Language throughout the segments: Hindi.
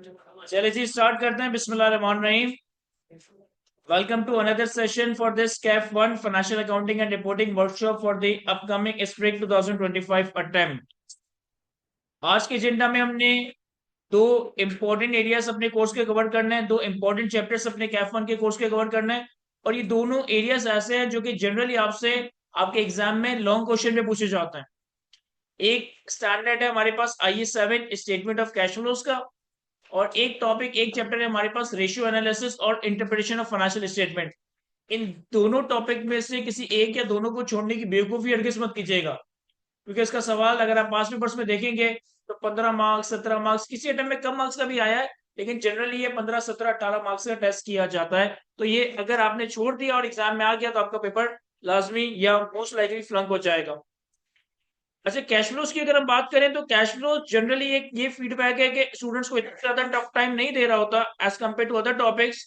चलिए जी स्टार्ट करते हैं। बिस्मिल्लाहिर्रहमानिर्रहीम। Welcome to another session for this CAF 1 financial accounting and reporting workshop for the upcoming spring 2025 attempt. आज के एजेंडा में हमने दो इंपॉर्टेंट एरियाज अपने कोर्स के कवर करने हैं, दो इंपॉर्टेंट चैप्टर्स अपने कैफ 1 के कोर्स के कवर करने हैं। और ये दोनों एरियाज ऐसे हैं जो कि जनरली आपसे आपके एग्जाम में लॉन्ग क्वेश्चन में पूछे जाते हैं। एक स्टैंडर्ड है हमारे पास IS7 statement of cash flows का, और एक टॉपिक एक चैप्टर है हमारे पास रेशियो एनालिसिस और इंटरप्रिटेशन ऑफ फाइनेंशियल स्टेटमेंट। इन दोनों टॉपिक में से किसी एक या दोनों को छोड़ने की बेवकूफी हरगिज मत कीजिएगा, क्योंकि इसका सवाल अगर आप पास पेपर्स में देखेंगे तो 15 मार्क्स 17 मार्क्स, किसी अटेम्प्ट में कम मार्क्स का भी आया है, लेकिन जनरली ये 15 17 18 मार्क्स का टेस्ट किया जाता है। तो ये अगर आपने छोड़ दिया और एग्जाम में आ गया तो आपका पेपर लाजमी या मोस्ट लाइकली फ्लंक हो जाएगा। अच्छा, कैश फ्लोज की अगर हम बात करें तो कैश फ्लो जनरली एक ये फीडबैक है कि स्टूडेंट्स को इतना ज्यादा टफ टाइम नहीं दे रहा होता as compared to other topics.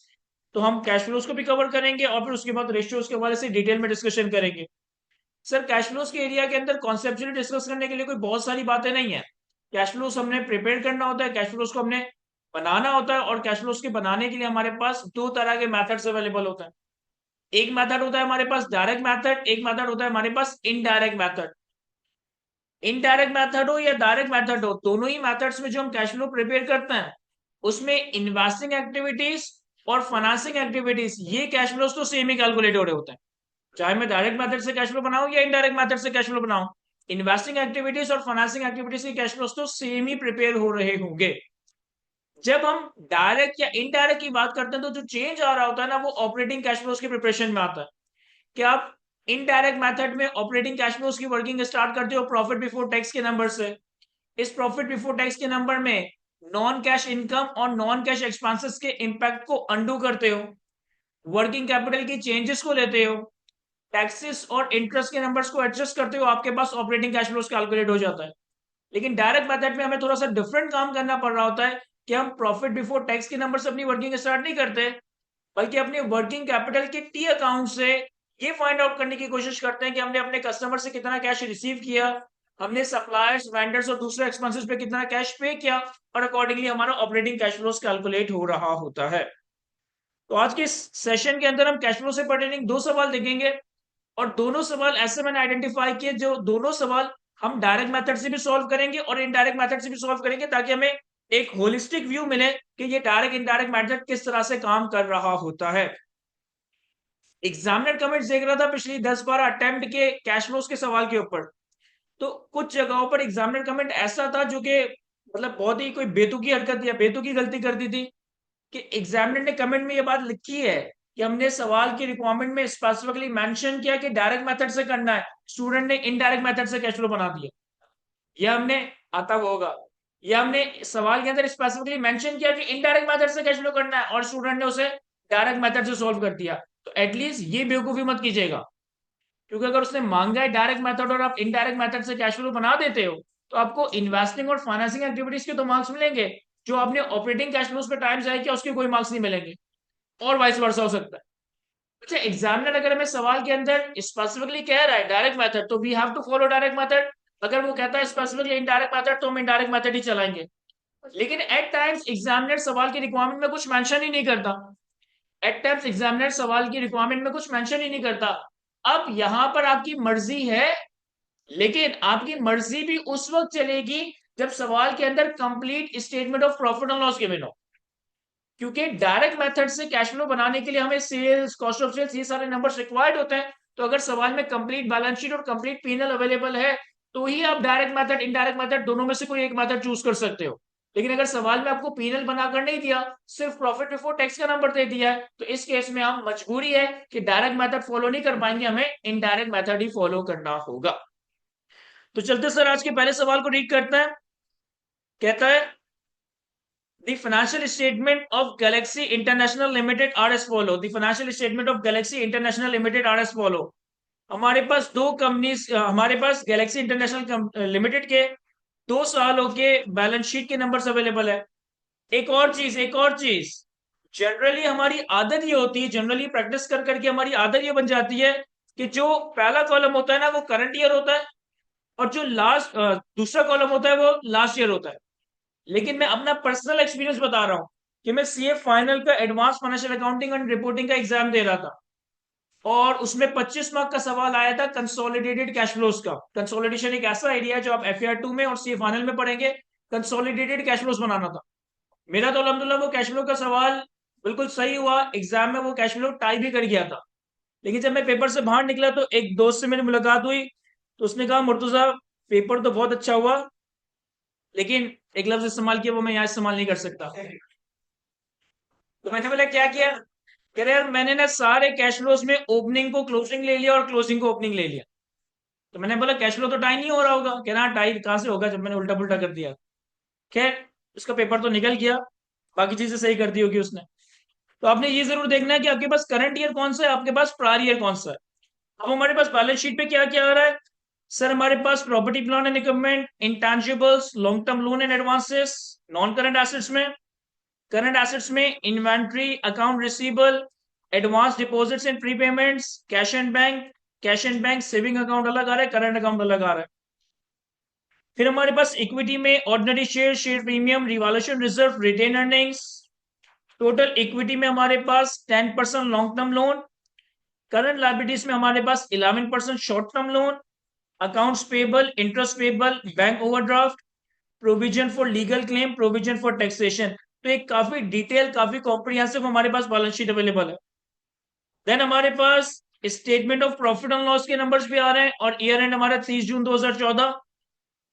तो हम कैश फ्लोज को भी कवर करेंगे और फिर उसके बाद रेशियोज के हवाले से डिटेल में डिस्कशन करेंगे। सर, कैश फ्लोज के एरिया के अंदर कॉन्सेप्चुअली डिस्कस करने के लिए कोई बहुत सारी बातें नहीं है। कैश फ्लोज हमने प्रिपेयर करना होता है, कैश फ्लोज को हमने बनाना होता है, और कैश फ्लोज के बनाने के लिए हमारे पास दो तरह के मेथड्स अवेलेबल होते हैं। एक मेथड होता है हमारे पास डायरेक्ट मेथड, एक मेथड होता है हमारे पास इनडायरेक्ट मेथड। इनडायरेक्ट मेथड हो या डायरेक्ट मेथड हो, दोनों ही मेथड्स में जो हम कैश फ्लो प्रिपेयर करते हैं उसमें इन्वेस्टिंग एक्टिविटीज और फाइनेंसिंग एक्टिविटीज, ये कैश फ्लोज तो सेम ही कैलकुलेट हो रहे होते हैं। चाहे मैं डायरेक्ट मेथड से कैश फ्लो बनाऊं या इनडायरेक्ट मेथड से कैश फ्लो बनाऊं, इन्वेस्टिंग एक्टिविटीज और फाइनेंसिंग एक्टिविटीज के कैश फ्लोज तो सेम ही प्रिपेयर हो रहे होंगे। जब हम डायरेक्ट या इनडायरेक्ट की बात करते हैं तो जो चेंज आ रहा होता है ना, वो ऑपरेटिंग कैश फ्लोज की प्रिपरेशन में आता है। कि आप इनडायरेक्ट मेथड में ऑपरेटिंग कैश फ्लोज की वर्किंग स्टार्ट करते हो प्रॉफिट बिफोर टैक्स के नंबर से। इस प्रॉफिट बिफोर टैक्स के नंबर में नॉन कैश इनकम और नॉन कैश एक्सपेंसेस के इंपैक्ट को अंडू करते हो, वर्किंग कैपिटल की चेंजेस को लेते हो, टैक्सेस और इंटरेस्ट के नंबर्स को एडजस्ट करते हो, आपके पास ऑपरेटिंग कैश फ्लोज कैलकुलेट हो जाता है। लेकिन डायरेक्ट मेथड में हमें थोड़ा सा डिफरेंट काम करना पड़ रहा होता है कि हम प्रॉफिट बिफोर टैक्स के नंबर से अपनी वर्किंग स्टार्ट नहीं करते, बल्कि अपने वर्किंग कैपिटल के टी अकाउंट से ये फाइंड आउट करने की कोशिश करते हैं कि हमने अपने कस्टमर से कितना कैश रिसीव किया, हमने सप्लायर्स वेंडर्स और दूसरे एक्सपेंसेस पे कितना कैश पे किया, और अकॉर्डिंगली हमारा ऑपरेटिंग कैश फ्लोज कैलकुलेट हो रहा होता है। तो आज के सेशन के अंदर हम कैश फ्लो से पर्टेनिंग दो सवाल देखेंगे, और दोनों सवाल ऐसे मैंने आइडेंटिफाई किए जो दोनों सवाल हम डायरेक्ट मेथड से भी सॉल्व करेंगे और इनडायरेक्ट मेथड से भी सॉल्व करेंगे, ताकि हमें एक होलिस्टिक व्यू मिले कि ये डायरेक्ट इनडायरेक्ट मेथड किस तरह से काम कर रहा होता है। एग्जामिनर कमेंट्स देख रहा था पिछली 10-12 अटेम्प्ट के कैश फ्लोज के सवाल के ऊपर, तो कुछ जगहों पर एग्जामिनर कमेंट ऐसा था जो कि मतलब बहुत ही कोई बेतुकी हरकत या बेतुकी गलती कर दी थी। कि एग्जामिनर ने कमेंट में ये बात लिखी है कि हमने सवाल की रिक्वायरमेंट में स्पेसिफिकली मेंशन किया कि डायरेक्ट मेथड से करना है, स्टूडेंट ने इनडायरेक्ट मेथड से कैश फ्लो बना दिया। यह हमने आता होगा, यह हमने सवाल के अंदर स्पेसिफिकली मेंशन किया कि इनडायरेक्ट मेथड से कैश फ्लो करना है, और स्टूडेंट ने उसे डायरेक्ट मेथड से सॉल्व कर दिया। तो एटलीस्ट ये बेवकूफी मत कीजिएगा, क्योंकि अगर उसने मांगा है डायरेक्ट मेथड और आप इनडायरेक्ट मेथड से कैश फ्लो बना देते हो, तो आपको इन्वेस्टिंग और फाइनेंसिंग एक्टिविटीज के तो मार्क्स मिलेंगे, जो आपने ऑपरेटिंग कैश फ्लोज पे टाइम जाए किया उसके कोई मार्क्स नहीं मिलेंगे, और वाइस वर्सा हो सकता है। अच्छा, एग्जामिनर अगर हमें सवाल के अंदर स्पेसिफिकली कह रहा है डायरेक्ट मेथड, तो we have to follow direct method. अगर वो कहता है स्पेसिफिकली इनडायरेक्ट मेथड, तो हम इनडायरेक्ट मेथड ही चलाएंगे। लेकिन एट टाइम्स एग्जामिनर सवाल की रिक्वायरमेंट में कुछ मेंशन ही नहीं करता, एट टाइम्स एग्जामिनर सवाल की रिक्वायरमेंट में कुछ मेंशन ही नहीं करता। अब यहां पर आपकी मर्जी है, लेकिन आपकी मर्जी भी उस वक्त चलेगी जब सवाल के अंदर complete statement of profit and loss given हो, क्योंकि डायरेक्ट मेथड से कैश फ्लो बनाने के लिए हमें सेल्स, कॉस्ट ऑफ सेल्स, ये सारे नंबर्स रिक्वायर्ड होते हैं। तो अगर सवाल में कंप्लीट बैलेंस शीट और कंप्लीट पीएनएल अवेलेबल है, तो ही आप डायरेक्ट मेथड इनडायरेक्ट मेथड दोनों में से कोई एक मेथड चूज कर सकते हो। लेकिन अगर सवाल में आपको पीएनएल बनाकर नहीं दिया, सिर्फ प्रॉफिट बिफोर टैक्स का नंबर दे दिया है, तो इस केस में हम मजबूरी है कि डायरेक्ट मेथड फॉलो नहीं कर पाएंगे, हमें इनडायरेक्ट मेथड ही फॉलो करना होगा। तो चलते सर आज के पहले सवाल को रीड करते हैं। कहता है The financial statement of Galaxy International Limited are as follow. The financial statement of Galaxy International Limited are as follow. हमारे पास दो कंपनीज, हमारे पास गैलेक्सी इंटरनेशनल लिमिटेड के 2 सालों के बैलेंस शीट के नंबर्स अवेलेबल है। एक और चीज जनरली हमारी आदत ये होती है, जनरली प्रैक्टिस कर करके हमारी आदत ये बन जाती है कि जो पहला कॉलम होता है ना वो करंट ईयर होता है, और जो लास्ट दूसरा कॉलम होता है वो लास्ट ईयर होता है। लेकिन मैं अपना पर्सनल एक्सपीरियंस बता रहा हूँ कि मैं सीए फाइनल का advance financial accounting and reporting का एग्जाम दे रहा था, और उसमें 25 मार्क का सवाल आया था कंसोलिडेटेड कैश फ्लोज का। कंसोलिडेशन एक ऐसा आइडिया है जो आप एफआर 2 में और सीए फाइनल में पढ़ेंगे। कंसोलिडेटेड कैश फ्लोज बनाना था। मेरा तो अल्हम्दुलिल्लाह वो कैश फ्लो का सवाल बिल्कुल सही हुआ, एग्जाम में वो कैश फ्लो टाई भी कर गया था। लेकिन जब मैं पेपर से बाहर निकला तो एक दोस्त से मेरी मुलाकात हुई, तो उसने कहा मुर्तजा पेपर तो बहुत अच्छा हुआ, लेकिन एक लफ्ज इस्तेमाल किया वो मैं यहाँ इस्तेमाल नहीं कर सकता। तो मैंने बोला क्या किया? कह रहे यार मैंने ना सारे कैश फ्लोज में ओपनिंग को क्लोजिंग ले लिया और क्लोजिंग को ओपनिंग ले लिया। तो मैंने बोला कैश फ्लो तो टाई नहीं हो रहा होगा। कह रहा टाई कहाँ से होगा जब मैंने उल्टा पुल्टा कर दिया। खैर उसका पेपर तो निकल गया, बाकी चीजें सही कर दी होगी उसने। तो आपने ये जरूर देखना है कि आपके पास करंट ईयर कौन सा है, आपके पास प्रायर ईयर कौन सा है। अब हमारे पास बैलेंस शीट पे क्या क्या आ रहा है? सर हमारे पास property plant and equipment, intangibles, long term loan and advances. Non current assets में, करंट एसेट्स में inventory, account receivable, advance deposits and prepayments, cash and bank. Cash and bank saving account अलग आ रहा है, करंट अकाउंट अलग आ रहा है। फिर हमारे पास इक्विटी में ordinary share, share premium, revaluation reserve, retained earnings. Total equity में हमारे पास 10% long term loan. Current liabilities में हमारे पास 11% short term loan. Accounts payable, interest payable, bank overdraft, provision for legal claim, provision for taxation. तो एक काफी डिटेल, काफी कॉम्प्रिहेंसिव हमारे पास बैलेंस शीट अवेलेबल है। देन हमारे पास statement of profit and loss के नंबर्स भी आ रहे हैं, और ईयर एंड हमारा 30 जून 2014।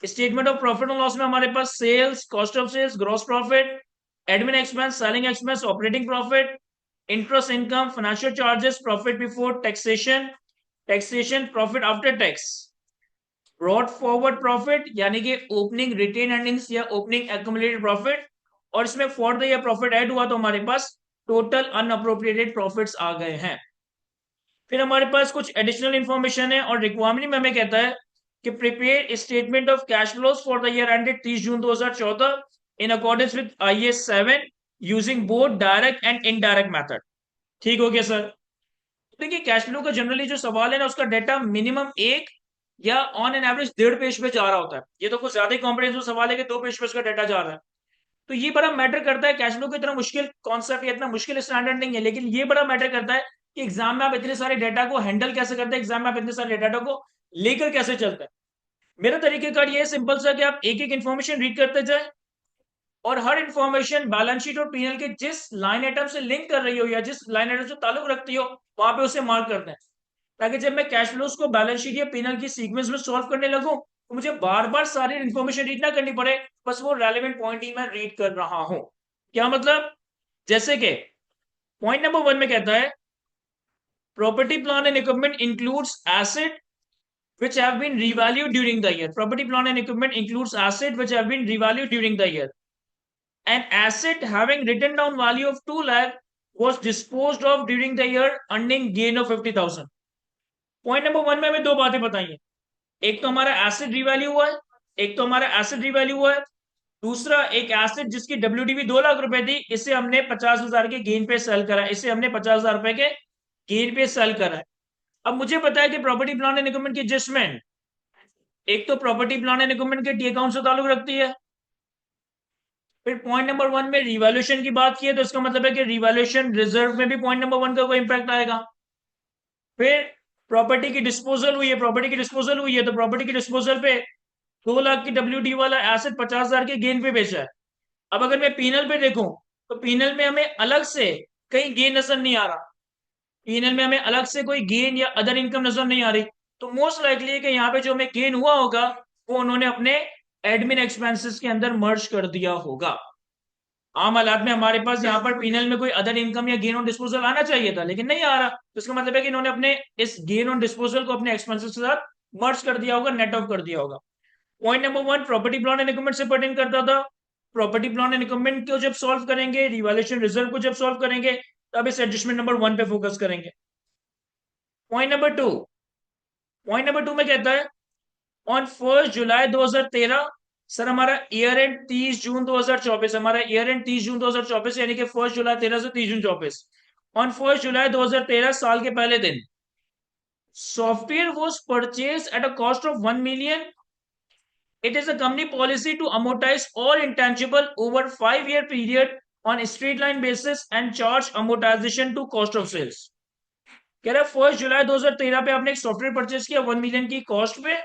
Statement of profit and loss में हमारे पास sales, cost of sales, gross profit, admin expense, selling expense, operating profit, interest income, financial charges, profit before taxation, taxation, profit after tax, brought forward profit यानी कि ओपनिंग रिटेन अर्निंग्स या ओपनिंग एक्यूमुलेटेड प्रॉफिट, और इसमें for the year profit add हुआ तो हमारे पास टोटल अनअप्रोप्रिएटेड प्रॉफिट्स आ गए हैं। फिर हमारे पास कुछ एडिशनल इंफॉर्मेशन है, और रिक्वायरमेंट में हमें कहता है कि prepare statement of cash flows for the year ended 30 जून 2014 in accordance with IAS 7 using both direct and indirect method. ठीक हो गया सर? देखिए कैश फ्लो का जनरली जो सवाल है ना, उसका डेटा मिनिमम एक या ऑन एन एवरेज 1.5 पेज पे जा रहा होता है। ये तो कुछ ज्यादा ही कॉम्प्रिहेंसिव सवाल है कि 2 पेज पे उसका डेटा जा रहा है। तो ये बड़ा मैटर करता है। कैश फ्लो को इतना मुश्किल कॉन्सेप्ट या इतना मुश्किल स्टैंडर्ड नहीं है, लेकिन ये बड़ा मैटर करता है कि एग्जाम में आप इतने सारे डेटा को हैंडल कैसे करते हैं, एग्जाम में आप इतने सारे डेटा को लेकर कैसे चलते हैं। मेरा तरीकेकार ये सिंपल सा कि आप एक एक इन्फॉर्मेशन रीड करते जाए, और हर इंफॉर्मेशन बैलेंस शीट और पीएल के जिस लाइन आइटम से लिंक कर रही हो या जिस लाइन आइटम से ताल्लुक रखती हो वहां पे उसे मार्क कर दें, ताकि जब मैं कैश फ्लोज को बैलेंस शीट या पीएल की सीक्वेंस में सॉल्व करने लगूं तो मुझे बार बार सारी इंफॉर्मेशन रीड ना करनी पड़े, बस वो रेलेवेंट पॉइंट ही मैं रीड कर रहा हूं। क्या मतलब? जैसे कि पॉइंट नंबर 1 में कहता है property plan and equipment includes asset which have been revalued during the year. Property plant and equipment includes asset which have been revalued during the year. An asset having written down value of 2 lakh was disposed of during the year earning gain of 50,000. Point number 1 में हमें दो बातें बताई हैं। एक तो हमारा एसेट रिवैल्यू हुआ है, एक तो हमारा एसेट रिवैल्यू हुआ है। दूसरा एक एसेट जिसकी WDV 2 लाख रुपए थी, इसे हमने 50,000 के गेन पे सेल करा, इसे हमने 50,000 रुपए के गेन पे सेल करा है। अब मुझे पता है कि प्रॉपर्टी प्लांट एंड इक्विपमेंट की एडजस्टमेंट एक तो प्रॉपर्टी प्लांट एंड इक्विपमेंट के टी अकाउंट से ताल्लुक रखती है। फिर पॉइंट नंबर 1 में रिवैल्यूएशन की बात की है, तो इसका मतलब है कि रिवैल्यूएशन रिजर्व में भी पॉइंट नंबर 1 का कोई इंपैक्ट आएगा। फिर प्रॉपर्टी की डिस्पोजल हुई है, प्रॉपर्टी की डिस्पोजल हुई है, तो प्रॉपर्टी की डिस्पोजल पे 2 लाख की WD वाला एसेट 50,000 के गेन पे बेचा है। अब अगर मैं पीनल पे देखूं तो पीनल में हमें अलग से कहीं गेन नजर नहीं आ रहा। पीएनएल में हमें अलग से कोई गेन या अदर इनकम नजर नहीं आ रही। तो मोस्ट लाइकली है कि यहाँ पे जो हमें गेन हुआ होगा वो उन्होंने अपने एडमिन एक्सपेंसेस के अंदर मर्ज कर दिया होगा। आम हालात में हमारे पास यहाँ पर पीएनएल में कोई अदर इनकम या गेन ऑन डिस्पोजल आना चाहिए था, लेकिन नहीं आ रहा। तो इसका मतलब है कि इन्होंने अपने इस गेन ऑन डिस्पोजल को अपने एक्सपेंसेस के साथ मर्ज कर दिया होगा, नेट ऑफ कर दिया होगा। Point number 1 property plant and equipment से पर्टेन करता था। प्रॉपर्टी प्लांट एंड इक्विपमेंट को जब सॉल्व करेंगे, रिवैल्यूएशन रिजर्व को जब सॉल्व करेंगे, तब इस एडजस्टमेंट नंबर 1 पे फोकस करेंगे। पॉइंट नंबर 2, पॉइंट नंबर 2 में कहता है ऑन 1 जुलाई 2013, सर हमारा ईयर एंड 30 जून 2024, हमारा ईयर एंड 30 जून 2024 यानी कि 1 जुलाई 13 से 30 जून 24। ऑन 1 जुलाई 2013 साल के पहले दिन software was purchase at a cost of 1 million It is a company policy to amortize all intangible over 5-year period on straight line basis and charge amortization to cost of sales. कह रहा है 1 जुलाई 2013 पे आपने एक सॉफ्टवेयर परचेस किया 1 मिलियन की कॉस्ट पे।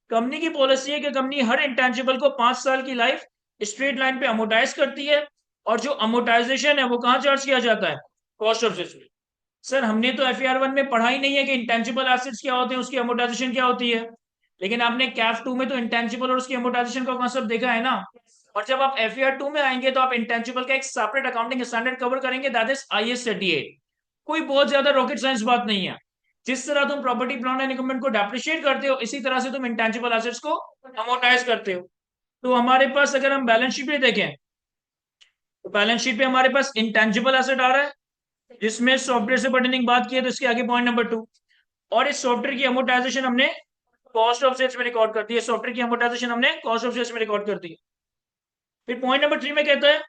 कंपनी की पॉलिसी है कि कंपनी हर इंटेंजिबल को 5 साल की लाइफ स्ट्रेट लाइन पे अमोटाइज करती है, और जो अमोटाइजेशन है वो कहां चार्ज किया जाता है? कॉस्ट ऑफ सेल्स में। सर हमने तो FAR 1 में पढ़ा ही नहीं है कि इंटेंजिबल एसेट्स क्या होते हैं, उसकी अमोटाइजेशन क्या होती है, लेकिन आपने कैफ 2 में तो इंटेंजिबल और उसकी अमोटाइजेशन का कॉन्सेप्ट देखा है ना। और जब आप FAR 2 में आएंगे तो आप इंटेंजिबल का एक सेपरेट अकाउंटिंग स्टैंडर्ड कवर करेंगे, दैट इज IAS 38। कोई बहुत ज्यादा रॉकेट साइंस बात नहीं है। जिस तरह तुम प्रॉपर्टी प्लांट एंड इक्विपमेंट को डेप्रिशिएट करते हो, इसी तरह से तुम इंटेंजिबल एसेट्स को अमोर्टाइज करते हो। तो हमारे पास अगर हम बैलेंस शीट पे देखें तो बैलेंस शीट पे हमारे पास इंटेंजिबल एसेट आ रहा है, जिसमें सॉफ्टवेयर से पढ़ने की बात की है तो इसके आगे पॉइंट नंबर 2, और इस सॉफ्टवेयर की अमोर्टाइजेशन हमने कॉस्ट ऑफ सेल्स में रिकॉर्ड कर दी है। सॉफ्टवेयर की अमोर्टाइजेशन हमने कॉस्ट ऑफ सेल्स में रिकॉर्ड कर दी है। फिर पॉइंट नंबर 3 में कहता है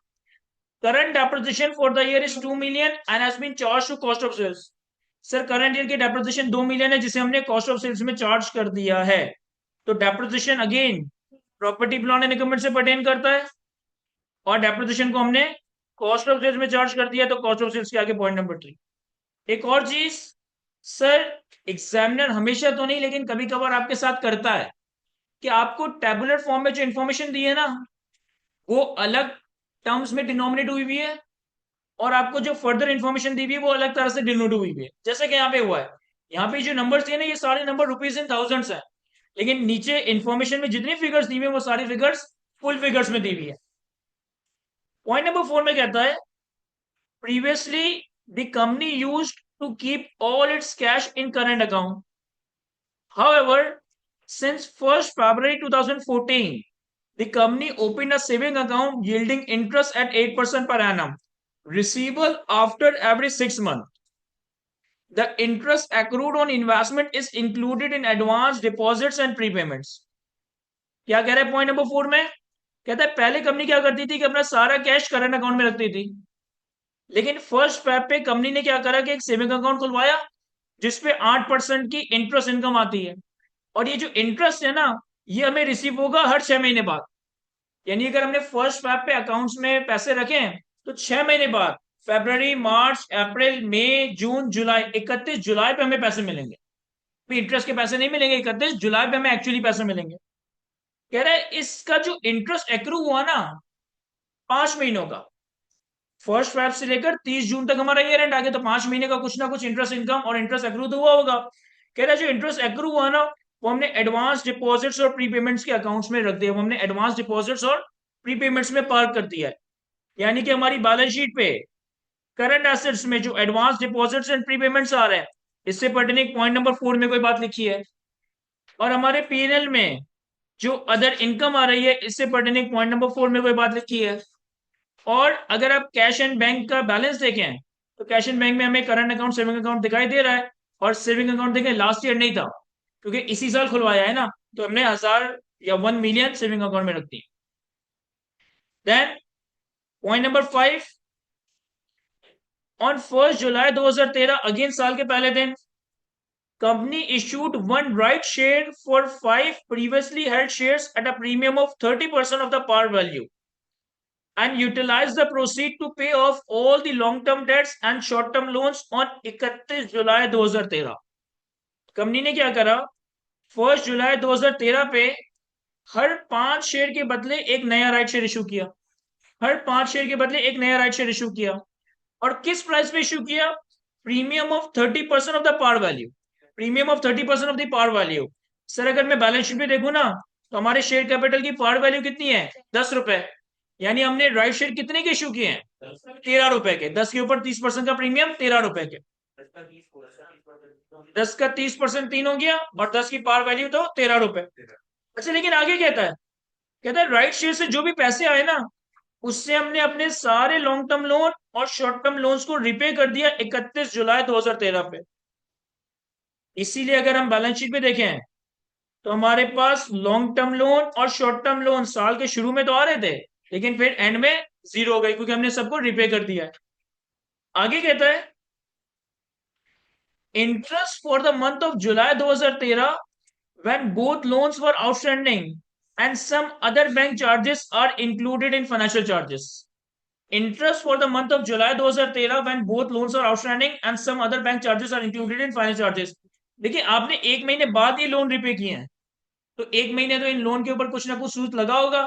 current depreciation for the year is 2 million and has been charge to cost of sales. Sir current year की डेप्रिसिएशन 2 मिलियन है, जिसे हमने कॉस्ट ऑफ सेल्स में चार्ज कर दिया है। तो depreciation again property plant and equipment से पर्टेन करता है, और डेप्रिसिएशन को हमने कॉस्ट ऑफ सेल्स में चार्ज कर दिया, तो कॉस्ट ऑफ सेल्स के आगे पॉइंट नंबर 3। एक और चीज, सर एग्जामिनर हमेशा तो नहीं लेकिन कभी कभार आपके साथ करता है कि आपको टेबुलर फॉर्म में जो इंफॉर्मेशन दी है ना, वो अलग टर्म्स में डिनोमिनेट हुई हुई है, और आपको जो फर्दर इंफॉर्मेशन दी हुई है वो अलग तरह से डिनोट हुई हुई है। जैसे कि यहाँ पे हुआ है, यहाँ पे जो नंबर्स दिए ना ये सारे नंबर रुपीज इन थाउजेंड्स है, लेकिन नीचे इंफॉर्मेशन में जितनी फिगर्स दी हुई है वो सारी फिगर्स फुल फिगर्स में दी हुई है। पॉइंट नंबर 4 में कहता है previously the company used to keep all its cash in current account. However, since 1st February 2014, the company opened a saving account yielding interest at 8% per annum, receivable after every 6 months. The interest accrued on investment is included in advance deposits and prepayments. क्या कह रहा है पॉइंट नंबर 4 में? कहता है पहले कंपनी क्या करती थी कि अपना सारा कैश करंट अकाउंट में रखती थी, लेकिन फर्स्ट फेब पे कंपनी ने क्या करा कि एक सेविंग अकाउंट खुलवाया जिसपे 8% की इंटरेस्ट इनकम आती है, और ये जो इंटरेस्ट है ना ये हमें रिसीव होगा हर 6 महीने बाद। यानी अगर हमने फर्स्ट फेब पे अकाउंट्स में पैसे रखे हैं तो 6 महीने बाद फरवरी, मार्च, अप्रैल, मई, जून, जुलाई, 31 जुलाई पे हमें पैसे मिलेंगे। इंटरेस्ट के पैसे नहीं मिलेंगे, 31 जुलाई पे हमें एक्चुअली पैसे मिलेंगे। कह रहा है इसका जो इंटरेस्ट एक्रू हुआ ना 5 महीनों का, फर्स्ट फेब से लेकर 30 जून तक हमारा ईयर एंड आ गया, तो 5 महीने का कुछ ना कुछ इंटरेस्ट इनकम और इंटरेस्ट एक्रू तो हुआ होगा। कह रहा है जो इंटरेस्ट एक्रू हुआ ना वो हमने एडवांस डिपॉजिट्स और प्रीपेमेंट्स के अकाउंट्स में रख दिया, वो हमने एडवांस डिपॉजिट्स और प्रीपेमेंट्स में पार्क कर दिया है। यानी कि हमारी बैलेंस शीट पे करंट एसेट्स में जो एडवांस डिपॉजिट्स एंड प्रीपेमेंट्स आ रहे हैं, इससे पर्टिकुलर पॉइंट नंबर 4 में कोई बात लिखी है, और हमारे P&L में जो अदर इनकम आ रही है इससे पर्टिकुलर पॉइंट नंबर 4 में कोई बात लिखी है। और अगर आप कैश एंड बैंक का बैलेंस देखें तो कैश एंड बैंक में हमें करंट अकाउंट, सेविंग अकाउंट दिखाई दे रहा है, और सेविंग अकाउंट देखें लास्ट ईयर नहीं था क्योंकि इसी साल खुलवाया है ना, तो हमने 1000 या 1 मिलियन सेविंग अकाउंट में रख दी। देन पॉइंट नंबर 5, ऑन 1 जुलाई 2013 अगेन साल के पहले दिन company issued 1 right share for 5 previously held shares at a premium of 30% of the par value and utilize the proceed to pay off all the long term debts and short term loans on 31 July 2013। Company ने क्या करा, 1 जुलाई 2013 पे हर 5 शेयर के बदले एक नया राइट शेयर इशू किया, हर 5 शेयर के बदले एक नया राइट शेयर इशू किया, और किस प्राइस पे इशू किया? Premium of 30% of the par value, premium of 30% of the par value. Sir अगर मैं बैलेंस शीट पे देखूं ना तो हमारे शेयर कैपिटल की पार वैल्यू कितनी है? 10 रुपए। यानी हमने राइट शेयर कितने के इशू किए हैं? 13 रुपए के। 10 के ऊपर 30% का प्रीमियम 13 रुपए के। 10 का 30% 3 हो गया, और 10 की पार वैल्यू तो 13 रुपए। अच्छा लेकिन आगे कहता है राइट शेयर से जो भी पैसे आए ना उससे हमने अपने सारे लॉन्ग टर्म लोन और शॉर्ट टर्म लोन्स को रिपे कर दिया 31 जुलाई 2013 पे। इसीलिए अगर हम बैलेंस शीट पे देखें तो हमारे पास लॉन्ग टर्म लोन और शॉर्ट टर्म लोन साल के शुरू में तो आ रहे थे, लेकिन फिर एंड में 0 हो गई क्योंकि हमने सबको रिपे कर दिया है। आगे कहता है interest for the month of July 2013 when both loans were outstanding and some other bank charges are included in financial charges. Interest for the month of July 2013 when both loans are outstanding and some other bank charges are included in finance charges. देखिए आपने एक महीने बाद ये लोन रिपे किए हैं, तो एक महीने तो इन लोन के ऊपर कुछ ना कुछ सूद लगा होगा,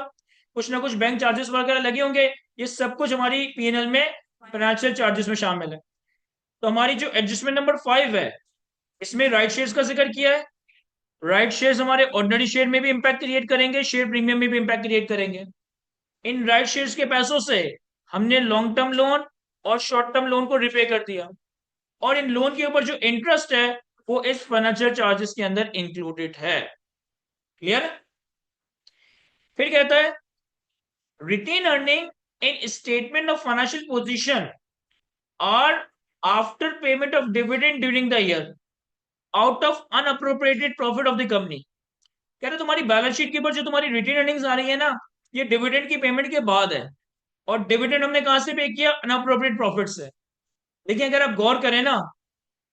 कुछ ना कुछ बैंक चार्जेस वगैरह लगे होंगे, ये सब कुछ हमारी पीएनएल में फाइनेंशियल चार्जेस में शामिल है। तो हमारी जो एडजस्टमेंट नंबर 5 है, इसमें राइट शेयर्स का जिक्र किया है। राइट शेयर्स हमारे ऑर्डिनरी शेयर में भी इंपैक्ट क्रिएट करेंगे, शेयर प्रीमियम में भी इंपैक्ट क्रिएट करेंगे। इन राइट शेयर्स के पैसों से हमने लॉन्ग टर्म लोन और शॉर्ट टर्म लोन को रिपे कर दिया, और इन लोन के ऊपर जो इंटरेस्ट है वो इस फाइनेंशियल चार्जेस के अंदर इंक्लूडेड है। क्लियर? फिर कहता है retained earning in statement of financial position are after payment of dividend during the year out of unappropriated profit of the company. कह रहे तुम्हारी बैलेंस शीट के ऊपर जो तुम्हारी रिटेन अर्निंग्स आ रही है ना, ये डिविडेंड की पेमेंट के बाद है, और डिविडेंड हमने कहां से पे किया? अनअप्रोप्रिएट प्रॉफिट से। देखिए अगर आप गौर करें ना,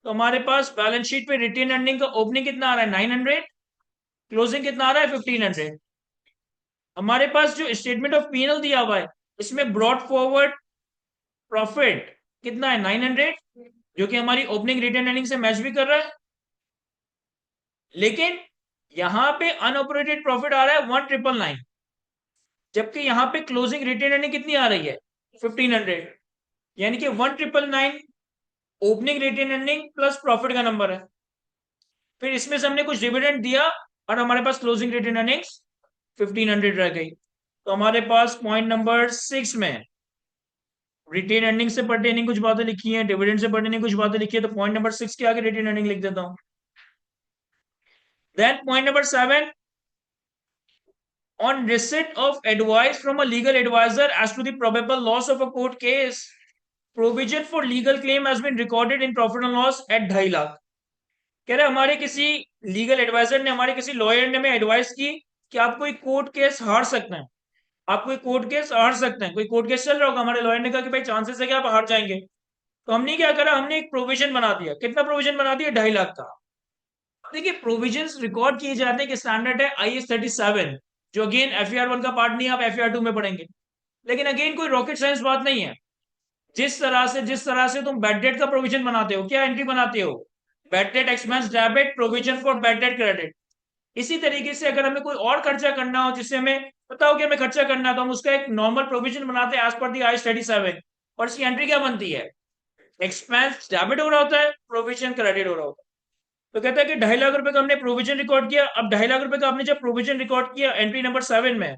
तो हमारे पास बैलेंस शीट पे रिटेन अर्निंग का ओपनिंग कितना आ रहा है? 900। क्लोजिंग कितना आ रहा है? 1500। हमारे पास जो स्टेटमेंट ऑफ पीएनएल दिया हुआ है, इसमें ब्रॉड फॉरवर्ड प्रॉफिट कितना है? 900, जो कि हमारी ओपनिंग रिटेन अर्निंग से मैच भी कर रहा है। लेकिन यहां पे अनऑपरेटेड प्रॉफिट आ रहा है 1999, जबकि यहां पे क्लोजिंग रिटेन अर्निंग कितनी आ रही है? 1500। यानी कि 1999 opening retained earning plus profit का नंबर है। फिर इसमें से हमने कुछ डिविडेंड दिया और हमारे पास क्लोजिंग रिटेन अर्निंग्स 1500 रह गई। तो हमारे पास पॉइंट नंबर 6 में रिटेन अर्निंग से पर्टेनिंग कुछ बातें लिखी हैं, डिविडेंड से पर्टेनिंग कुछ बातें लिखी है, तो पॉइंट नंबर 6 के आगे रिटेन अर्निंग लिख देता हूं। Then point number 7, on receipt of advice from a legal advisor as to the probable loss of a court case, provision for legal claim has been recorded in profit and loss at 2.5 lakh. कह रहे हमारे किसी लीगल एडवाइजर ने, हमारे किसी लॉयर ने हमें एडवाइस की कि आप कोई कोर्ट केस हार सकते हैं, आप कोई कोर्ट केस हार सकते हैं, कोई कोर्ट केस चल रहा होगा, हमारे लॉयर ने कहा कि भाई चांसेस है कि आप हार जाएंगे। तो हमने क्या करा? हमने एक प्रोविजन बना दिया। कितना प्रोविजन बना दिया? 2.5 लाख का। देखिए प्रोविजंस रिकॉर्ड किए जाते हैं कि स्टैंडर्ड है IS 37, जो अगेन FER1 का पार्ट नहीं है, आप FER2 में पढ़ेंगे। लेकिन अगेन कोई रॉकेट साइंस बात नहीं है। जिस तरह से तुम बैड डेट का प्रोविजन बनाते हो, क्या एंट्री बनाते हो? Bad debt expense debit, provision for bad date credit. इसी तरीके से अगर हमें कोई और खर्चा करना हो जिससे हमें पता हो कि हमें खर्चा करना है, तो हम उसका एक नॉर्मल प्रोविजन बनाते हैं एज पर दी IS 37, और इसकी एंट्री क्या बनती है? एक्सपेंस डेबिट हो रहा होता है, प्रोविजन क्रेडिट हो रहा होता है। तो कहता है कि 2.5 लाख रुपए का हमने प्रोविजन रिकॉर्ड किया। अब 2.5 लाख रुपए का आपने जब प्रोविजन रिकॉर्ड किया एंट्री नंबर 7 में,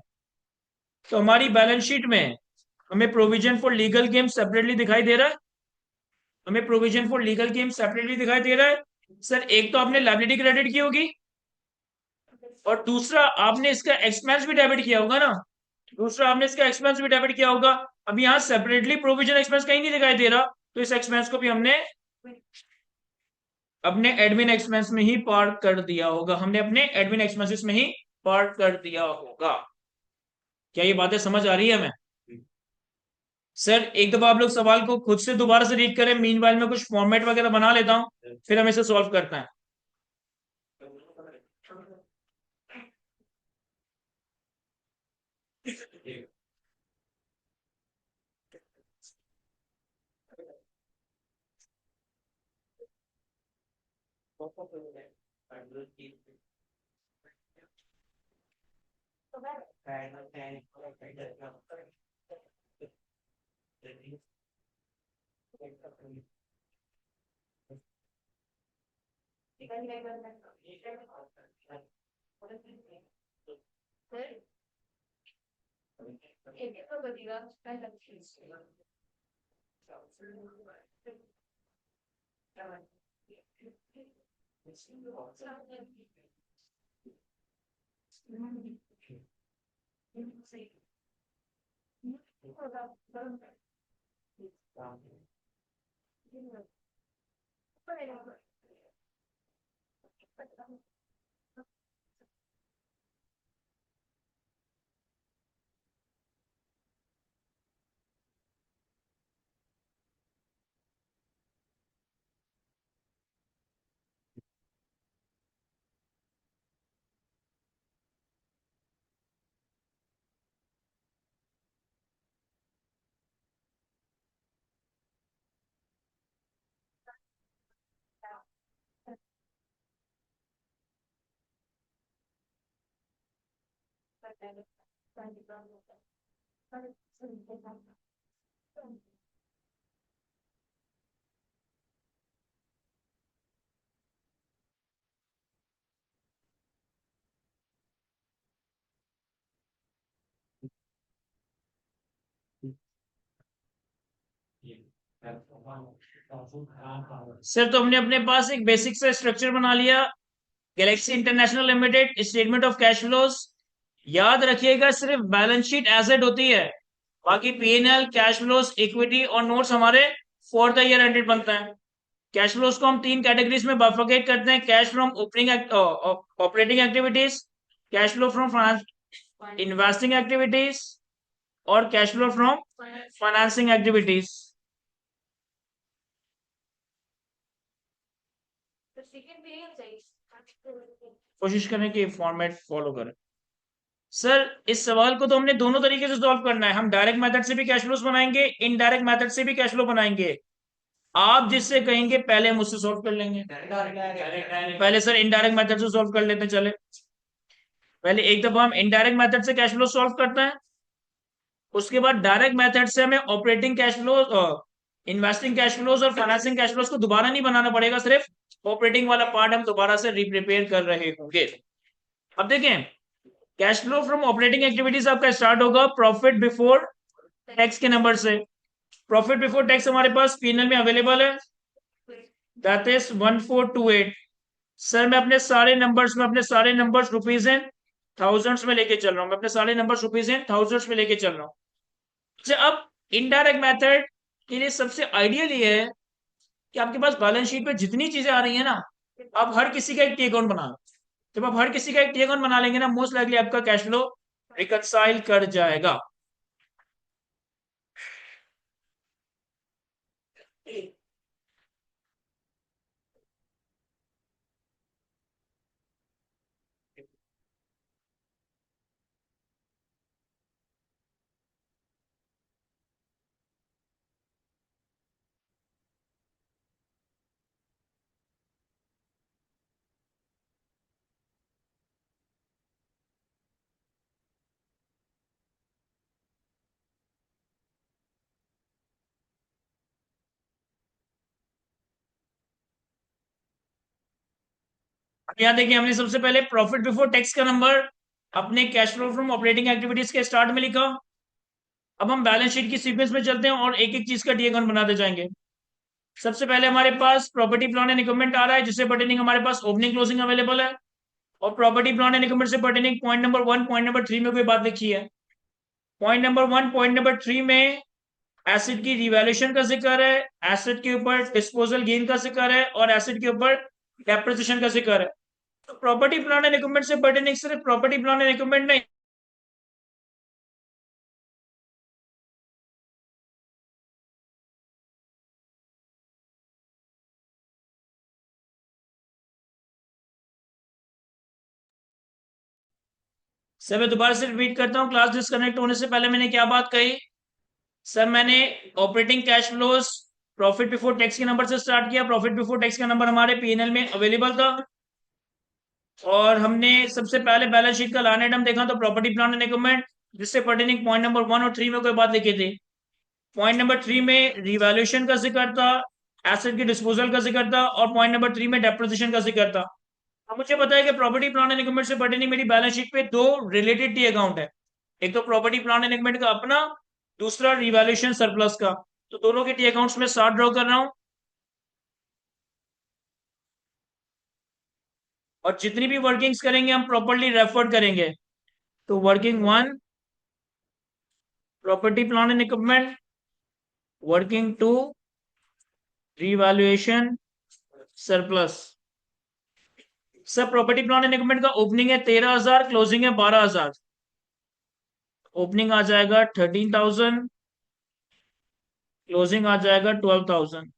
तो हमारी बैलेंस शीट में हमें provision for legal game separately दिखाई दे रहा है। हमें provision for legal game separately दिखाई दे रहा है। सर एक तो आपने लायबिलिटी क्रेडिट की होगी, और दूसरा आपने इसका एक्सपेंस भी डेबिट किया होगा ना, दूसरा आपने इसका एक्सपेंस भी डेबिट किया होगा। अब यहाँ सेपरेटली प्रोविजन एक्सपेंस कहीं नहीं दिखाई दे रहा, तो इस एक्सपेंस को भी हमने अपने एडमिन एक्सपेंस में ही पार्क कर दिया होगा, हमने अपने एडमिन एक्सपेंसेस में ही पार्क कर दिया होगा। क्या ये बातें समझ आ रही है हमें? सर एक दफा आप लोग सवाल को खुद से दोबारा से रीड करें, मीनवाइल में कुछ फॉर्मेट वगैरह बना लेता हूं, फिर हम इसे सॉल्व करते हैं। सर तो हमने अपने पास एक बेसिक सा स्ट्रक्चर बना लिया। Galaxy international limited statement of cash flows. याद रखिएगा सिर्फ बैलेंस शीट एसेट होती है, बाकी पीएनएल कैश फ्लोज इक्विटी और नोट्स हमारे फॉर द ईयर एंडेड बनता है। कैश फ्लोज को हम तीन कैटेगरीज में बाइफरकेट करते हैं: cash from opening operating activities, cash flow from investing activities और cash flow from financing activities. कोशिश करें कि फॉर्मेट फॉलो करें। सर इस सवाल को तो हमने दोनों तरीके से सॉल्व करना है। हम डायरेक्ट मेथड से भी कैश फ्लोज बनाएंगे, इनडायरेक्ट मेथड से भी कैश फ्लो बनाएंगे। आप जिससे कहेंगे पहले मुझसे सॉल्व कर लेंगे। पहले सर इनडायरेक्ट मेथड से सॉल्व कर लेते हैं। चले पहले एक दफा हम इनडायरेक्ट मेथड से कैश फ्लो सॉल्व करते हैं, उसके बाद डायरेक्ट मेथड से हमें operating cash flows, investing cash flows और फाइनेंसिंग कैश फ्लोज को दोबारा नहीं बनाना पड़ेगा, सिर्फ ऑपरेटिंग वाला पार्ट हम दोबारा से रिप्रिपेयर कर रहे होंगे। अब देखें, cash flow from operating activities आपका स्टार्ट होगा प्रॉफिट बिफोर टैक्स के नंबर से। प्रॉफिट बिफोर टैक्स हमारे पास पीएनएल में अवेलेबल है, दैट इज 1428। सर मैं अपने सारे नंबर्स रुपीज एंड थाउजेंड्स में लेके चल रहा हूं। मैं अपने सारे नंबर्स रुपीज एंड थाउजेंड्स में लेके चल रहा हूं। अच्छा, अब इनडायरेक्ट मेथड के लिए सबसे आइडियल ये है कि आपके पास बैलेंस शीट पे जितनी चीजें आ रही है ना, आप हर किसी का एक टी अकाउंट बना लो। जब आप हर किसी का एक टी अकाउंट बना लेंगे ना, मोस्ट लाइकली आपका कैश फ्लो रिकंसाइल कर जाएगा। अब यहाँ देखिए, हमने सबसे पहले प्रॉफिट बिफोर टैक्स का नंबर अपने cash flow from operating activities के स्टार्ट में लिखा। अब हम बैलेंस शीट की सीक्वेंस में चलते हैं और एक एक चीज का डी अकाउंट बनाते जाएंगे। सबसे पहले हमारे पास प्रॉपर्टी प्लान एंड इक्विपमेंट आ रहा है, जिससे पर्टेनिंग हमारे पास ओपनिंग क्लोजिंग अवेलेबल है। और प्रॉपर्टी प्लान एंड इक्विपमेंट से pertaining point number 1, point number 3 में कोई बात लिखी है। पॉइंट नंबर 1, पॉइंट नंबर 3 में एसेट की रिवैल्यूएशन का जिक्र है, एसेट के ऊपर डिस्पोजल गेन का जिक्र है और एसेट के ऊपर डेप्रिसिएशन का जिक्र है। तो प्रॉपर्टी प्लान एंड इक्विपमेंट से पर्टेनिंग सिर्फ प्रॉपर्टी प्लान एंड इक्विपमेंट नहीं, सर मैं दोबारा से रिपीट करता हूँ, क्लास डिस्कनेक्ट होने से पहले मैंने क्या बात कही। सर मैंने operating cash flows profit before tax के नंबर से स्टार्ट किया। प्रॉफिट बिफोर टैक्स का नंबर हमारे पीएनएल में अवेलेबल था और हमने सबसे पहले बैलेंस शीट का लाइन आइटम देखा तो प्रॉपर्टी प्लांट एंड इक्विपमेंट, जिससे पर्टेनिंग पॉइंट नंबर 1 और 3 में कोई बात लिखी थी। पॉइंट नंबर 3 में रिवैल्यूएशन का जिक्र था, एसेट की डिस्पोजल का जिक्र था और पॉइंट नंबर 3 में डेप्रिसिएशन का जिक्र था। अब मुझे पता है कि प्रॉपर्टी प्लांट एंड इक्विपमेंट से पर्टेनिंग मेरी बैलेंस शीट पे दो रिलेटेड टी अकाउंट है, एक तो प्रॉपर्टी प्लांट एंड इक्विपमेंट का अपना, दूसरा रिवैल्यूएशन सरप्लस का। तो दोनों के टी अकाउंट्स में 60 ड्रॉ कर रहा हूं और जितनी भी वर्किंग्स करेंगे हम प्रॉपरली रेफर करेंगे। तो working 1 property plant and equipment, working 2 revaluation surplus. सब प्रॉपर्टी प्लांट एंड इक्विपमेंट का ओपनिंग है 13,000, क्लोजिंग है 12,000। ओपनिंग आ जाएगा 13,000, क्लोजिंग आ जाएगा 12,000।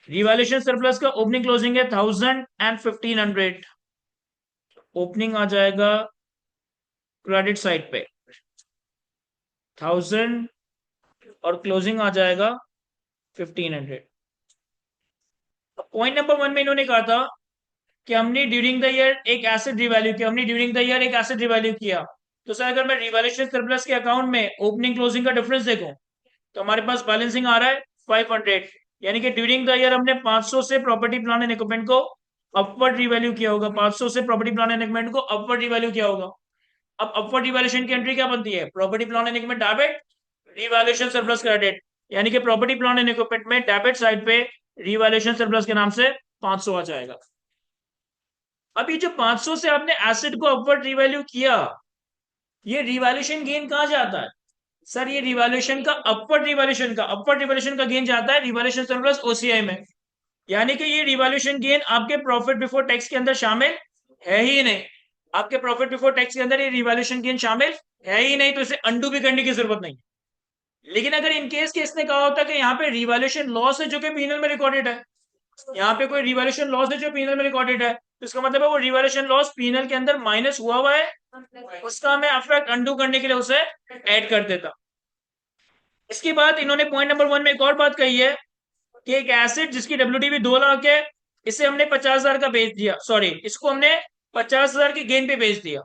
रिवैल्यूएशन सरप्लस का ओपनिंग क्लोजिंग है 1,000 एंड 1,500। ओपनिंग आ जाएगा क्रेडिट साइड पे 1,000 और क्लोजिंग आ जाएगा 1,500। पॉइंट नंबर 1 में इन्होंने कहा था कि हमने ड्यूरिंग द ईयर एक एसेट रिवैल्यू किया, हमने ड्यूरिंग द ईयर एक एसेट रिवैल्यू किया, तो सर अगर मैं रिवैल्यूएशन सरप्लस के अकाउंट में ओपनिंग क्लोजिंग का डिफरेंस देखूं तो हमारे पास बैलेंसिंग आ रहा है 500, यानी कि ड्यूरिंग द ईयर हमने 500 से प्रॉपर्टी प्लांट एंड इक्विपमेंट को अपवर्ड रिवैल्यू किया होगा, 500 से प्रॉपर्टी प्लांट एंड इक्विपमेंट को अपवर्ड रिवैल्यू किया होगा। अब अपवर्ड रिवैल्यूएशन की एंट्री क्या बनती है, property plant and equipment debit, revaluation surplus credit, यानी कि प्रॉपर्टी प्लांट एंड इक्विपमेंट में डेबिट साइड पे रिवैल्यूएशन सरप्लस के नाम से 500 आ जाएगा। अब ये जो 500 से आपने एसेट को अपवर्ड रिवैल्यू किया, ये रिवैल्यूएशन गेन कहां जाता है सर, ये रिवैल्यूएशन का अपवर्ड रिवैल्यूएशन का गेन जाता है रिवैल्यूएशन सरप्लस ओसीआई में, यानी कि ये रिवैल्यूएशन गेन आपके प्रॉफिट बिफोर टैक्स के अंदर शामिल है ही नहीं। आपके प्रॉफिट बिफोर टैक्स के अंदर ये रिवैल्यूएशन गेन शामिल है ही नहीं, तो इसे अंडू भी करने की जरूरत नहीं। लेकिन अगर इन केस के इसने कहा होता कि यहाँ पे रिवैल्यूएशन लॉस है जो कि पीनल में रिकॉर्डेड है, यहाँ पे कोई रिवैल्यूएशन लॉस है जो पीनल में रिकॉर्डेड है, तो इसका मतलब है वो रिवैल्यूएशन लॉस पीनल के अंदर माइनस हुआ है, उसका मैं अफेक्ट अंडू करने के लिए उसे ऐड कर देता। इसके बाद इन्होंने पॉइंट नंबर 1 में एक और बात कही है कि एक एसेट जिसकी डब्ल्यूटीवी 2 लाख है, इसे हमने 50,000 का बेच दिया, सॉरी इसको हमने 50,000 के गेन पे बेच दिया,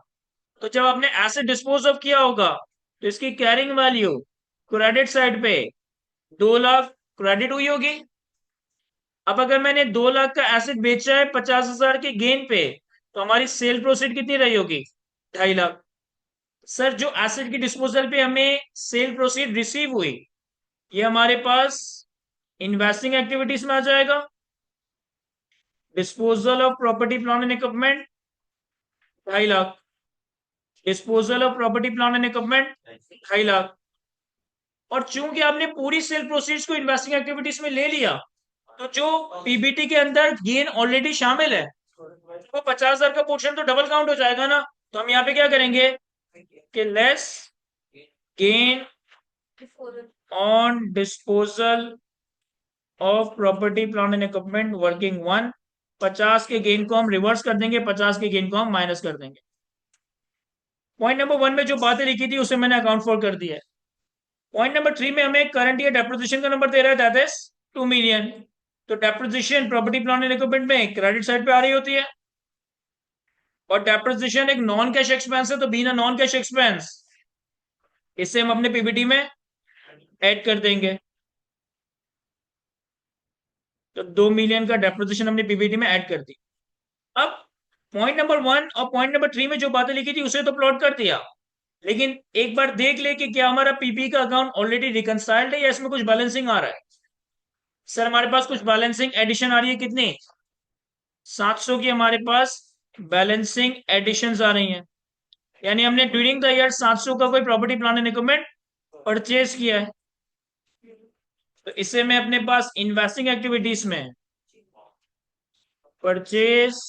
तो जब आपने एसेट डिस्पोज ऑफ किया होगा तो इसकी कैरिंग वैल्यू क्रेडिट साइड पे 2 लाख क्रेडिट हुई होगी। अब अगर मैंने 2 लाख का एसेट बेचा है 50,000 के गेन पे, तो हमारी सेल प्रोसीड कितनी रही होगी, 2.5 लाख। सर जो एसेट की डिस्पोजल पे हमें सेल प्रोसीड रिसीव हुई, ये हमारे पास इन्वेस्टिंग एक्टिविटीज में आ जाएगा, disposal of property plant and equipment 2.5 lakh, disposal of property plant and equipment 2.5 lakh, और चूंकि आपने पूरी सेल प्रोसीड्स को इन्वेस्टिंग एक्टिविटीज में ले लिया, तो जो पीबीटी के अंदर गेन ऑलरेडी शामिल है वो 50,000 का पोर्शन तो डबल काउंट हो जाएगा ना, तो हम यहाँ पे क्या करेंगे कि less gain on disposal of property plant and equipment working 1, 50 के गेन को हम रिवर्स कर देंगे, 50 के गेन को हम माइनस कर देंगे। पॉइंट नंबर 1 में जो बातें लिखी थी उसे मैंने अकाउंट फॉर कर दिया है। पॉइंट नंबर 3 में हमें करंट ईयर डेप्रिसिएशन का नंबर दे रहा है, दैट इज 2 मिलियन। तो depreciation property plant and equipment में क्रेडिट साइड पे आ रही होती है, और डेप्रिसिएशन एक नॉन कैश एक्सपेंस है, तो being a non cash expense इसे हम अपने पीबीटी में ऐड कर देंगे। तो 2 मिलियन का डेप्रिसिएशन हमने पीबीटी में ऐड कर दी। अब पॉइंट नंबर 1 और पॉइंट नंबर 3 में जो बातें लिखी थी उसे तो प्लॉट कर दिया, लेकिन एक बार देख ले कि क्या हमारा पीपी का अकाउंट ऑलरेडी रिकंसाइल्ड है या इसमें कुछ बैलेंसिंग आ रहा है। सर हमारे पास कुछ बैलेंसिंग एडिशन आ रही है, कितनी, 700 की हमारे पास बैलेंसिंग एडिशंस आ रही हैं, यानी हमने ड्यूरिंग द ईयर 700 का कोई property plant and equipment purchase किया है, तो इसे मैं अपने पास इन्वेस्टिंग एक्टिविटीज में purchase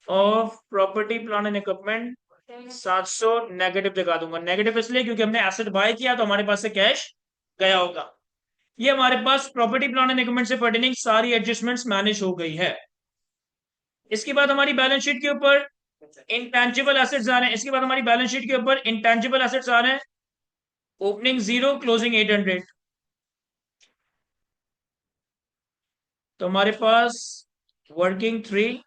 of property plant and equipment 700 negative दिखा दूंगा। नेगेटिव इसलिए क्योंकि हमने एसेट बाय किया तो हमारे पास से कैश गया होगा। ये हमारे पास प्रॉपर्टी प्लांट एंड इक्विपमेंट से पर्टेनिंग सारी एडजस्टमेंट्स मैनेज हो गई है। इसके बाद हमारी बैलेंस शीट के ऊपर इंटेंजिबल एसेट्स आ रहे हैं, इसके बाद हमारी बैलेंस शीट के ऊपर इंटेंजिबल एसेट्स आ रहे हैं, ओपनिंग 0 क्लोजिंग 800। तो हमारे पास working 3,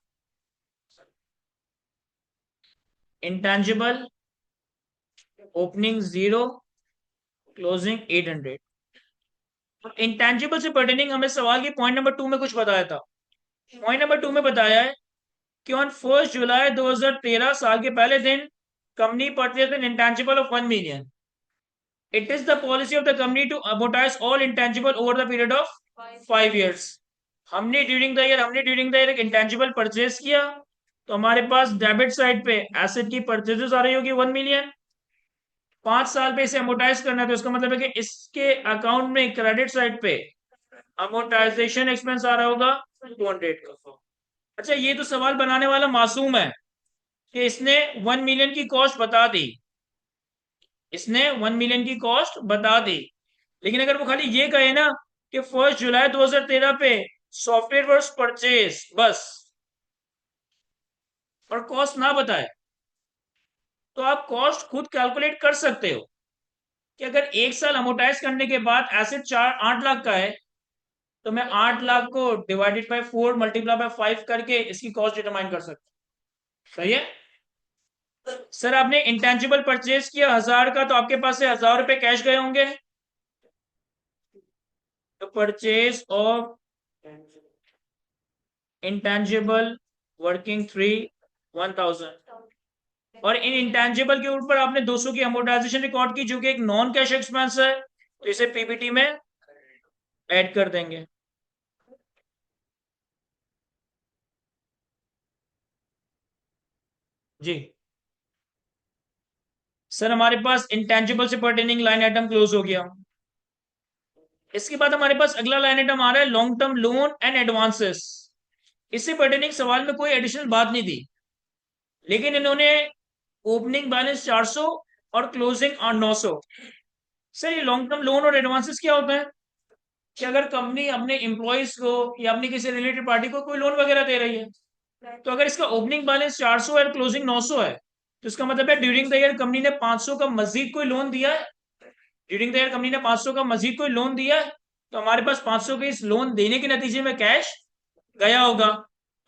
intangible, opening 0, closing 800। Intangible से पर्टेनिंग हमें सवाल की पॉइंट नंबर 2 में कुछ बताया था। पॉइंट नंबर 2 में बताया है कि ऑन 1 जुलाई 2013 साल के पहले दिन company purchase an intangible of 1 million. It is the policy of the company to amortise all intangible over the period of 5 years। हमने ड्यूरिंग द ईयर एक इंटेंजिबल परचेज किया, तो हमारे पास डेबिट साइड पे एसेट की परचेजेस आ रही होगी 1 मिलियन, 5 साल पे इसे अमोर्टाइज करना है, तो इसका मतलब है कि इसके अकाउंट में क्रेडिट साइड पे अमोर्टाइजेशन एक्सपेंस आ रहा होगा 200 का। अच्छा ये तो सवाल बनाने वाला मासूम है कि इसने 1 मिलियन की कॉस्ट बता दी, इसने 1 मिलियन की कॉस्ट बता दी, लेकिन अगर वो खाली ये कहे ना कि 1 जुलाई 2013 पे सॉफ्टवेयर वर्स परचेज बस, और कॉस्ट ना बताए, तो आप कॉस्ट खुद कैलकुलेट कर सकते हो कि अगर 1 साल अमोर्टाइज करने के बाद एसेट 8 लाख का है, तो मैं 8 लाख को डिवाइडेड बाय 4 मल्टीप्लाई बाय 5 करके इसकी कॉस्ट डिटरमाइन कर सकता हूँ। सही है। सर आपने इंटेंजिबल परचेज किया 1000 का, तो आपके पास से 1000 रुपए कैश गए होंगे। तो परचेज ऑफ इंटेंजिबल वर्किंग 1000, और इन इंटेंजिबल के ऊपर आपने 200 की अमोर्टाइजेशन रिकॉर्ड की, जो कि एक नॉन कैश एक्सपेंस है, तो इसे पीबीटी में ऐड कर देंगे। जी सर, हमारे पास इंटेंजिबल से पर्टेनिंग लाइन आइटम क्लोज हो गया। इसके बाद हमारे पास अगला लाइन आइटम आ रहा है long term loan and advances. इससे पर्टेनिंग सवाल में कोई एडिशनल बात नहीं दी, लेकिन इन्होंने ओपनिंग बैलेंस 400 और क्लोजिंग 900। सर ये लॉन्ग टर्म लोन और एडवांसेस क्या होता है कि अगर कंपनी अपने एम्प्लॉयज को या अपनी किसी रिलेटेड पार्टी को कोई लोन वगैरह दे रही है, तो अगर इसका ओपनिंग बैलेंस 400 और क्लोजिंग 900 है, तो इसका मतलब है ड्यूरिंग द ईयर कंपनी ने 500 का मजीद कोई लोन दिया है। ड्यूरिंग द ईयर कंपनी ने 500 का मजीद कोई लोन दिया है, तो हमारे पास 500 के इस लोन देने के नतीजे में कैश गया होगा।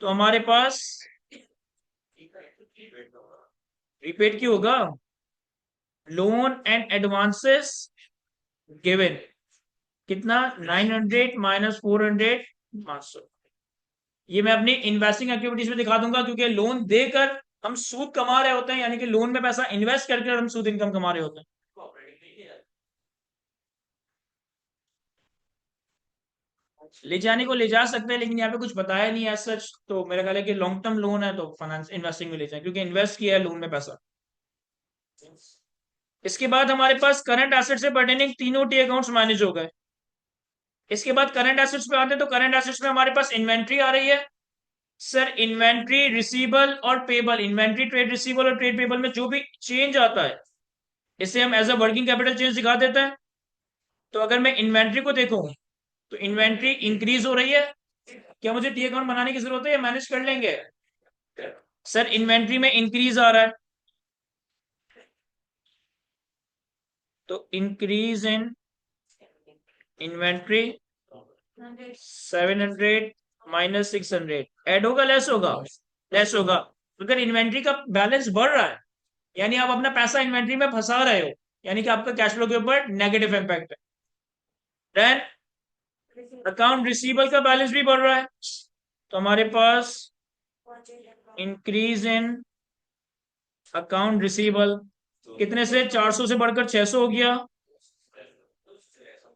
तो हमारे पास रिपीट क्यों होगा, लोन एंड एडवांसेस गिवन कितना 900 माइनस 400 500। ये मैं अपनी इन्वेस्टिंग एक्टिविटीज में दिखा दूंगा, क्योंकि लोन देकर हम सूद कमा रहे होते हैं, यानी कि लोन में पैसा इन्वेस्ट करके हम सूद इनकम कमा रहे होते हैं। ले जाने को ले जा सकते हैं, लेकिन यहाँ पे कुछ बताया नहीं है सच, तो मेरा ख्याल है कि लॉन्ग टर्म लोन है तो फाइनेंस इन्वेस्टिंग में ले जाए, क्योंकि इन्वेस्ट किया है लोन में पैसा। इसके बाद हमारे पास करंट एसेट से पर्टेनिंग तीनों टी अकाउंट्स मैनेज हो गए। इसके बाद करंट एसेट्स पे आते हैं, तो करंट एसेट्स में हमारे पास इन्वेंट्री आ रही है। सर इन्वेंट्री रिसीवेबल और पेबल, इन्वेंट्री ट्रेड रिसीवेबल और ट्रेड पेबल में जो भी चेंज आता है, इसे हम as a working capital change दिखा देते हैं। तो अगर मैं इन्वेंट्री को देखूं, तो इन्वेंट्री इंक्रीज हो रही है। क्या मुझे टी अकाउंट बनाने की जरूरत है या मैनेज कर लेंगे। सर इन्वेंट्री में इंक्रीज आ रहा है, तो increase in inventory 700 minus 600 add होगा लेस होगा, लेस होगा। अगर इन्वेंट्री का बैलेंस बढ़ रहा है, यानी आप अपना पैसा इन्वेंट्री में फंसा रहे हो, यानी कि आपका कैश फ्लो के ऊपर नेगेटिव इंपैक्ट है। देन अकाउंट रिसीवेबल का बैलेंस भी बढ़ रहा है, तो हमारे पास इंक्रीज इन अकाउंट रिसीवेबल कितने से 400 से बढ़कर 600 हो गया,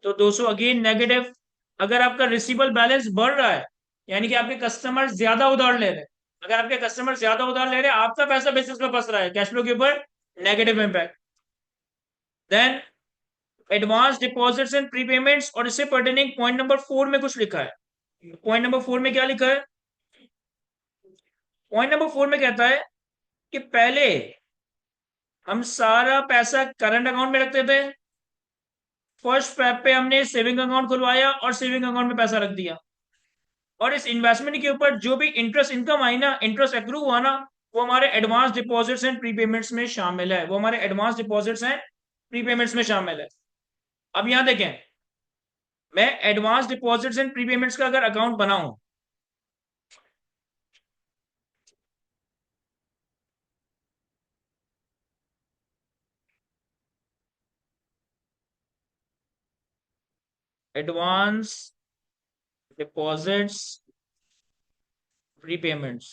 तो 200 अगेन नेगेटिव। अगर आपका रिसीवेबल बैलेंस बढ़ रहा है, यानी कि आपके कस्टमर ज्यादा उधार ले रहे हैं, अगर आपके कस्टमर ज्यादा उधार ले रहे हैं, आपका पैसा बिजनेस में फंस रहा है, कैश फ्लो के ऊपर negative impact. Then advance deposits and prepayments, और इससे पर्टेनिंग पॉइंट नंबर 4 में कुछ लिखा है। पॉइंट नंबर 4 में क्या लिखा है, पॉइंट नंबर 4 में कहता है कि पहले हम सारा पैसा करंट अकाउंट में रखते थे, फर्स्ट स्टेप पे हमने सेविंग अकाउंट खुलवाया और सेविंग अकाउंट में पैसा रख दिया, और इस इन्वेस्टमेंट के ऊपर जो भी इंटरेस्ट इनकम आई ना, इंटरेस्ट एक्रू हुआ ना, वो हमारे एडवांस डिपॉजिट्स एंड प्रीपेमेंट्स में शामिल है, वो हमारे एडवांस डिपॉजिट्स एंड प्रीपेमेंट्स में शामिल है। अब यहां देखें, मैं एडवांस डिपॉजिट्स एंड प्रीपेमेंट्स का अगर अकाउंट बनाऊं, advance deposits prepayments,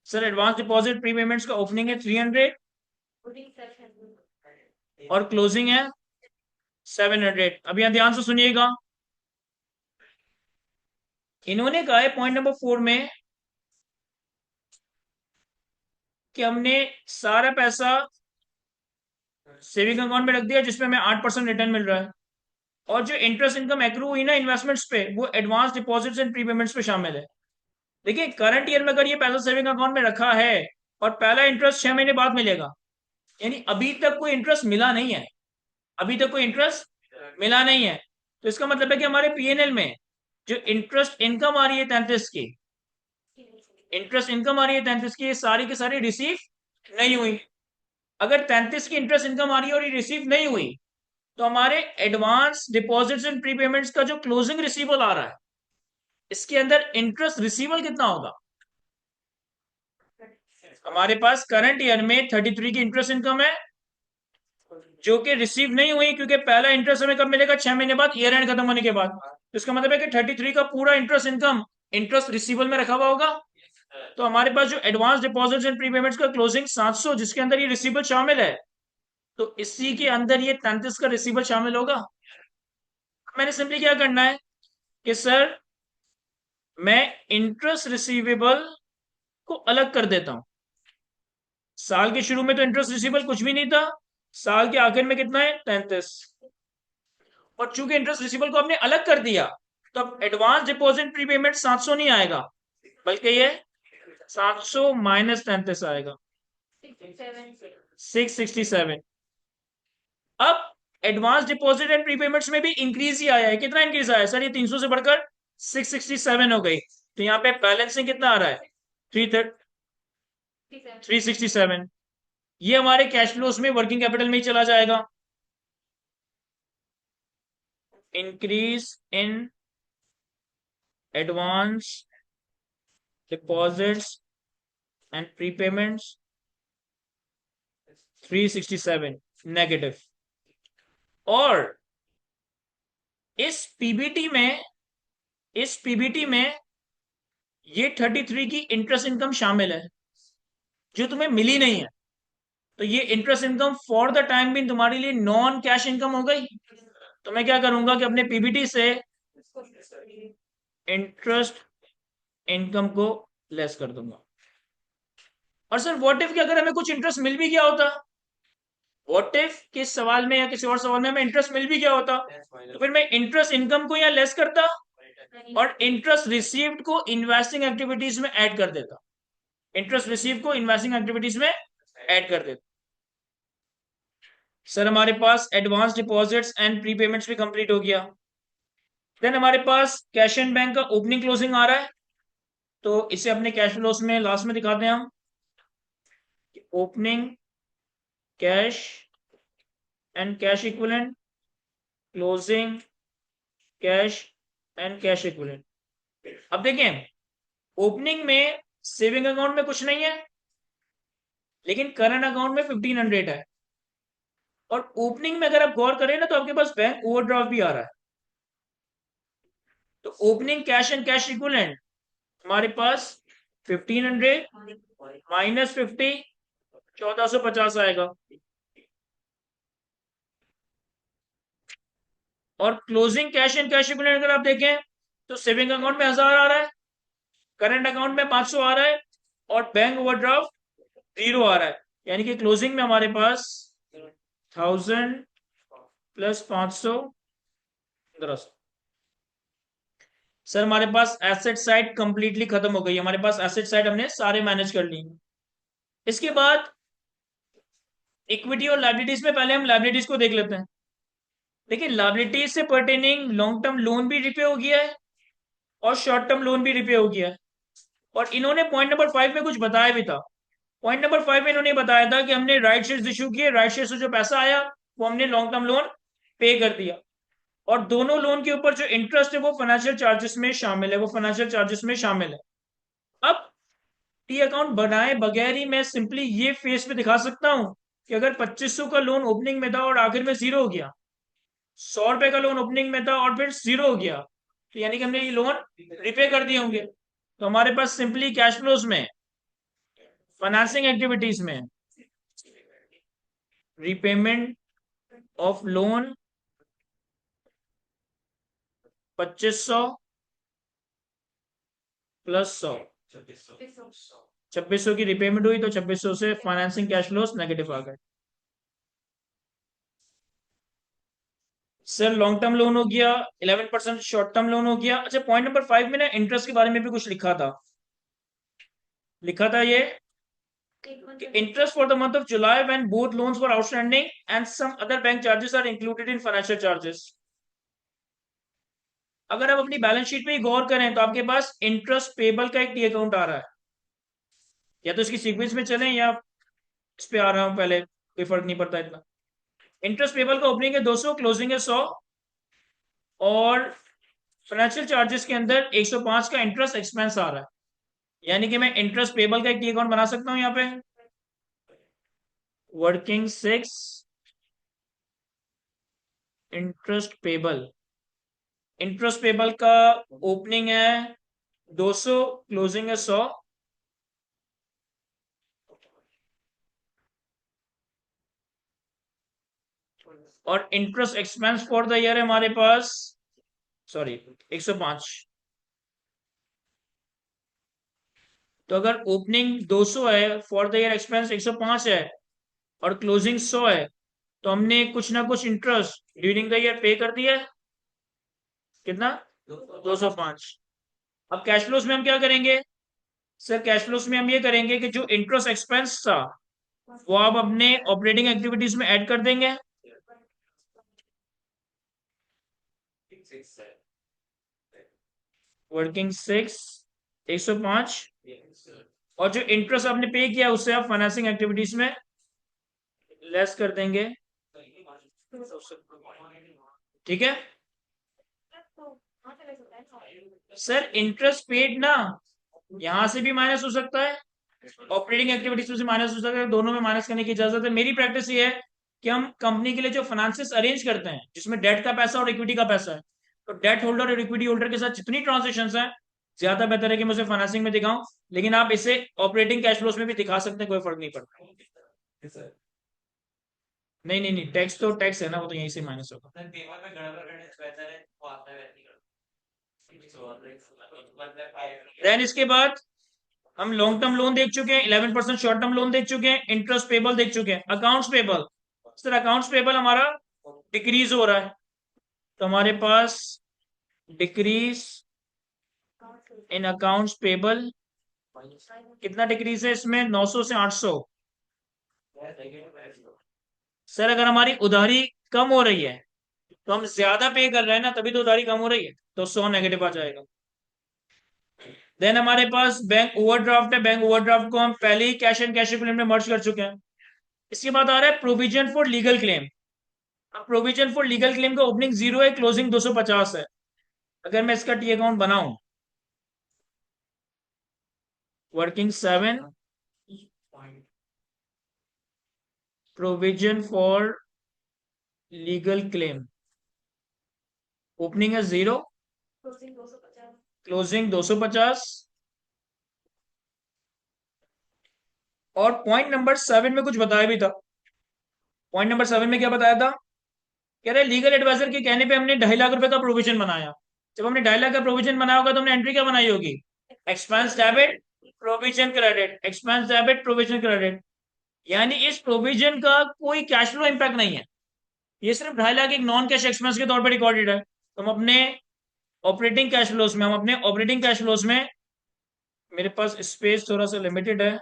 sir advance deposit prepayments का ओपनिंग है 300 और क्लोजिंग है 700। अब यहां ध्यान से सुनिएगा, इन्होंने कहा है पॉइंट नंबर 4 में कि हमने सारा पैसा सेविंग अकाउंट में रख दिया, जिसमें हमें 8% रिटर्न मिल रहा है, और जो इंटरेस्ट इनकम एक्रू हुई ना इन्वेस्टमेंट्स पे, वो एडवांस डिपॉजिट्स एंड प्रीपेमेंट्स पे शामिल है। देखिए करंट ईयर में अगर ये पैसा सेविंग अकाउंट में रखा है और पहला इंटरेस्ट 6 महीने बाद मिलेगा, यानी अभी तक कोई इंटरेस्ट मिला नहीं है, अभी तक कोई इंटरेस्ट मिला नहीं है, तो इसका मतलब है कि हमारे पीएनएल में जो इंटरेस्ट इनकम आ रही है 33 की, इंटरेस्ट इनकम आ रही है 33 की, ये सारी की सारी रिसीव नहीं हुई। अगर 33 की इंटरेस्ट इनकम आ रही है और ये रिसीव नहीं हुई, तो हमारे एडवांस डिपॉजिट्स एंड प्रीपेमेंट्स का जो क्लोजिंग रिसीवेबल आ रहा है, इसके अंदर इंटरेस्ट रिसीवेबल कितना होगा? हमारे पास करंट ईयर में 33 की इंटरेस्ट इनकम है, जो कि रिसीव नहीं हुई, क्योंकि पहला इंटरेस्ट हमें कब मिलेगा? 6 महीने बाद, ईयर एंड खत्म होने के बाद। तो इसका मतलब है कि 33 का पूरा इंटरेस्ट इनकम इंटरेस्ट रिसीवेबल में रखा हुआ होगा। तो हमारे पास जो एडवांस डिपॉजिट्स एंड प्रीपेमेंट्स का क्लोजिंग 700, जिसके अंदर ये रिसीवेबल शामिल है, तो इसी के अंदर ये 33 का रिसीवेबल शामिल होगा। मैंने सिंपली क्या करना है कि सर मैं इंटरेस्ट रिसीवेबल को अलग कर देता हूं। साल के शुरू में तो इंटरेस्ट रिसीवेबल कुछ भी नहीं था, साल के आखिर में कितना है? 33। और चूंकि इंटरेस्ट रिसीवेबल को हमने अलग कर दिया, तो अब एडवांस डिपॉजिट प्रीपेमेंट 700 नहीं आएगा, बल्कि ये 700 माइनस 33 आएगा, 667। अब एडवांस डिपॉजिट एंड प्रीपेमेंट्स में भी इंक्रीज ही आया है। कितना इंक्रीज आया है सर? ये 300 से बढ़कर 667 हो गई। तो यहाँ पे बैलेंसिंग कितना आ रहा है? 367। ये हमारे कैश फ्लोस में, वर्किंग कैपिटल में ही चला जाएगा। Increase in advance deposits and prepayments 367 negative. और इस पीबीटी में, ये 33 की इंटरेस्ट इनकम शामिल है, जो तुम्हें मिली नहीं है। तो ये interest income for the time भी तुम्हारे लिए नॉन कैश इनकम हो गई। तो मैं क्या करूंगा कि अपने पीबीटी से इंटरेस्ट इनकम को लेस कर दूंगा। और सर व्हाट इफ कि अगर हमें कुछ इंटरेस्ट मिल भी गया होता, व्हाट इफ किस सवाल में या किसी और सवाल में हमें इंटरेस्ट मिल भी गया होता, तो फिर मैं इंटरेस्ट इनकम को या लेस करता और इंटरेस्ट रिसीव्ड को इन्वेस्टिंग एक्टिविटीज में ऐड कर देता। इंटरेस्ट रिसीव को इन्वेस्टिंग एक्टिविटीज में ऐड कर देता। सर हमारे पास एडवांस डिपॉजिट्स एंड प्रीपेमेंट्स भी कंप्लीट हो गया। देन हमारे पास कैश एंड बैंक का ओपनिंग क्लोजिंग आ रहा है, तो इसे अपने कैश फ्लोस में लास्ट में दिखाते हैं हम। Opening cash and cash equivalent, closing cash and cash equivalent. अब देखें, ओपनिंग में सेविंग अकाउंट में कुछ नहीं है, लेकिन करंट अकाउंट में 1500 है। और ओपनिंग में अगर आप गौर करें ना, तो आपके पास बैंक ओवरड्राफ्ट भी आ रहा है। तो opening cash and cash equivalent हमारे पास 1500 माइनस 50, 1450 आएगा। और closing cash and cash equivalent अगर आप देखें, तो सेविंग अकाउंट में 1000 आ रहा है, करंट अकाउंट में 500 आ रहा है, और बैंक ओवरड्राफ्ट 0 आ रहा है। यानी कि क्लोजिंग में हमारे पास 1000 प्लस 500 1500। सर हमारे पास एसेट साइड कंप्लीटली खत्म हो गई। हमारे पास एसेट साइड हमने सारे मैनेज कर ली। इसके बाद इक्विटी और लायबिलिटीज में पहले हम लायबिलिटीज को देख लेते हैं। देखिए, लायबिलिटीज से पर्टेनिंग लॉन्ग टर्म लोन भी रिपे हो गया है और शॉर्ट टर्म लोन भी रिपे हो गया है। और इन्होंने पॉइंट नंबर 5 में कुछ बताया भी था। पॉइंट नंबर 5 में इन्होंने बताया था कि हमने राइट शेयर्स इशू किए, राइट शेयर से जो पैसा आया वो हमने लॉन्ग टर्म लोन पे कर दिया। और दोनों लोन के ऊपर जो इंटरेस्ट है वो फाइनेंशियल चार्जेस में शामिल है, वो फाइनेंशियल चार्जेस में शामिल है। अब टी अकाउंट बनाए बगैर ही मैं सिंपली ये फेस पे दिखा सकता हूं कि अगर 2500 का लोन ओपनिंग में था और आखिर में 0 हो गया, 100 रुपए का लोन ओपनिंग में था और फिर 0 हो गया, तो यानी कि हमने ये लोन रिपे कर दिए होंगे। तो हमारे पास सिंपली कैश फ्लोज में, फाइनेंसिंग एक्टिविटीज में, रिपेमेंट ऑफ लोन 2500 प्लस 100, 2600 की रिपेमेंट हुई, तो 2600 से फाइनेंसिंग कैश फ्लोस नेगेटिव आ गए। सर लॉन्ग टर्म लोन हो गया, 11% शॉर्ट टर्म लोन हो गया। अच्छा, पॉइंट नंबर 5 में ना इंटरेस्ट के बारे में भी कुछ लिखा था। लिखा था ये, interest for the month of July when both loans were outstanding and some other bank charges are included in financial charges। अगर आप अपनी बैलेंस शीट पे ही गौर करें, तो आपके पास इंटरेस्ट पेबल का एक टी अकाउंट आ रहा है। या तो इसकी सीक्वेंस में चलें या इस पे आ रहा हूं पहले, कोई फर्क नहीं पड़ता इतना। इंटरेस्ट पेबल का ओपनिंग है 200, क्लोजिंग है 100, और फाइनेंशियल चार्जेस के अंदर 105 का इंटरेस्ट एक्सपेंस आ रहा है। यानी कि मैं इंटरेस्ट पेबल का एक टी अकाउंट बना सकता हूं यहाँ पे। Working 6 interest payable, interest payable का ओपनिंग है 200, क्लोजिंग है 100, और interest expense for the year है हमारे पास, सॉरी, 105। तो अगर ओपनिंग 200 है, फॉर द ईयर एक्सपेंस 105 है, और क्लोजिंग 100 है, तो हमने कुछ ना कुछ इंटरेस्ट ड्यूरिंग द ईयर पे कर दिया है। कितना? 205। अब कैश फ्लोज में हम क्या करेंगे? सर कैश फ्लोज में हम ये करेंगे कि जो इंटरेस्ट एक्सपेंस था वो आप अपने ऑपरेटिंग एक्टिविटीज में ऐड कर देंगे। वर्किंग 6 105, और जो इंटरेस्ट आपने पे किया उससे आप फाइनेंसिंग एक्टिविटीज में लेस कर देंगे। ठीक है सर, इंटरेस्ट पेड ना यहां से भी माइनस हो सकता है, ऑपरेटिंग एक्टिविटीज में से माइनस हो सकता है, दोनों में माइनस करने की इजाजत है। मेरी प्रैक्टिस ये है कि हम कंपनी के लिए जो फाइनेंसिस अरेंज करते हैं जिसमें डेट का पैसा और इक्विटी का पैसा है, तो डेट होल्डर और इक्विटी होल्डर के साथ जितनी ट्रांजेक्शन है, ज्यादा बेहतर है कि मैं उसे फाइनेंसिंग में दिखाऊं, लेकिन आप इसे ऑपरेटिंग कैश फ्लोज में भी दिखा सकते हैं, कोई फर्क नहीं पड़ता। नहीं नहीं नहीं, टैक्स तो टैक्स है ना, वो तो यहीं से माइनस होगा। देन इसके बाद हम लॉन्ग टर्म लोन देख चुके हैं, 11% शॉर्ट टर्म लोन देख चुके हैं, इंटरेस्ट पेबल देख चुके हैं, accounts payable. Sir accounts payable हमारा डिक्रीज हो रहा है, तो हमारे पास डिक्रीज इन अकाउंट्स पेबल, कितना डिक्रीज है इसमें? 900 से 800। सर अगर हमारी उधारी कम हो रही है तो हम ज्यादा पे कर रहे हैं ना, तभी तो उधारी कम हो रही है, तो 100 नेगेटिव आ जाएगा। देन हमारे पास बैंक ओवरड्राफ्ट है, बैंक ओवरड्राफ्ट को हम पहले ही कैश एंड कैश इक्विवेलेंट में मर्ज कर चुके हैं। इसके बाद आ रहा है प्रोविजन फॉर लीगल क्लेम। अब प्रोविजन फॉर लीगल क्लेम का ओपनिंग 0 है, क्लोजिंग 250 है। अगर मैं इसका टी अकाउंट बनाऊं, working 7 provision for legal claim, opening है 0, क्लोजिंग 250, और पॉइंट नंबर 7 में कुछ बताया भी था। पॉइंट नंबर 7 में क्या बताया था? कह रहे लीगल एडवाइजर के कहने पे हमने 2.5 लाख रुपए का प्रोविजन बनाया। जब हमने 2.5 लाख का प्रोविजन बनाया होगा तो हमने एंट्री क्या बनाई होगी? Expense debit provision credit, expense debit provision credit. यानी इस प्रोविजन का कोई कैश फ्लो इंपैक्ट नहीं है, ये सिर्फ 2.5 लाख एक नॉन कैश एक्सपेंस के तौर पर रिकॉर्डेड है। तो हम अपने ऑपरेटिंग कैश फ्लोज में, मेरे पास स्पेस थोड़ा सा लिमिटेड है,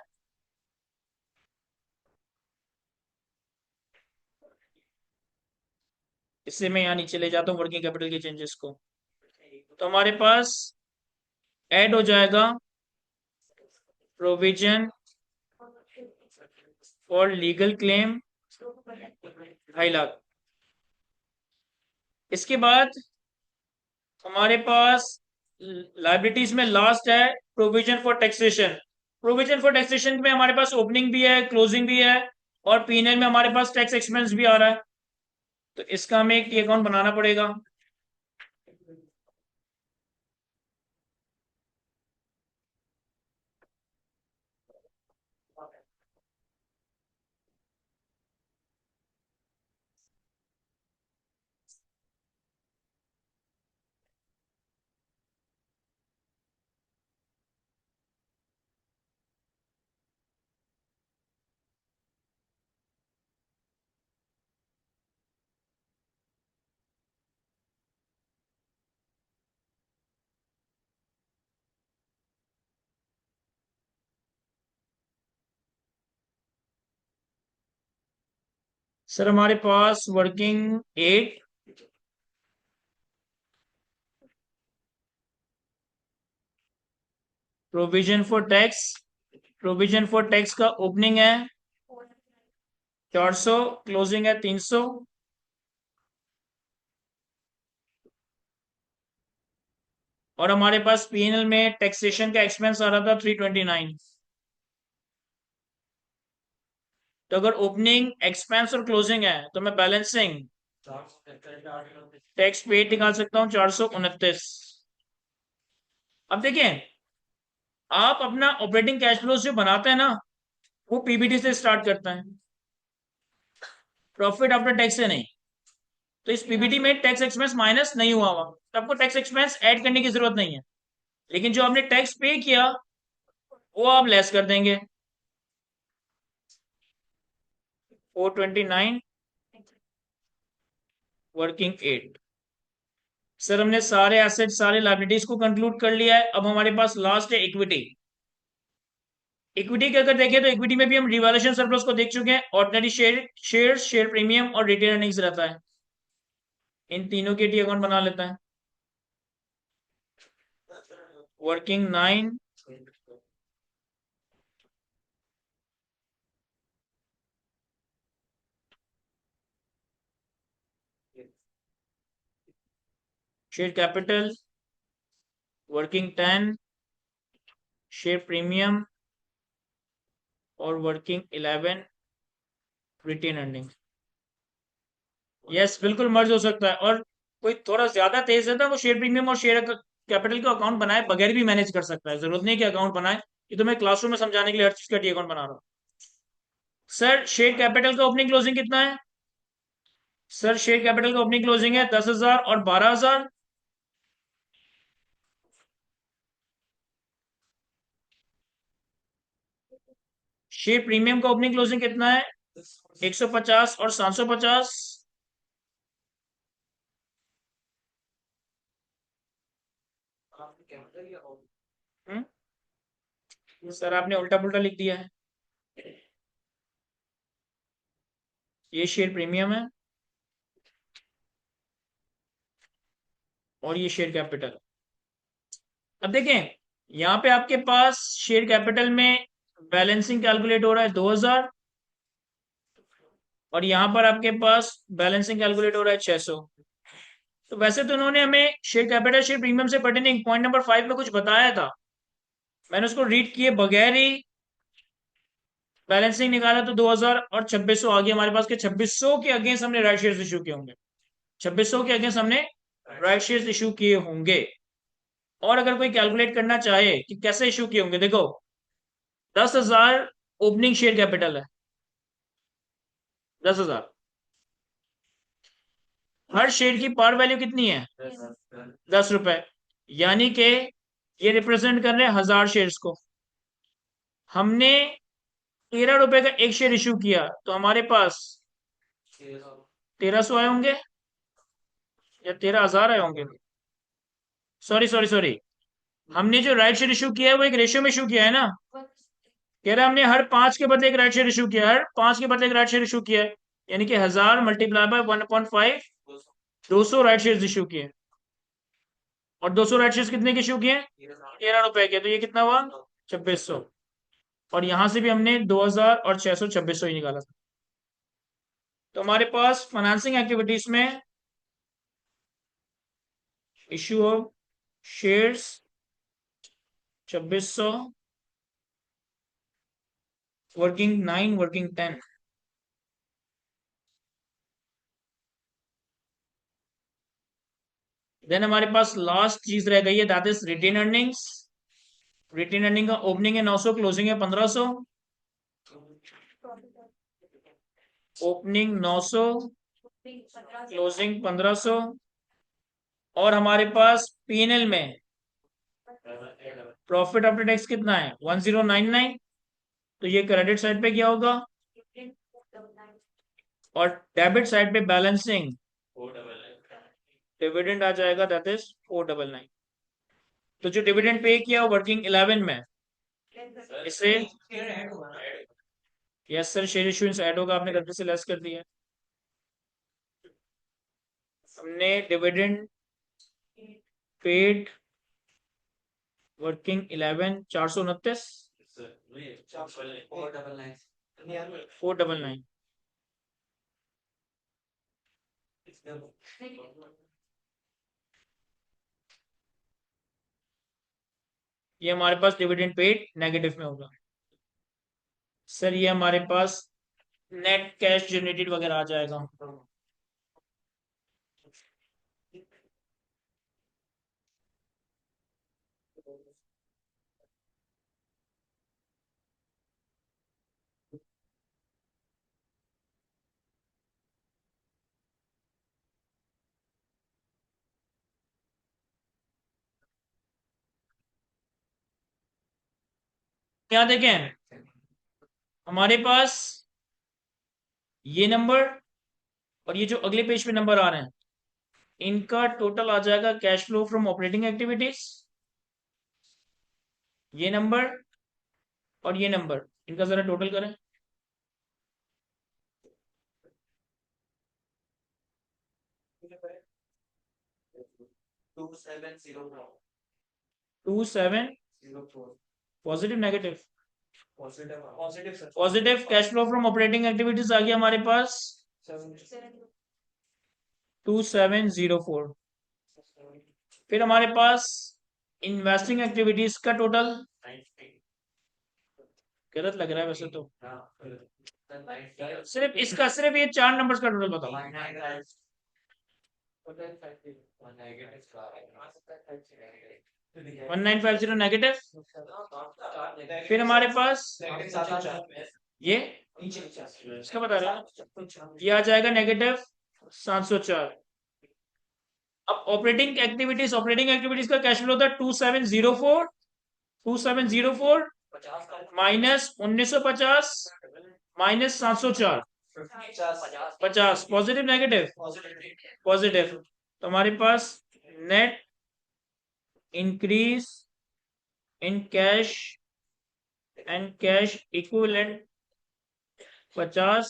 इससे मैं यहाँ नीचे ले जाता हूँ वर्किंग कैपिटल के चेंजेस को। तो हमारे पास ऐड हो जाएगा provision for legal claim 2.5 lakh. इसके बाद हमारे पास लाइबिलिटीज में लास्ट है provision for taxation. Provision for taxation में हमारे पास ओपनिंग भी है, क्लोजिंग भी है, और पीएनएल में हमारे पास टैक्स एक्सपेंस भी आ रहा है, तो इसका हमें एक टी अकाउंट बनाना पड़ेगा। सर हमारे पास working 8 provision for tax, provision for tax का ओपनिंग है 400, क्लोजिंग है 300। और हमारे पास पीएनएल में टैक्सेशन का एक्सपेंस आ रहा था 329। तो अगर ओपनिंग, एक्सपेंस और क्लोजिंग है तो मैं बैलेंसिंग टैक्स पेड निकाल सकता हूँ 429। अब देखें, आप अपना ऑपरेटिंग कैश फ्लो जो बनाते हैं ना, वो पीबीटी से स्टार्ट करता है, प्रॉफिट आफ्टर टैक्स से नहीं। तो इस पीबीटी में टैक्स एक्सपेंस माइनस नहीं हुआ हुआ, तो आपको टैक्स एक्सपेंस ऐड करने की जरूरत नहीं है, लेकिन जो आपने टैक्स पे किया वो आप लेस कर देंगे। 429 वर्किंग 8। सर हमने सारे एसेट, सारे लायबिलिटीज को कंक्लूड कर लिया है। अब हमारे पास लास्ट है इक्विटी। इक्विटी के अगर देखें तो इक्विटी में भी हम रिवैल्यूएशन सरप्लस को देख चुके हैं। ऑर्डिनरी शेयर प्रीमियम और रिटेन अर्निंग्स रहता है। इन तीनों के टी अकाउंट बना लेता है। Working 9, share capital working 10, share premium और वर्किंग 11, रिटेन अर्निंग। यस, बिल्कुल मर्ज हो सकता है। और कोई थोड़ा ज्यादा तेज है तो वो शेयर प्रीमियम और शेयर कैपिटल का अकाउंट बनाए बगैर भी मैनेज कर सकता है, जरूरत नहीं कि अकाउंट बनाए। ये तो मैं क्लासरूम में समझाने के लिए हर चीज का टी अकाउंट बना रहा हूँ। सर शेयर कैपिटल का ओपनिंग क्लोजिंग कितना है? सर शेयर कैपिटल का ओपनिंग क्लोजिंग है 10,000 और 12,000। शेयर प्रीमियम का ओपनिंग क्लोजिंग कितना है? 150 और 750। सर आपने उल्टा पुल्टा लिख दिया है। ये शेयर प्रीमियम है और ये शेयर कैपिटल। अब देखें, यहाँ पे आपके पास शेयर कैपिटल में बैलेंसिंग कैलकुलेट हो रहा है 2,000, और यहाँ पर आपके पास बैलेंसिंग कैलकुलेट हो रहा है 600। तो वैसे तो उन्होंने हमें शेयर कैपिटल शेयर प्रीमियम से पर्टेनिंग पॉइंट नंबर 5 में कुछ बताया था, मैंने उसको रीड किए बगैर ही बैलेंसिंग निकाला तो 2,000 और 2,600 आ गया हमारे पास के 2,600 के अगेंस्ट हमने राइट शेयर्स इशू किए होंगे। 2,600 के अगेंस्ट हमने राइट शेयर्स इशू किए होंगे। और अगर कोई कैलकुलेट करना चाहे कि कैसे इशू किए होंगे, देखो 10,000 ओपनिंग शेयर कैपिटल है, 10,000। हर शेयर की पार वैल्यू कितनी है? 10 रुपए। यानी कि ये रिप्रेजेंट कर रहे हैं 1,000 शेयर्स को। हमने 13 रुपए का एक शेयर इशू किया तो हमारे पास 1,300 आए होंगे या 13,000 आए होंगे। सॉरी सॉरी सॉरी, हमने जो राइट शेयर इशू किया है वो एक रेशियो में इशू किया है ना। कह रहा है हमने हर 5 के बदले एक राइट शेयर इशू किया है, हर 5 के बदले एक राइट शेयर इशू किया है, यानी कि 1,000 multiply by 1/5, 200 right share issue किए। और 200 राइट शेयर कितने के इशू किए? 13 रुपए के। तो ये कितना हुआ? 2,600। और यहां से भी हमने 2,000 और 600, 2,600 ही निकाला था। तो हमारे पास फाइनेंसिंग एक्टिविटीज में issue of shares 2,600, working 9, working 10। Then हमारे पास लास्ट चीज रह गई है, that is retained earnings. Retained earning का ओपनिंग है 900, क्लोजिंग है 1,500। Opening 900, closing 1,500। और हमारे पास पीएनएल में प्रॉफिट आफ्टर टैक्स कितना है? 1,099। तो ये क्रेडिट साइड पे क्या होगा? और डेबिट साइड पे बैलेंसिंग डिविडेंड आ जाएगा, दैट इज 499। तो जो डिविडेंड पे किया वर्किंग 11 में, इसे yes sir share issuance add होगा, आपने गलती से लेस कर दिया। हमने डिविडेंड पेड वर्किंग 11, 429, 499। ये हमारे पास डिविडेंड पेड नेगेटिव में होगा। सर ये हमारे पास नेट कैश जनरेटेड वगैरह आ जाएगा। क्या देखें, हमारे पास ये नंबर और ये जो अगले पेज पे नंबर आ रहे हैं, इनका टोटल आ जाएगा cash flow from operating activities. ये नंबर और ये नंबर, इनका जरा टोटल करें। 2704 positive negative? Positive cash flow from operating activities आ गया हमारे पास 2704। फिर हमारे पास इन्वेस्टिंग एक्टिविटीज का टोटल गलत लग रहा है वैसे तो। सिर्फ इसका, सिर्फ ये 4 नंबर्स का टोटल बताओ। 1950 नेगेटिव। फिर हमारे पास ये इसका बता रहा है, ये आ जाएगा नेगेटिव 704। अब ऑपरेटिंग एक्टिविटीज का कैश फ्लो था 2704, 2704 minus 1950 minus 704, 50 positive negative? Positive. तो हमारे पास net increase in cash and cash equivalent 50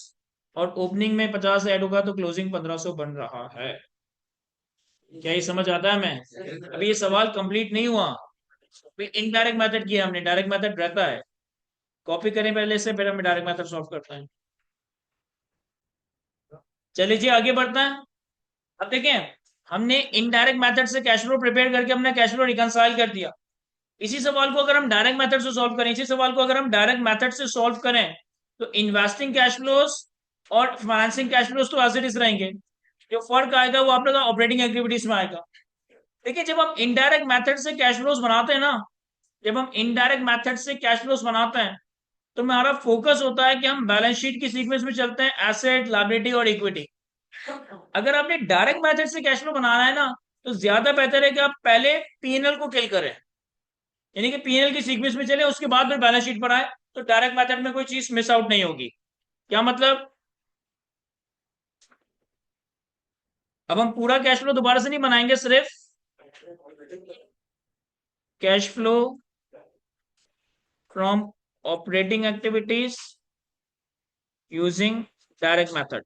और ओपनिंग में 50 ऐड होगा तो क्लोजिंग 1500 बन रहा है। क्या ये समझ आता है? मैं अभी ये सवाल कंप्लीट नहीं हुआ, इनडायरेक्ट मेथड किया हमने, डायरेक्ट मेथड रहता है। कॉपी करें पहले से, फिर हम डायरेक्ट मेथड सॉल्व करते हैं। चलिए जी आगे बढ़ते हैं। अब देखें, हमने इनडायरेक्ट मेथड से कैश फ्लो प्रिपेयर करके हमने कैश फ्लो रिकंसाइल कर दिया। इसी सवाल को अगर हम डायरेक्ट मेथड से सॉल्व करें, इसी सवाल को अगर हम डायरेक्ट मेथड से सॉल्व करें, तो इन्वेस्टिंग कैश फ्लोज और फाइनेंसिंग कैश फ्लोज तो एज इट इज रहेंगे। जो फर्क आएगा वो आप लोग ऑपरेटिंग एक्टिविटीज में आएगा। देखिए, जब हम इनडायरेक्ट मेथड से कैश फ्लोज बनाते हैं ना, जब हम इनडायरेक्ट मेथड से कैश फ्लोज बनाते हैं, तो हमारा फोकस होता है कि हम बैलेंस शीट की सीक्वेंस में चलते हैं, एसेट, लायबिलिटी और इक्विटी। अगर आपने डायरेक्ट मेथड से कैश फ्लो बनाना है ना, तो ज्यादा बेहतर है कि आप पहले पीएनएल को किल करें, यानी कि पीएनएल की सीक्वेंस में चले, उसके बाद फिर बैलेंस शीट पर आए, तो डायरेक्ट मेथड में कोई चीज मिस आउट नहीं होगी। क्या मतलब? अब हम पूरा कैश फ्लो दोबारा से नहीं बनाएंगे, सिर्फ cash flow from operating activities using direct method.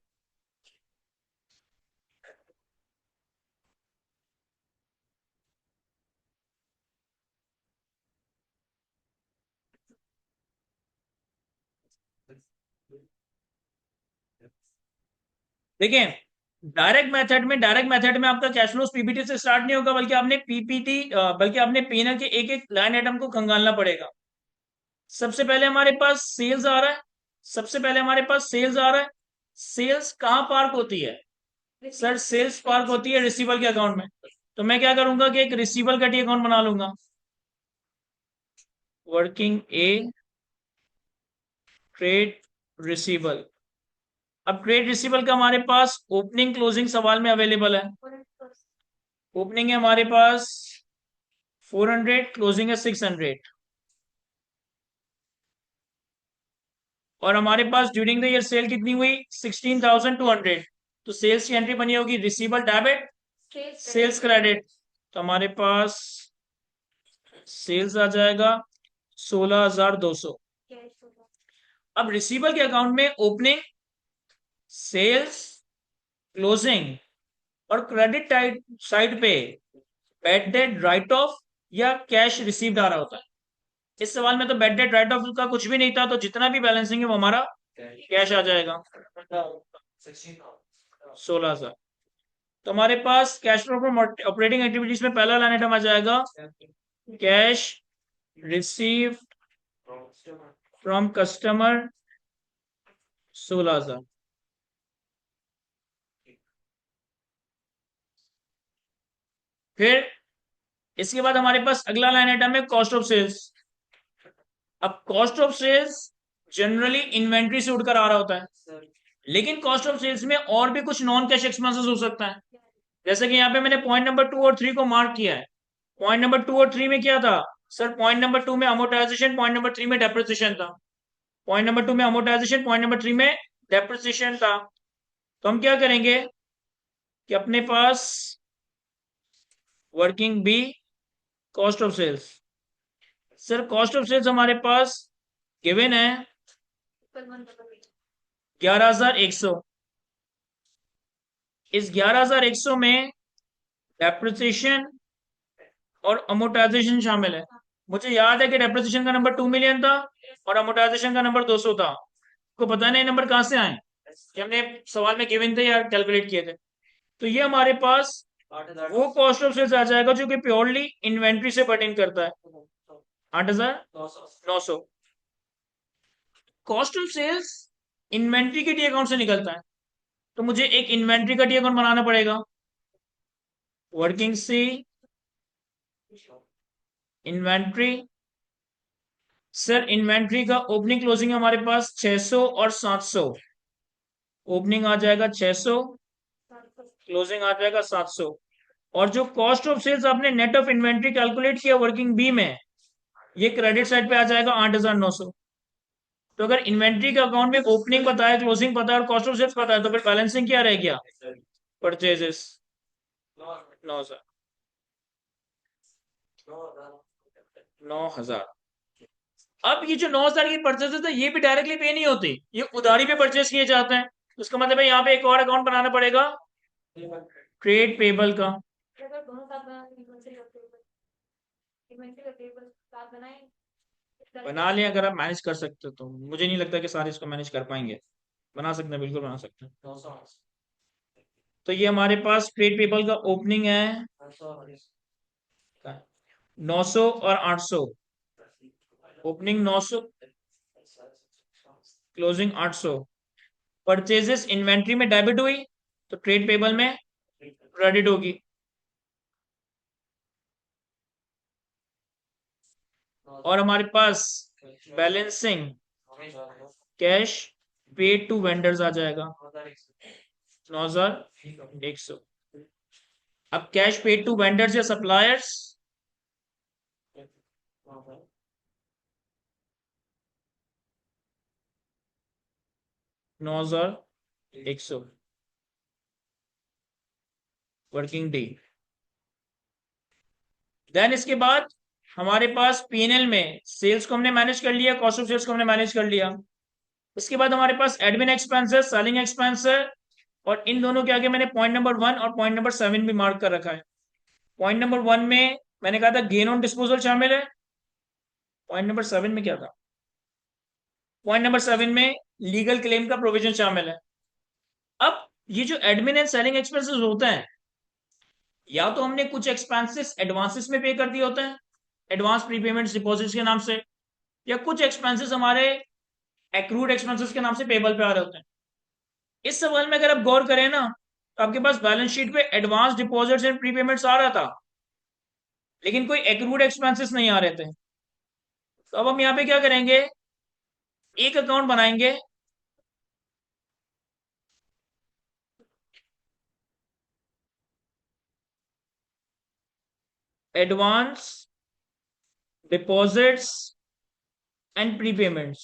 देखिए, डायरेक्ट मेथड में आपका कैश फ्लो पीपीटी से स्टार्ट नहीं होगा, बल्कि आपने पीपीटी, बल्कि आपने पीएनएल के एक एक लाइन आइटम को खंगालना पड़ेगा। सबसे पहले हमारे पास सेल्स आ रहा है, सबसे पहले हमारे पास सेल्स आ रहा है। सेल्स कहाँ पार्क होती है? सर सेल्स पार्क होती है रिसीवल के अकाउंट में। तो मैं क्या करूंगा कि एक रिसीवल का टी अकाउंट बना लूंगा, वर्किंग ए ट्रेड रिसीवल। अब ट्रेड रिसीवल का हमारे पास ओपनिंग क्लोजिंग सवाल में अवेलेबल है। ओपनिंग है हमारे पास 400, क्लोजिंग है 600, और हमारे पास ड्यूरिंग द ईयर सेल कितनी हुई? 16,200। तो सेल्स की एंट्री बनी होगी रिसीवल डेबिट, सेल्स क्रेडिट। तो हमारे पास सेल्स आ जाएगा 16,200। अब रिसीवल के अकाउंट में ओपनिंग, सेल्स, क्लोजिंग और क्रेडिट साइड पे बैड डेट राइट ऑफ या कैश रिसीव्ड आ रहा होता है। इस सवाल में तो बैड डेट राइट ऑफ का कुछ भी नहीं था, तो जितना भी बैलेंसिंग है वो हमारा कैश आ जाएगा 16,000। तो हमारे पास cash flow from operating activities में पहला लाइन आइटम आ जाएगा कैश रिसीव फ्रॉम कस्टमर 16,000। फिर इसके बाद हमारे पास अगला लाइन आइटम है कॉस्ट ऑफ सेल्स। अब cost of sales generally inventory से उठकर आ रहा होता है, लेकिन कॉस्ट ऑफ सेल्स में और भी कुछ नॉन कैश एक्सपेंसेस हो सकता है। जैसे कि यहाँ पे मैंने पॉइंट नंबर 2 और 3 को मार्क किया है। पॉइंट नंबर 2 और 3 में क्या था सर? पॉइंट नंबर 2 में अमोर्टाइजेशन, पॉइंट नंबर 3 में डेप्रिसिएशन था। पॉइंट नंबर 2 में अमोर्टाइजेशन, पॉइंट नंबर 3 में डेप्रिसिएशन था। तो हम क्या करेंगे कि अपने पास working B cost of sales. Sir cost of sales हमारे पास गिवन है 11,100। इस 11,100 में डेप्रिसिएशन और अमोर्टाइजेशन शामिल है। मुझे याद है कि डेप्रिसिएशन का नंबर 2 मिलियन था और अमोर्टाइजेशन का नंबर 200 था। आपको पता नहीं नंबर कहां से आए कि हमने सवाल में गिवन थे या कैलकुलेट किए थे। तो ये हमारे पास वो कॉस्ट ऑफ सेल्स आ जाएगा जो कि प्योरली इन्वेंट्री से पर्टेन करता है। 8,900। कॉस्ट ऑफ सेल्स इन्वेंट्री के डी अकाउंट से निकलता है, तो मुझे एक इन्वेंट्री का डी अकाउंट बनाना पड़ेगा। वर्किंग सी इन्वेंट्री। सर इन्वेंट्री का ओपनिंग क्लोजिंग हमारे पास 600 और 700। ओपनिंग आ जाएगा 600, क्लोजिंग आ जाएगा 700। और जो कॉस्ट ऑफ सेल्स आपने नेट ऑफ इन्वेंट्री कैलकुलेट किया वर्किंग बी में, ये क्रेडिट साइड पे आ जाएगा 8,900। तो अगर इन्वेंट्री के अकाउंट में ओपनिंग पता है, क्लोजिंग पता है और कॉस्ट ऑफ सेल्स पता है, तो फिर बैलेंसिंग क्या रह गया? परचेजेस 9,000। 9,000। अब ये जो 9,000 की परचेजेस है ये भी डायरेक्टली पे नहीं होती, ये उधारी पे परचेज किए जाते हैं। उसका मतलब है यहाँ पे एक और अकाउंट बनाना पड़ेगा ट्रेड पेबल का। बना लें अगर आप मैनेज कर सकते हो तो। मुझे नहीं लगता कि सारे इसको मैनेज कर पाएंगे। बना सकते हैं, बिल्कुल बना सकते हैं। तो ये हमारे पास ट्रेड पेबल का ओपनिंग है 900 और 800। Opening 900, closing 800। परचेजेस इन्वेंट्री में डेबिट हुई तो ट्रेड पेबल में क्रेडिट होगी। और हमारे पास balancing cash paid to vendors आ जाएगा 9,100। अब कैश पेड टू वेंडर्स या सप्लायर्स 9,100 वर्किंग डे। देन इसके बाद हमारे पास पीएनएल में सेल्स को हमने मैनेज कर लिया, कॉस्ट ऑफ सेल्स को हमने मैनेज कर लिया। इसके बाद हमारे पास एडमिन एक्सपेंसेस, सेलिंग एक्सपेंस है, और इन दोनों के आगे मैंने पॉइंट नंबर 1 और पॉइंट नंबर 7 भी मार्क कर रखा है। पॉइंट नंबर 1 में मैंने कहा था गेन ऑन डिस्पोजल शामिल है। पॉइंट नंबर 7 में क्या था? पॉइंट नंबर 7 में लीगल क्लेम का प्रोविजन शामिल है। अब ये जो एडमिन एंड सेलिंग एक्सपेंसेस होते हैं, या तो हमने कुछ एक्सपेंसेस एडवांसेस में पे कर दिए होते हैं, एडवांस प्रीपेमेंट डिपॉजिट्स के नाम से, या कुछ एक्सपेंसेस हमारे एक्रूड एक्सपेंसेस के नाम से पेबल पे आ रहे होते हैं। इस सवाल में अगर आप गौर करें ना, तो आपके पास बैलेंस शीट पे एडवांस डिपॉजिट्स एंड प्रीपेमेंट्स आ रहा था, लेकिन कोई एक्रूड एक्सपेंसेस नहीं आ रहे थे। तो अब हम यहाँ पे क्या करेंगे, एक अकाउंट बनाएंगे advance deposits and prepayments.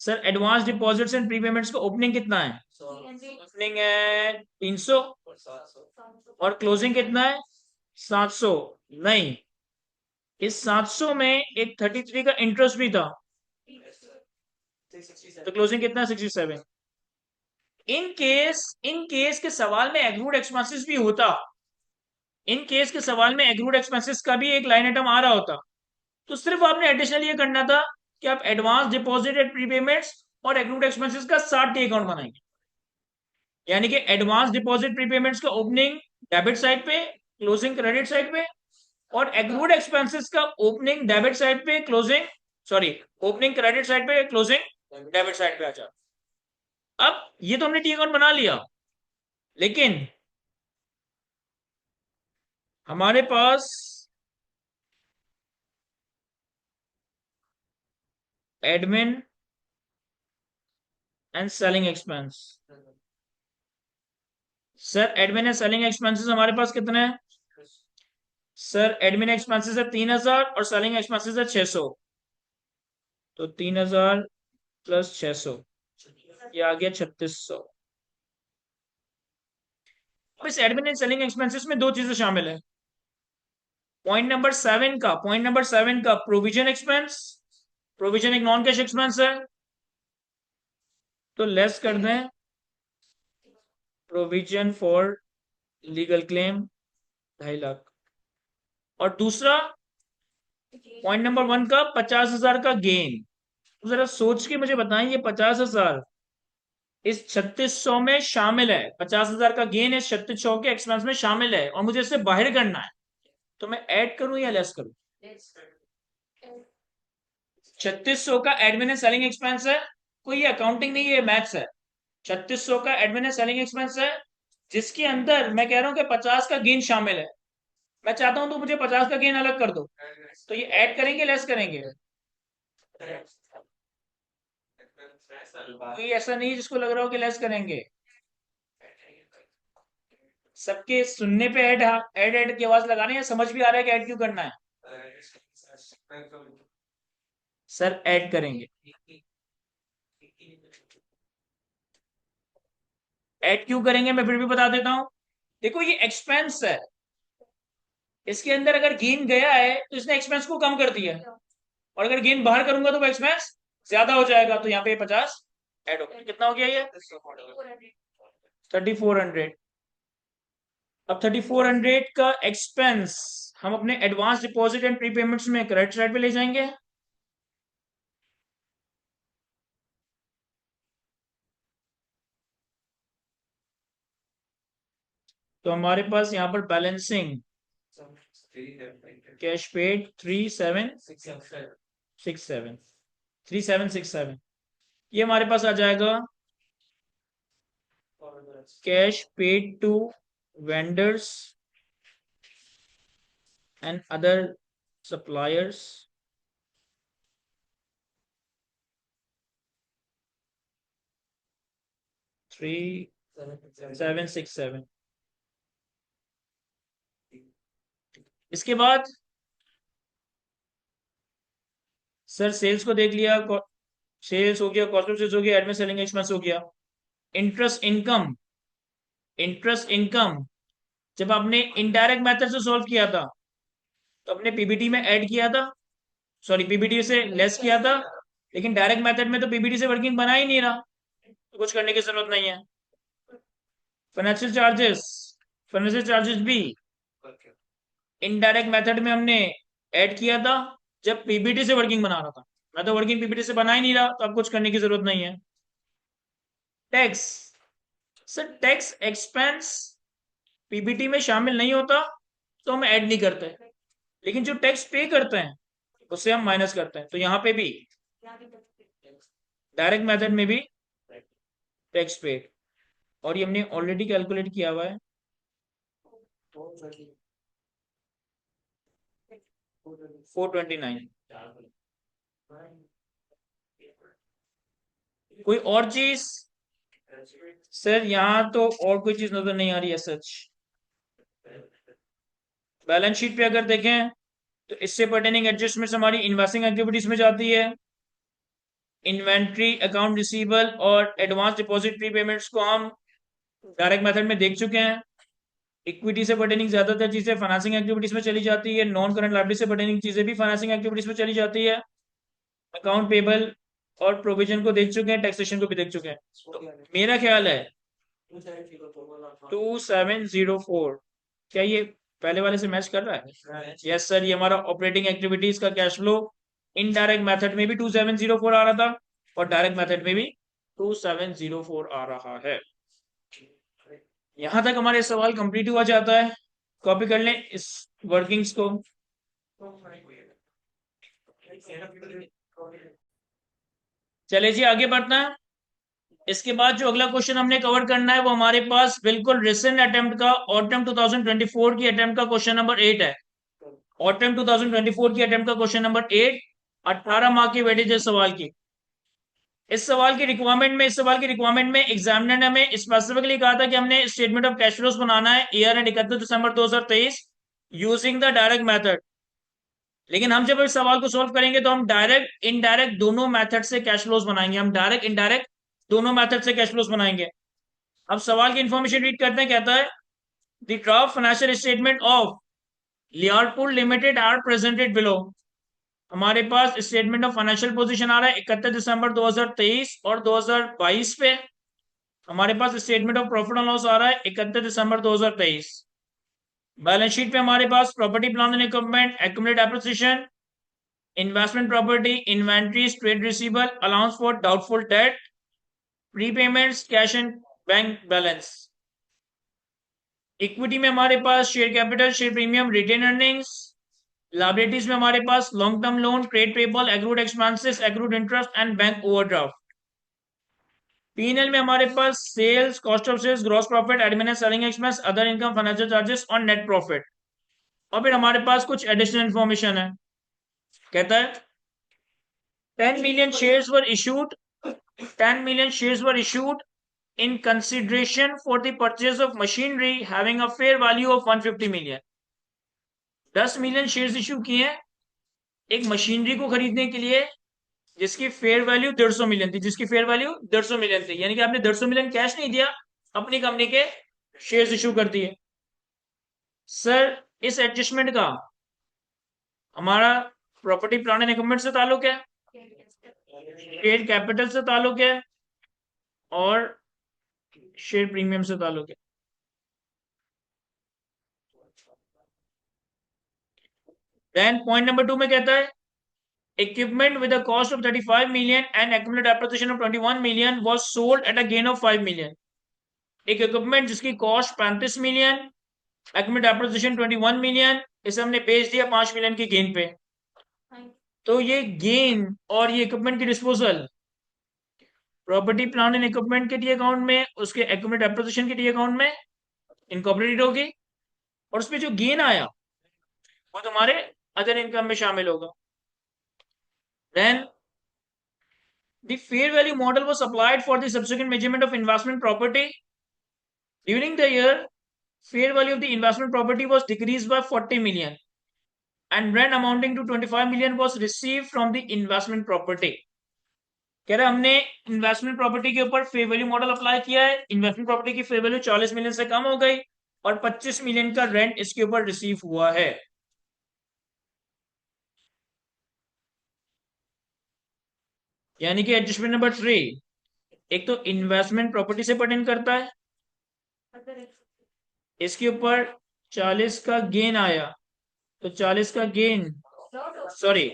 Sir advance deposits and prepayments का ओपनिंग कितना है? ओपनिंग है 300 और क्लोजिंग कितना है? 700। नहीं, इस 700 में एक 33 का इंटरेस्ट भी था, तो क्लोजिंग कितना है? 67। इन केस के सवाल में एग्रूड एक्सपेंसेस भी होता, इन केस के सवाल में एग्रूड एक्सपेंसेस का भी एक लाइन आइटम आ रहा होता, तो सिर्फ आपने एडिशनल ये करना था कि आप एडवांस डिपॉजिट एंड प्रीपेमेंट्स और एग्रूड एक्सपेंसेस का साथ डी अकाउंट बनाएंगे। यानी कि एडवांस डिपॉजिट प्रीपेमेंट्स का ओपनिंग डेबिट साइड पे, क्लोजिंग क्रेडिट साइड पे, और एक्रूड एक्सपेंसेस का ओपनिंग डेबिट साइड पे, closing sorry opening credit side पे, क्लोजिंग डेबिट साइड पे आ जाए। अब ये तो हमने टी अकाउंट बना लिया, लेकिन हमारे पास admin and selling expense. Sir admin and selling expenses हमारे पास कितने हैं? सर एडमिन एक्सपेंसेस है 3000 और सेलिंग एक्सपेंसेस है 600। तो 3000 प्लस 600, ये आ गया 3600। अब इस एडमिन एंड सेलिंग एक्सपेंसेस में दो चीजें शामिल है। पॉइंट नंबर 7 का प्रोविजन एक्सपेंस। प्रोविजन एक नॉन कैश एक्सपेंस है, तो लेस कर दें provision for legal claim 2.5 lakh. और दूसरा पॉइंट नंबर 1 का 50,000 का गेन। तो जरा सोच के मुझे बताएं, ये 50,000 इस 3600 में शामिल है, 50,000 का गेन इस 3600 के एक्सपेंस में शामिल है, और मुझे इससे बाहर करना है, तो मैं ऐड करूं या लेस करूं? 3600 का एडमिन एंड सेलिंग एक्सपेंस है, कोई ये अकाउंटिंग नहीं है, ये मैथ्स है। 3600 का एडमिन एंड सेलिंग एक्सपेंस है, जिसके अंदर मैं कह रहा हूं कि 50 का गेन शामिल है। मैं चाहता हूं तो मुझे 50 का गेन अलग कर दो। तो ये ऐड करेंगे लेस करेंगे? कोई ऐसा नहीं है जिसको लग रहा हो कि लेस करेंगे। सबके सुनने पे ऐड ऐड ऐड की आवाज लगानी है, समझ भी आ रहा है कि ऐड क्यों करना है? सर ऐड करेंगे। ऐड क्यों करेंगे मैं फिर भी बता देता हूं। देखो ये एक्सपेंस है, इसके अंदर अगर गेन गया है तो इसने एक्सपेंस को कम कर दिया, और अगर गेन बाहर करूंगा तो वो एक्सपेंस ज्यादा हो जाएगा, तो यहाँ पे 50 ऐड हो गया। कितना हो गया ये? 3400। अब 3400 का एक्सपेंस हम अपने एडवांस डिपॉजिट एंड प्रीपेमेंट्स में क्रेडिट साइड पे ले जाएंगे। तो हमारे पास यहाँ पर बैलेंसिंग कैश पेड 3767 ये हमारे पास आ जाएगा। Cash paid to vendors and other suppliers 3767। इसके बाद सर सेल्स को देख लिया, सेल्स हो गया, कॉस्ट ऑफ सेल्स हो गया, एडमिन सेलिंग एक्सपेंस हो गया। Interest income. इंटरेस्ट इनकम जब आपने इनडायरेक्ट मेथड से सॉल्व किया था तो अपने पीबीटी में ऐड किया था, सॉरी पीबीटी से लेस किया था, लेकिन डायरेक्ट मेथड में तो पीबीटी से वर्किंग बना ही नहीं रहा, तो कुछ करने की जरूरत नहीं है। फाइनेंशियल चार्जेस, फाइनेंशियल चार्जेस भी इनडायरेक्ट मेथड में हमने ऐड किया था जब पीबीटी से वर्किंग बना रहा था। मैं तो वर्किंग पीबीटी से बना ही नहीं रहा, तो अब कुछ करने की जरूरत नहीं है। Tax. Sir tax expense PBT में शामिल नहीं होता तो हम ऐड नहीं करते, लेकिन जो टैक्स पे करते हैं उससे हम माइनस करते हैं। तो यहाँ पे भी डायरेक्ट मेथड में भी टैक्स पे, और ये हमने ऑलरेडी कैलकुलेट किया हुआ है। 429। कोई और चीज? सर यहाँ तो और कोई चीज नजर नहीं आ रही है सच। बैलेंस शीट पे अगर देखें तो इससे पर्टेनिंग एडजस्टमेंट्स हमारी इन्वेस्टिंग एक्टिविटीज में जाती है। इन्वेंट्री, अकाउंट रिसीवेबल और एडवांस डिपॉजिट प्रीपेमेंट्स को हम डायरेक्ट मेथड में देख चुके हैं। इक्विटी से पर्टेनिंग ज्यादातर चीजें फाइनेंसिंग एक्टिविटीज में चली जाती है, नॉन करंट लायबिलिटी से पर्टेनिंग चीजें भी फाइनेंसिंग एक्टिविटीज में चली जाती है। अकाउंट पेबल और प्रोविजन को देख चुके हैं, टैक्सेशन को भी देख चुके हैं। तो मेरा ख्याल है 2704, क्या ये पहले वाले से मैच कर रहा है? यस सर, ये हमारा ऑपरेटिंग एक्टिविटीज का कैश फ्लो इनडायरेक्ट मेथड में भी 2704 आ रहा था, और डायरेक्ट मेथड में भी 2704 आ रहा है। यहां तक हमारे सवाल कंप्लीट हुआ जाता है। कॉपी कर लें इस वर्किंग्स को। चले जी आगे बढ़ना है। इसके बाद जो अगला क्वेश्चन हमने कवर करना है वो हमारे पास बिल्कुल रिसेंट अटेम्प्ट का ऑटम 2024 की अटेम्प्ट का क्वेश्चन नंबर 8 है। ऑटम 2024 की अटेम्प्ट का क्वेश्चन नंबर 8, 18 मार्क की वेटेज है सवाल की। इस सवाल की रिक्वायरमेंट में एग्जामिनर ने हमें स्पेसिफिकली कहा था कि हमने स्टेटमेंट ऑफ कैश फ्लोज बनाना है ईयर एंड 31 दिसंबर 2023 यूजिंग द डायरेक्ट मेथड। लेकिन हम जब इस सवाल को सॉल्व करेंगे तो हम डायरेक्ट इनडायरेक्ट दोनों मेथड से कैश फ्लोज बनाएंगे। हम डायरेक्ट इनडायरेक्ट दोनों मेथड से कैश फ्लोज बनाएंगे। अब सवाल की इंफॉर्मेशन रीड करते हैं। कहता है the draft financial statement of लियारपुर लिमिटेड आर प्रेजेंटेड बिलो। हमारे पास स्टेटमेंट ऑफ फाइनेंशियल पोजीशन आ रहा है 31 दिसंबर 2023 और 2022 पे। हमारे पास statement of profit and loss आ रहा है 31 दिसंबर 2023। बैलेंस शीट पे हमारे पास property plant and equipment, accumulated depreciation, investment property, inventories, trade receivable, allowance for doubtful debt, prepayments, cash and bank balance. Equity में हमारे पास share capital, share premium, retained earnings. Liabilities में हमारे पास long term loan, trade payable, accrued expenses, accrued interest and bank overdraft. PNL में हमारे पास sales, cost of sales, gross profit, admin and selling expense, other income, financial charges और नेट प्रॉफिट। और फिर हमारे पास कुछ एडिशनल इंफॉर्मेशन है। कहता है 10 million shares were issued 10 million shares were issued in consideration for the purchase of machinery having a fair value of 150 million। 10 million shares issue किए हैं एक मशीनरी को खरीदने के लिए जिसकी फेयर वैल्यू 150 मिलियन थी, जिसकी फेयर वैल्यू 150 मिलियन थी। यानी कि आपने 150 मिलियन कैश नहीं दिया, अपनी कंपनी के शेयर्स इशू कर दिए। सर इस एडजस्टमेंट का हमारा प्रॉपर्टी प्लांट एंड इक्विपमेंट से ताल्लुक है, शेयर कैपिटल से ताल्लुक है और शेयर प्रीमियम से ताल्लुक है। देन पॉइंट नंबर 2 में कहता है equipment with a cost of 35 million and accumulated depreciation of 21 million was sold at a gain of 5 million। एक इक्विपमेंट जिसकी cost 35 million, accumulated depreciation 21 million, इसे हमने बेच दिया 5 मिलियन की गेन पे। तो ये गेन और ये इक्विपमेंट की disposal property plant and equipment के डी अकाउंट में, उसके accumulated depreciation के डी अकाउंट में इनकॉर्पोरेटेड होगी और उसपे जो गेन आया वो तुम्हारे अदर इनकम में शामिल होगा। Then the fair value model was applied for the subsequent measurement of investment property. During the year, fair value of the investment property was decreased by 40 million and rent amounting to 25 million was received from the investment property। कह रहा हमने इन्वेस्टमेंट प्रॉपर्टी के ऊपर फेयर वैल्यू मॉडल अप्लाई किया है। इन्वेस्टमेंट प्रॉपर्टी की फेयर वैल्यू 40 मिलियन से कम हो गई और 25 मिलियन का रेंट इसके ऊपर रिसीव हुआ है। यानी कि एडजस्टमेंट नंबर 3 एक तो इन्वेस्टमेंट प्रॉपर्टी से पर्टेन करता है, इसके ऊपर 40 का गेन आया तो 40 का गेन, सॉरी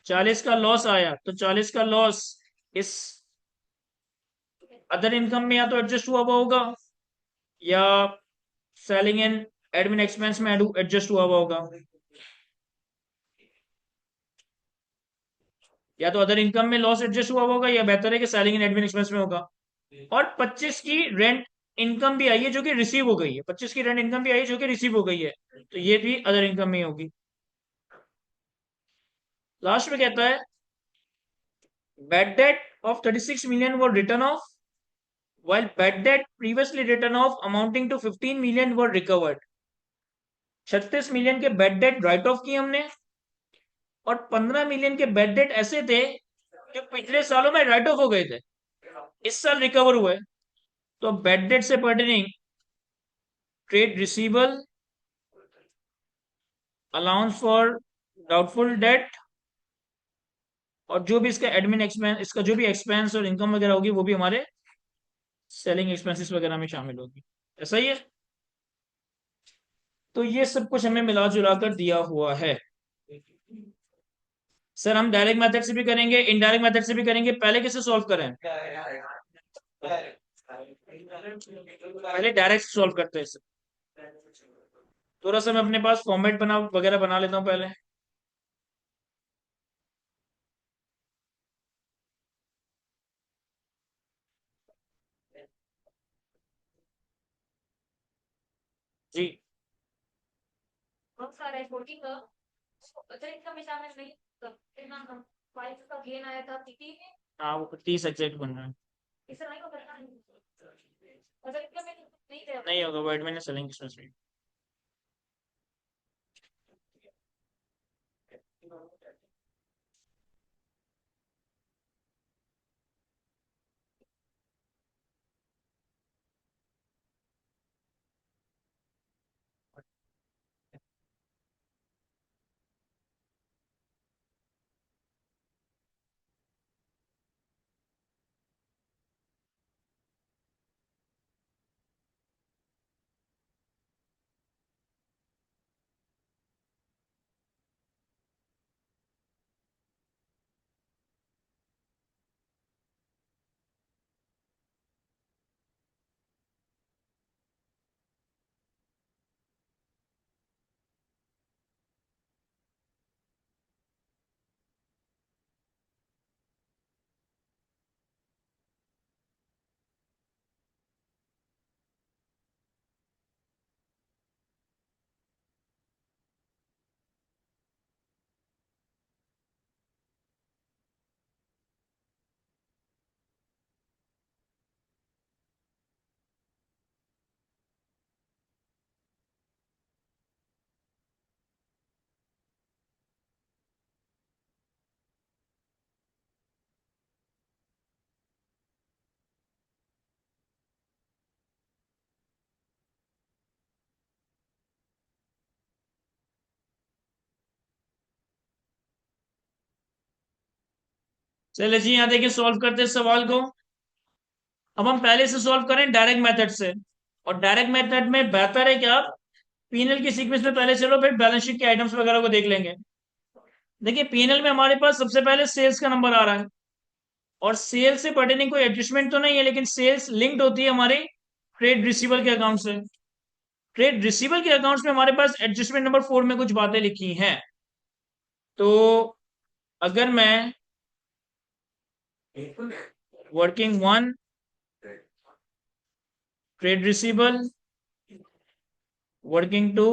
40 का लॉस आया तो 40 का लॉस इस अदर इनकम में या तो एडजस्ट हुआ हुआ होगा या सेलिंग एंड एडमिन एक्सपेंस में एडजस्ट हुआ हुआ होगा, या तो अदर इनकम में लॉस एडजस्ट हुआ होगा या बेहतर है कि सेलिंग एंड एडमिन एक्सपेंस में होगा। और 25 की रेंट इनकम भी आई है जो कि रिसीव हो गई है, 25 की रेंट इनकम भी आई है जो कि रिसीव हो गई है, तो ये भी अदर इनकम में होगी। लास्ट में कहता है bad debt of 36 million were written off while bad debt previously written off amounting to 15 million were recovered। 36 million के बैड डेट राइट ऑफ किए हमने और 15 मिलियन के बैड डेट ऐसे थे जो पिछले सालों में राइट ऑफ हो गए थे, इस साल रिकवर हुए। तो बैड डेट से pertaining trade receivable, allowance for doubtful date और जो भी इसका एडमिन एक्सपेंस, इसका जो भी एक्सपेंस और इनकम वगैरह होगी वो भी हमारे सेलिंग एक्सपेंसेस वगैरह में शामिल होगी। ऐसा ही है। तो ये सब कुछ हमें मिला जुला कर दिया हुआ है। सर हम डायरेक्ट मेथड से भी करेंगे, इनडायरेक्ट मेथड से भी करेंगे, पहले किसे सॉल्व करें? पहले डायरेक्ट सॉल्व करते हैं इसे। थोड़ा सा मैं अपने पास फॉर्मेट बना वगैरह बना लेता हूँ पहले। जी। बहुत सारा है 40 का। अच्छा इसका मैं शामिल नहीं कितना 5 का गेन आया था 30 में। हाँ वो 30 एग्जैक्ट बन रहा है। इससे नहीं होगा ना। अच्छा इसका मैं नहीं थे। नहीं होगा, वर्ड मैंने सेलिंग एक्सपेंस में। चलिए जी, यहाँ देखिए सॉल्व करते हैं सवाल को। अब हम पहले से सॉल्व करें डायरेक्ट मेथड से। और डायरेक्ट मेथड में बेहतर है कि आप पीएनएल की सीक्वेंस में पहले चलो, फिर बैलेंस शीट के आइटम्स वगैरह को देख लेंगे। देखिए पीएनएल में हमारे पास सबसे पहले सेल्स का नंबर आ रहा है। और सेल्स से पर्टेनिंग कोई एडजस्टमेंट तो नहीं है, लेकिन सेल्स लिंक्ड होती है हमारे ट्रेड रिसीवल के अकाउंट से। ट्रेड रिसीवल के अकाउंट्स में हमारे पास एडजस्टमेंट नंबर 4 में कुछ बातें लिखी हैं। तो अगर मैं working one trade receivable, working two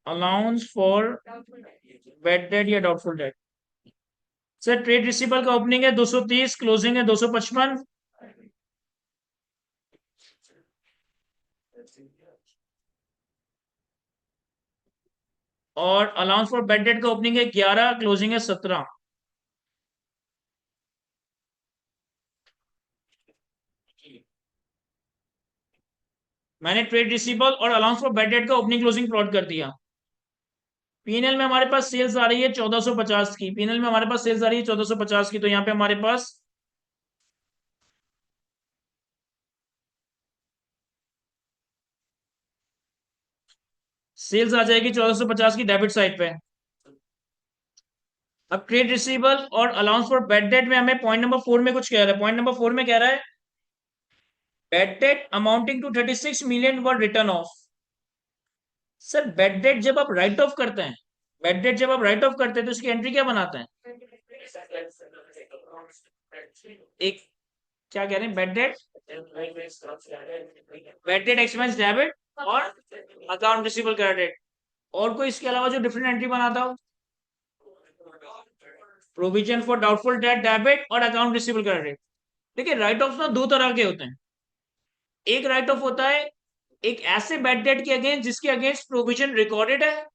allowance for bad debt या doubtful debt. Sir trade receivable का ओपनिंग है 230, क्लोजिंग है 255। और अलाउंस फॉर बैड डेट का ओपनिंग है 11, क्लोजिंग है 17। मैंने ट्रेड रिसीवल और अलाउंस फॉर बैड डेट का ओपनिंग क्लोजिंग प्लॉट कर दिया। पीएनएल में हमारे पास सेल्स आ रही है 1450 की। पीएनएल में हमारे पास सेल्स आ रही है 1450 की, तो यहाँ पे हमारे पास सेल्स आ जाएगी 1450 की डेबिट साइड पे। अब ट्रेड रिसीवल और अलाउंस फॉर बैड डेट में हमें पॉइंट नंबर 4 में कुछ कह रहा है। पॉइंट नंबर 4 में कह रहा है bad debt amounting to 36 million were written off. Sir bad debt जब आप राइट ऑफ करते हैं, बैड डेट जब आप राइट ऑफ करते हैं तो इसकी एंट्री क्या बनाते हैं? एक, क्या कह रहे हैं, bad debt, bad debt expense debit और अकाउंट रिसीवल क्रेडिट। और कोई इसके अलावा जो डिफरेंट एंट्री बनाता हो? Provision for doubtful date debit और अकाउंट रिसीवल क्रेडिट। देखिए राइट ऑफ ना दो तरह के होते हैं। एक राइट ऑफ होता है एक ऐसे बैड डेट के अगेंस्ट जिसके अगेंस्ट प्रोविजन रिकॉर्डेड है।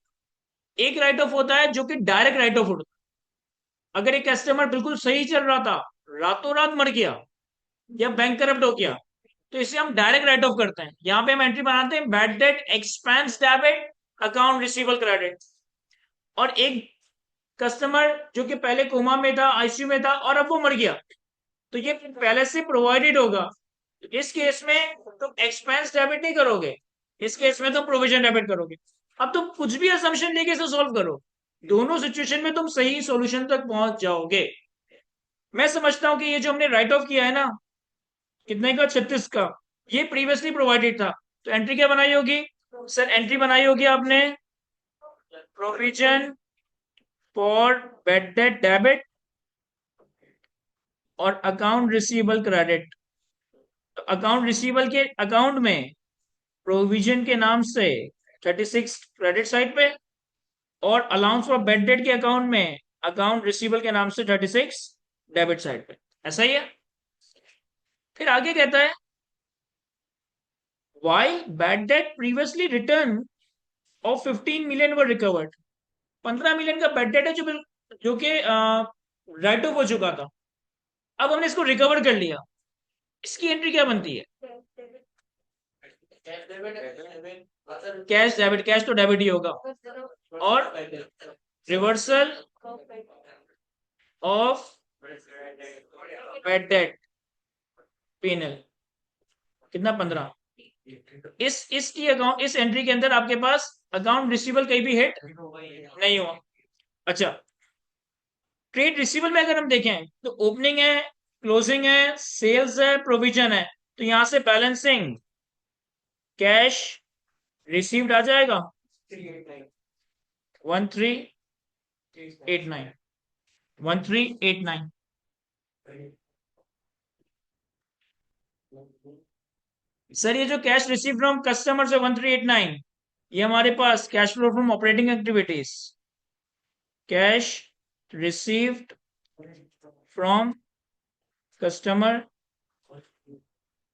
एक राइट ऑफ होता है जो कि डायरेक्ट राइट ऑफ होता है। अगर एक कस्टमर बिल्कुल सही चल रहा था, रातों रात मर गया या बैंक करप्ट हो गया, तो इसे हम डायरेक्ट राइट ऑफ करते हैं। यहां पे हम एंट्री बनाते हैं bad debt expense debit account रिसीवल credit. और एक कस्टमर जो कि पहले कोमा में था, आईसीयू में था और अब वो मर गया, तो ये पहले से प्रोवाइडेड होगा। इस केस में तुम एक्सपेंस डेबिट नहीं करोगे, इस केस में तुम प्रोविजन डेबिट करोगे। अब तुम कुछ भी असम्पशन लेके इसे सॉल्व करो, दोनों सिचुएशन में तुम सही सॉल्यूशन तक पहुंच जाओगे। मैं समझता हूं कि ये जो हमने राइट ऑफ किया है ना, कितने का? 36 का। ये प्रीवियसली प्रोवाइडेड था, तो एंट्री क्या बनाई होगी सर? एंट्री बनाई होगी आपने provision for bad date debit और अकाउंट रिसीवेबल क्रेडिट। तो अकाउंट रिसीवेबल के अकाउंट में प्रोविजन के नाम से 36 क्रेडिट साइड पे, और अलाउंस फॉर बैड डेट के अकाउंट में अकाउंट रिसीवेबल के नाम से 36 डेबिट साइड पे। ऐसा ही है। फिर आगे कहता है while bad debt previously return of 15 million were recovered। 15 million का बैड डेट है जो कि राइट ऑफ हो चुका था, अब हमने इसको रिकवर कर लिया। इसकी एंट्री क्या बनती है? कैश डेबिट, कैश तो डेबिट ही होगा, और reversal of bad debt penal कितना? 15। इसकी अकाउंट, इस एंट्री के अंदर आपके पास अकाउंट रिसीवेबल कहीं भी हिट नहीं हुआ। अच्छा, ट्रेड रिसीवेबल में अगर हम देखें तो ओपनिंग है, क्लोजिंग है, सेल्स है, प्रोविजन है, तो यहां से बैलेंसिंग कैश रिसीव्ड आ जाएगा 1389, 1389। सर ये जो कैश रिसीव फ्रॉम कस्टमर से 1389, ये हमारे पास cash flow from operating activities, cash received from customer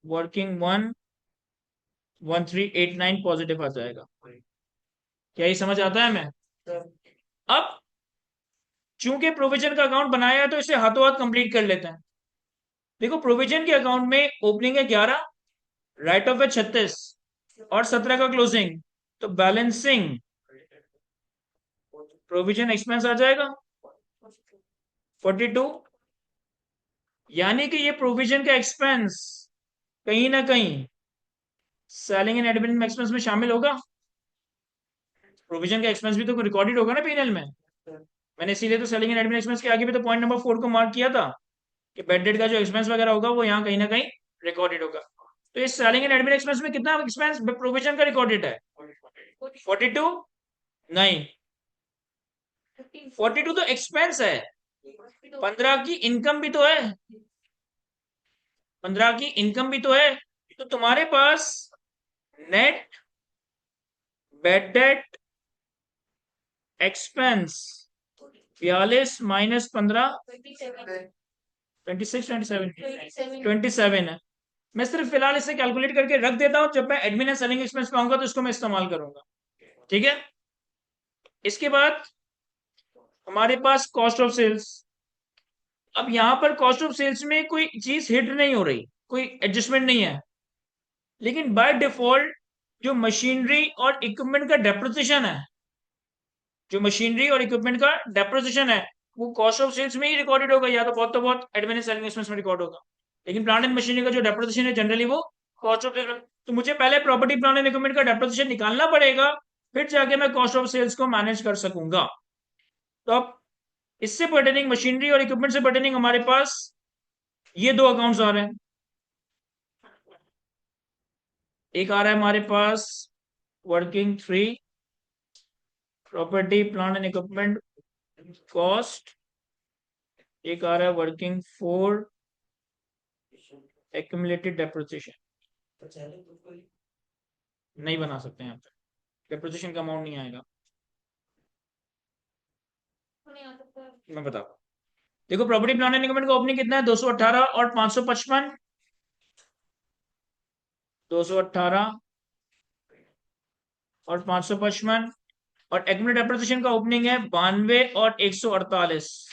working 1389 positive आ जाएगा। क्या ये समझ आता है? मैं अब चूंकि प्रोविजन का अकाउंट बनाया है तो इसे हाथों हाथ कंप्लीट कर लेते हैं। देखो, प्रोविजन के अकाउंट में ओपनिंग है 11, राइट ऑफ है 36 और 17 का क्लोजिंग, तो बैलेंसिंग प्रोविजन एक्सपेंस आ जाएगा 42। यानी कि ये प्रोविजन का एक्सपेंस कहीं ना कहीं सेलिंग एंड एडमिन एक्सपेंस में शामिल होगा। प्रोविजन का एक्सपेंस भी तो रिकॉर्डेड होगा ना पीएनएल में। मैंने इसीलिए तो सेलिंग एंड एडमिन एक्सपेंस के आगे भी तो पॉइंट नंबर 4 को मार्क किया था कि बैड डेट का जो एक्सपेंस वगैरह होगा वो यहाँ कहीं ना कहीं रिकॉर्डेड होगा। तो इस सेलिंग एंड एडमिन एक्सपेंस में कितना एक्सपेंस प्रोविजन का रिकॉर्डेड है? 42 नहीं, 42 तो एक्सपेंस है, 15 की इनकम भी तो है, 15 की इनकम भी तो है। तो तुम्हारे पास net bad debt expense 42 minus 15 26 27 है। मैं सिर्फ फिलहाल इसे कैलकुलेट करके रख देता हूं, जब मैं एडमिन एंड सेलिंग एक्सपेंस पे आऊंगा तो इसको मैं इस्तेमाल करूंगा। ठीक है, इसके बाद हमारे पास कॉस्ट ऑफ सेल्स। अब यहां पर कॉस्ट ऑफ सेल्स में कोई चीज हिट नहीं हो रही, कोई एडजस्टमेंट नहीं है, लेकिन बाय डिफॉल्ट जो मशीनरी और इक्विपमेंट का डेप्रिसिएशन है, जो मशीनरी और इक्विपमेंट का डेप्रिसिएशन है, वो कॉस्ट ऑफ सेल्स में ही रिकॉर्डेड होगा, या तो बहुत एडमिन एंड सेलिंग एक्सपेंस में रिकॉर्ड होगा। लेकिन प्लांट एंड मशीनरी का जो डेप्रिसिएशन है जनरली वो कॉस्ट ऑफ सेल्स। तो मुझे पहले प्रॉपर्टी प्लांट एंड इक्विपमेंट का डेप्रिसिएशन निकालना पड़ेगा, फिर जाके मैं कॉस्ट ऑफ सेल्स को मैनेज कर सकूंगा। तो अब इससे पर्टेनिंग, मशीनरी और इक्विपमेंट से पर्टेनिंग हमारे पास ये दो अकाउंट्स आ रहे हैं। एक आ रहा है हमारे पास working 3 property plant and equipment cost, एक आ रहा है वर्किंग 4 एक्यूमुलेटेड डेप्रिसिएशन। नहीं बना सकते हैं, डेप्रिसिएशन का अमाउंट नहीं आएगा। मैं बता, देखो प्रॉपर्टी प्लांट एंड इक्विपमेंट का ओपनिंग कितना है? 218 और 555, 218 और 555, और एक्यूमुलेटेड डेप्रिसिएशन का ओपनिंग है 92 और 148।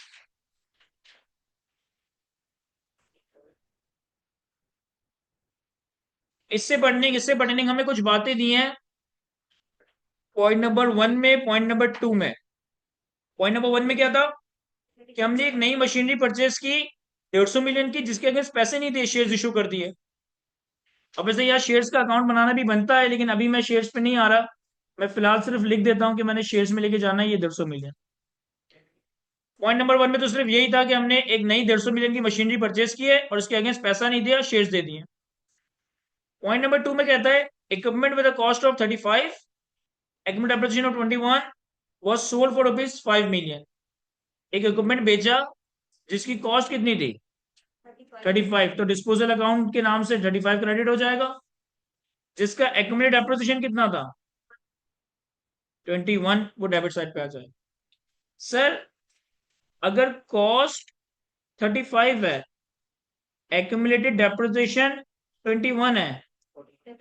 इससे पढ़ने हमें कुछ बातें दी हैं पॉइंट नंबर 1 में, पॉइंट नंबर 2 में। पॉइंट नंबर 1 में क्या था कि हमने एक नई मशीनरी परचेस की 150 मिलियन की, जिसके अगेंस्ट पैसे नहीं दिए, शेयर्स इशू कर दिए। अब वैसे यार शेयर्स का अकाउंट बनाना भी बनता है, लेकिन अभी मैं शेयर्स पे नहीं आ रहा, मैं फिलहाल सिर्फ लिख देता हूं कि मैंने शेयर्स में लेके जाना है ये 150 मिलियन। पॉइंट नंबर 1 में तो सिर्फ यही था कि हमने एक नई 150 मिलियन की मशीनरी परचेज की है और उसके अगेंस्ट पैसा नहीं दिया, शेयर्स दे दिए। पॉइंट नंबर 2 में कहता है equipment with cost of 35, equipment depreciation of 21 was sold for rupees 5 million. एक इक्विपमेंट बेचा जिसकी कॉस्ट कितनी थी? 35, तो डिस्पोजल अकाउंट के नाम से 35 क्रेडिट हो जाएगा। जिसका एक्यूमुलेट डेप्रिसिएशन कितना था? 21, वो डेबिट साइड पे आ जाएगा। सर अगर कॉस्ट 35 है, एक्यूमुलेटेड डेप्रिसिएशन 21 है,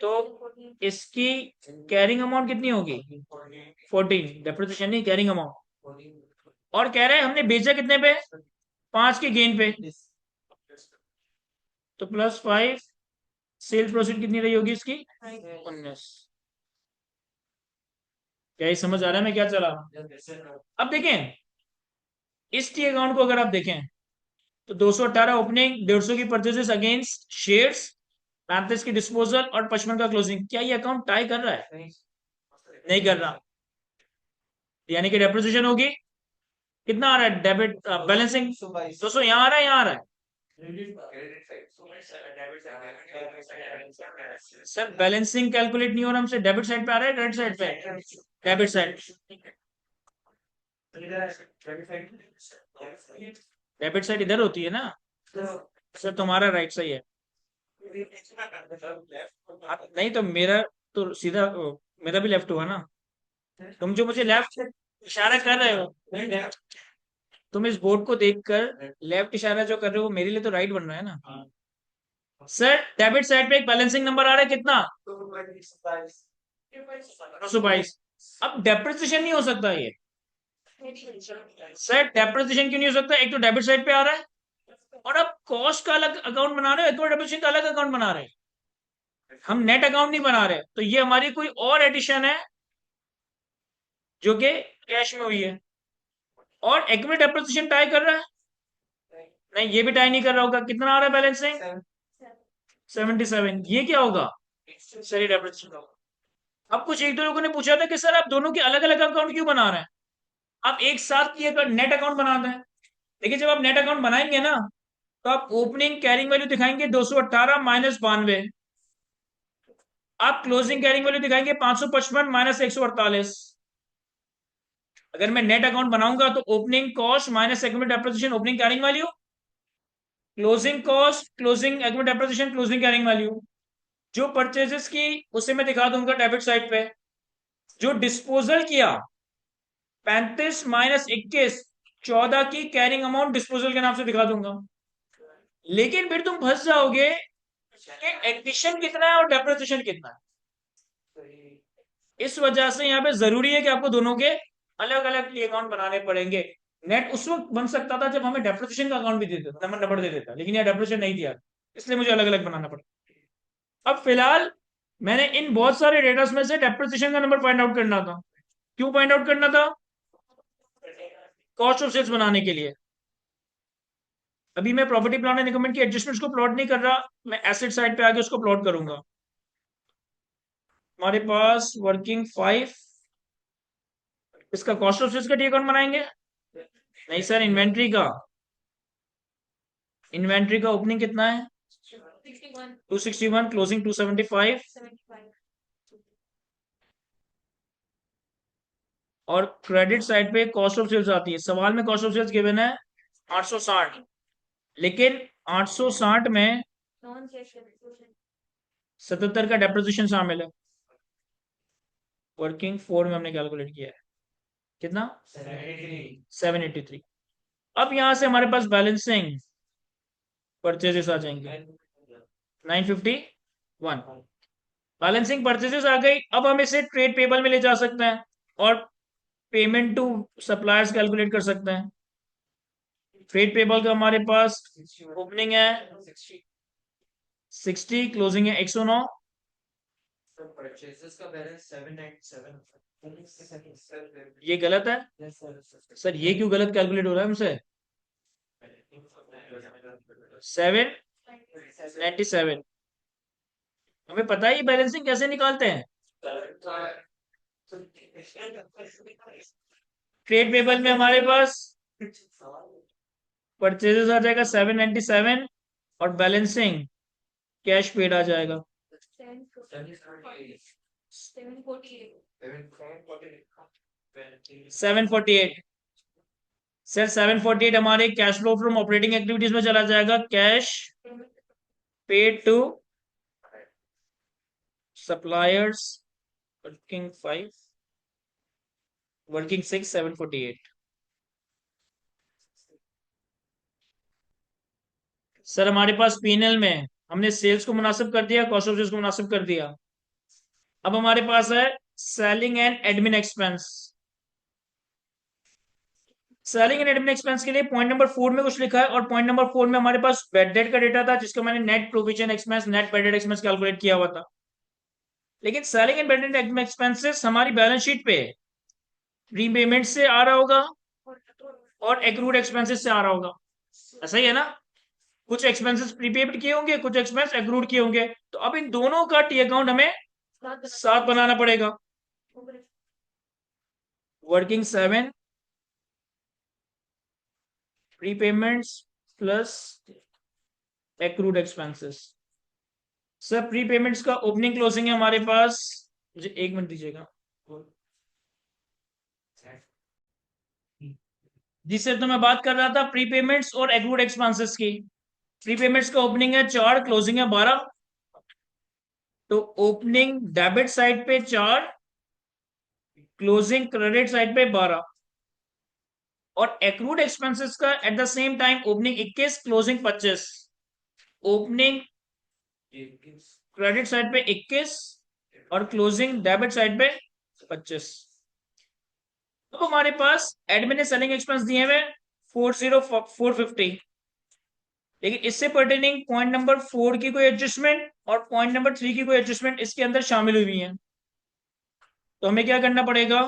तो इसकी कैरिंग अमाउंट कितनी होगी? 14, डेप्रिसिएशन नहीं, कैरिंग अमाउंट। और कह रहे हैं हमने बेचा कितने पे? 5 के गेन पे, तो +5, सेल प्रोसीड कितनी रही होगी इसकी? 19। क्या ये समझ आ रहा है मैं क्या चला? अब देखें इस टी अकाउंट को, अगर आप देखें तो 218 ओपनिंग, 150 की परचेजेस अगेंस्ट शेयर्स, 35 की डिस्पोजल और 55 का क्लोजिंग। क्या ये अकाउंट टाई कर रहा है? नहीं कर रहा। यानी कि डेप्रिसिएशन होगी, कितना आ रहा है डेबिट बैलेंसिंग? 200 यहाँ आ रहा है, यहाँ आ रहा है। सर बैलेंसिंग कैलकुलेट नहीं हो रहा हमसे, डेबिट साइड पे आ रहा है, क्रेडिट साइड पे? Debit side. डेबिट साइड इधर होती है ना? सर तुम्हारा राइट सही है। नहीं तो मेरा तो सीधा मेरा भी लेफ्ट हुआ ना। तुम जो मुझे लेफ्ट इशारा कर रहे हो, तुम इस बोर्ड को देखकर लेफ्ट इशारा जो कर रहे हो वो मेरे लिए तो राइट बन रहा है ना। सर डेबिट साइड पे एक बैलेंसिंग नंबर आ रहा है, कितना? 222। अब डेप्रिसिएशन नहीं हो सकता ये। सर डेप्रिसिएशन क्यों नहीं हो सकता? एक तो डेबिट साइड पे आ रहा है, और अब कॉस्ट का अलग अकाउंट बना रहे हो, एक तो डेप्रिसिएशन का अलग अकाउंट बना रहे हैं। हम नेट अकाउंट नहीं बना रहे, तो ये हमारी कोई और एडिशन है जो कि कैश में हुई है। और इक्विटी डेप्रिसिएशन टाई कर रहा है? नहीं, ये भी टाई नहीं कर रहा होगा। कितना आ रहा है बैलेंसिंग? 77। ये क्या होगा? सर ये डेप्रिसिएशन होगा। अब कुछ एक दो लोगों ने पूछा था कि सर आप दोनों के अलग अलग अकाउंट क्यों बना रहे हैं? आप एक साथ ये नेट अकाउंट बनाते हैं। देखिए जब आप नेट अकाउंट बनाएंगे ना, तो आप ओपनिंग कैरिंग वैल्यू दिखाएंगे 218 माइनस 92, आप क्लोजिंग कैरिंग वैल्यू दिखाएंगे 555 माइनस 148। अगर मैं नेट अकाउंट बनाऊंगा तो opening cost minus accumulated depreciation opening carrying value, closing cost closing accumulated depreciation closing carrying value. जो परचेजेस की उसे मैं दिखा दूंगा डेबिट साइड पे। जो डिस्पोजल किया 35 माइनस 21, 14 की कैरिंग अमाउंट डिस्पोजल के नाम से दिखा दूंगा। लेकिन फिर तुम फंस जाओगे कि एडिशन कितना है और डेप्रिसिएशन कितना है। इस वजह से यहाँ पे जरूरी है कि आपको दोनों के अलग अलग अकाउंट बनाने पड़ेंगे। नेट उस वक्त बन सकता था जब हमें डेप्रिसिएशन का अकाउंट भी दे देता, नंबर दे देता, लेकिन यह डेप्रिसिएशन नहीं दिया, इसलिए मुझे अलग अलग बनाना पड़ा। अब फिलहाल मैंने इन बहुत सारे डेटा में से डेप्रिसिएशन का नंबर फाइंड आउट करना था। क्यों फाइंड आउट करना था? कॉस्ट ऑफ सेल्स बनाने के लिए। अभी मैं प्रॉपर्टी प्लांट एंड इक्विपमेंट की एडजस्टमेंट्स को प्लॉट नहीं कर रहा, मैं एसेट साइड पे आके उसको प्लॉट करूंगा। हमारे पास वर्किंग 5, इसका कॉस्ट ऑफ सेल्स का टी अकाउंट बनाएंगे? नहीं सर, इन्वेंट्री का। इन्वेंट्री का ओपनिंग कितना है? 261, क्लोजिंग 275। और क्रेडिट साइड पे कॉस्ट ऑफ सेल्स आती है। सवाल में कॉस्ट ऑफ सेल्स गिवन है 860, लेकिन 860 में 77 का डेप्रिसिएशन शामिल है। वर्किंग 4 में हमने कैलकुलेट किया है, कितना? 783। अब यहां से हमारे पास बैलेंसिंग परचेजेस आ जाएंगे 951। बैलेंसिंग परचेजेस आ गई। अब हम इसे ट्रेड पेबल में ले जा सकते हैं और पेमेंट टू सप्लायर्स कैलकुलेट कर सकते हैं। ट्रेड पेबल का हमारे पास ओपनिंग है 60, क्लोजिंग है 109। परचेजेस का बैलेंस 797। ये गलत है सर, ये क्यों गलत कैलकुलेट हो रहा है हमसे? 797। हमें पता है ये बैलेंसिंग कैसे निकालते हैं। ट्रेड पेबल में हमारे पास परचेजेस आ जाएगा 797 और बैलेंसिंग कैश पेड आ जाएगा 748। सर 748 हमारे cash flow from operating activities में चला जाएगा। Cash paid to suppliers working 5 working 6 748। Sir हमारे पास पीएनएल में हमने सेल्स को मुनासिब कर दिया, कॉस्ट ऑफ सेल्स को मुनासिब कर दिया। अब हमारे पास है selling and admin expense. Selling and admin expense के लिए पॉइंट नंबर 4 में कुछ लिखा है, और पॉइंट नंबर 4 में हमारे पास बैड डेट का डेटा था जिसका मैंने net provision expense net bad debt expense calculate किया हुआ था। लेकिन selling and bad debt expenses हमारी बैलेंस शीट पे प्रीपेमेंट से आ रहा होगा और एक्रूड एक्सपेंसेस से आ रहा होगा। ऐसा ही है ना? कुछ एक्सपेंसेस प्रीपेड किए होंगे, कुछ एक्सपेंस एक्रूड किए होंगे। तो अब इन दोनों का टी अकाउंट हमें साथ बनाना पड़ेगा। Working 7 prepayments plus accrued expenses. Sir prepayments का ओपनिंग क्लोजिंग है हमारे पास। मुझे 1 मिनट दीजिएगा जी सर। तो मैं बात कर रहा था प्रीपेमेंट्स और एक्रूड एक्सपेंसेस की। प्रीपेमेंट्स का ओपनिंग है 4, क्लोजिंग है 12। तो ओपनिंग डेबिट साइड पे 4, क्लोजिंग क्रेडिट साइड पे 12। और एक्रूड एक्सपेंसेस का at the same time opening 21, closing 25। Opening credit side पे 21 और क्लोजिंग डेबिट साइड पे 25। तो हमारे पास एडमिन सेलिंग एक्सपेंस दिए हुए 450 लेकिन इससे पर्टेनिंग पॉइंट नंबर 4 की कोई एडजस्टमेंट और पॉइंट नंबर 3 की कोई एडजस्टमेंट इसके अंदर शामिल हुई है। तो हमें क्या करना पड़ेगा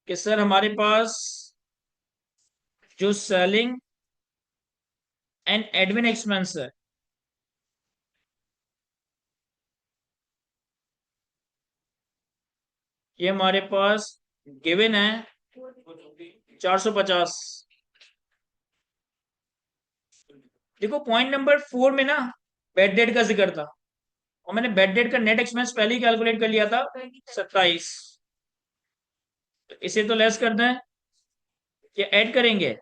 कि सर हमारे पास जो सेलिंग एंड एडमिन एक्सपेंस है ये हमारे पास गिवन है 450। देखो पॉइंट नंबर 4 में ना बेड डेट का जिक्र था और मैंने बेड डेट का नेट एक्सपेंस पहले ही कैलकुलेट कर लिया था 27। तो इसे तो लेस कर दें या ऐड करेंगे?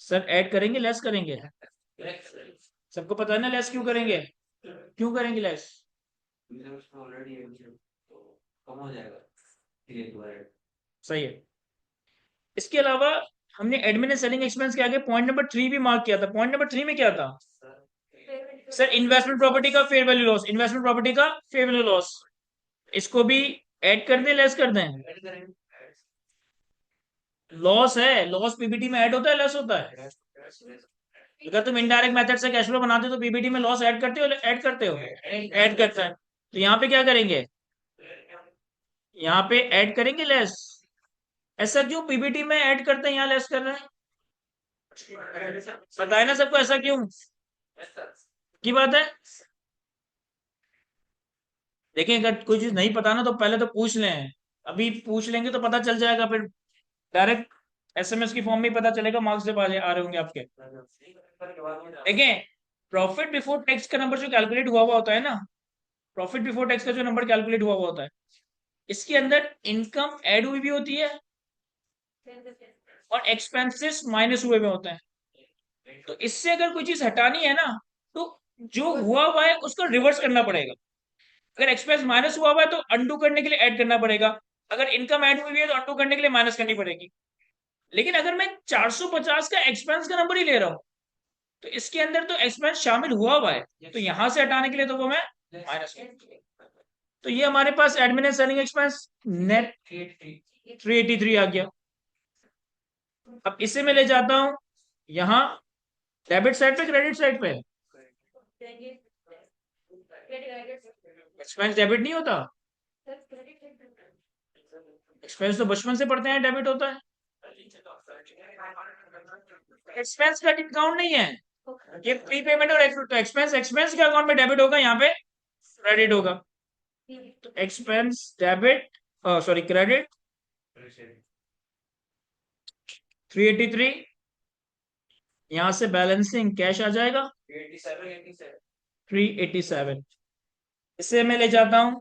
सर ऐड करेंगे लेस करेंगे? सबको पता है ना लेस क्यों करेंगे? क्यों करेंगे लेस? सही है। इसके अलावा हमने एडमिन एंड सेलिंग एक्सपेंस के आगे पॉइंट नंबर 3 भी मार्क किया था। पॉइंट नंबर 3 में क्या था सर? इन्वेस्टमेंट प्रॉपर्टी का fair value loss. Investment property का फेयर वैल्यू लॉस इसको भी ऐड कर दें लेस कर दें? लॉस है, लॉस पीबीटी में ऐड होता है लेस होता है? अगर तुम इनडायरेक्ट मेथड से कैश फ्लो बनाते हो तो पीबीटी में लॉस ऐड करते हो? ऐड करते हो? ऐड करता है। तो यहाँ पे क्या करेंगे? यहाँ पे ऐड करेंगे लेस। ऐसा क्यों पीबीटी में ऐड करते हैं यहाँ लेस कर रहे हैं? बताए ना सबको ऐसा क्यों की बात है। देखिए अगर कोई चीज नहीं पता ना तो पहले तो पूछ लें। अभी पूछ लेंगे तो पता चल जाएगा, फिर डायरेक्ट एसएमएस की फॉर्म में ही पता चलेगा मार्क्स जब आ रहे होंगे आपके। देखें प्रॉफिट बिफोर टैक्स का नंबर जो कैलकुलेट हुआ हुआ होता है ना, प्रॉफिट बिफोर टैक्स का जो नंबर कैलकुलेट हुआ हुआ होता है इसके अंदर इनकम ऐड हुई भी होती है और एक्सपेंसेस माइनस हुए हुए होते हैं। तो इससे अगर कोई चीज हटानी है ना तो जो हुआ हुआ है उसको रिवर्स करना पड़ेगा। अगर एक्सपेंस माइनस हुआ हुआ है तो अंडू करने के लिए ऐड करना पड़ेगा। अगर इनकम ऐड हुई है तो अंडू करने के लिए माइनस करनी पड़ेगी। लेकिन अगर मैं 450 का एक्सपेंस का नंबर ही ले रहा हूं तो इसके अंदर तो एक्सपेंस शामिल हुआ हुआ है, तो यहां से हटाने के लिए तो वो मैं माइनस। तो ये हमारे पास admin and selling expense net 383 आ गया। अब इसे मैं ले जाता हूं यहाँ डेबिट साइड पे क्रेडिट साइड पे। एक्सपेंस डेबिट नहीं होता, एक्सपेंस तो बचपन से पढ़ते हैं डेबिट होता है। एक्सपेंस क्रेडिट काउंट नहीं है। ये प्री पेमेंट और एक्सपेंस, एक्सपेंस के अकाउंट में डेबिट होगा, यहाँ पे क्रेडिट होगा। तो एक्सपेंस डेबिट, सॉरी क्रेडिट 383, यहां से बैलेंसिंग कैश आ जाएगा 387। इससे मैं ले जाता हूं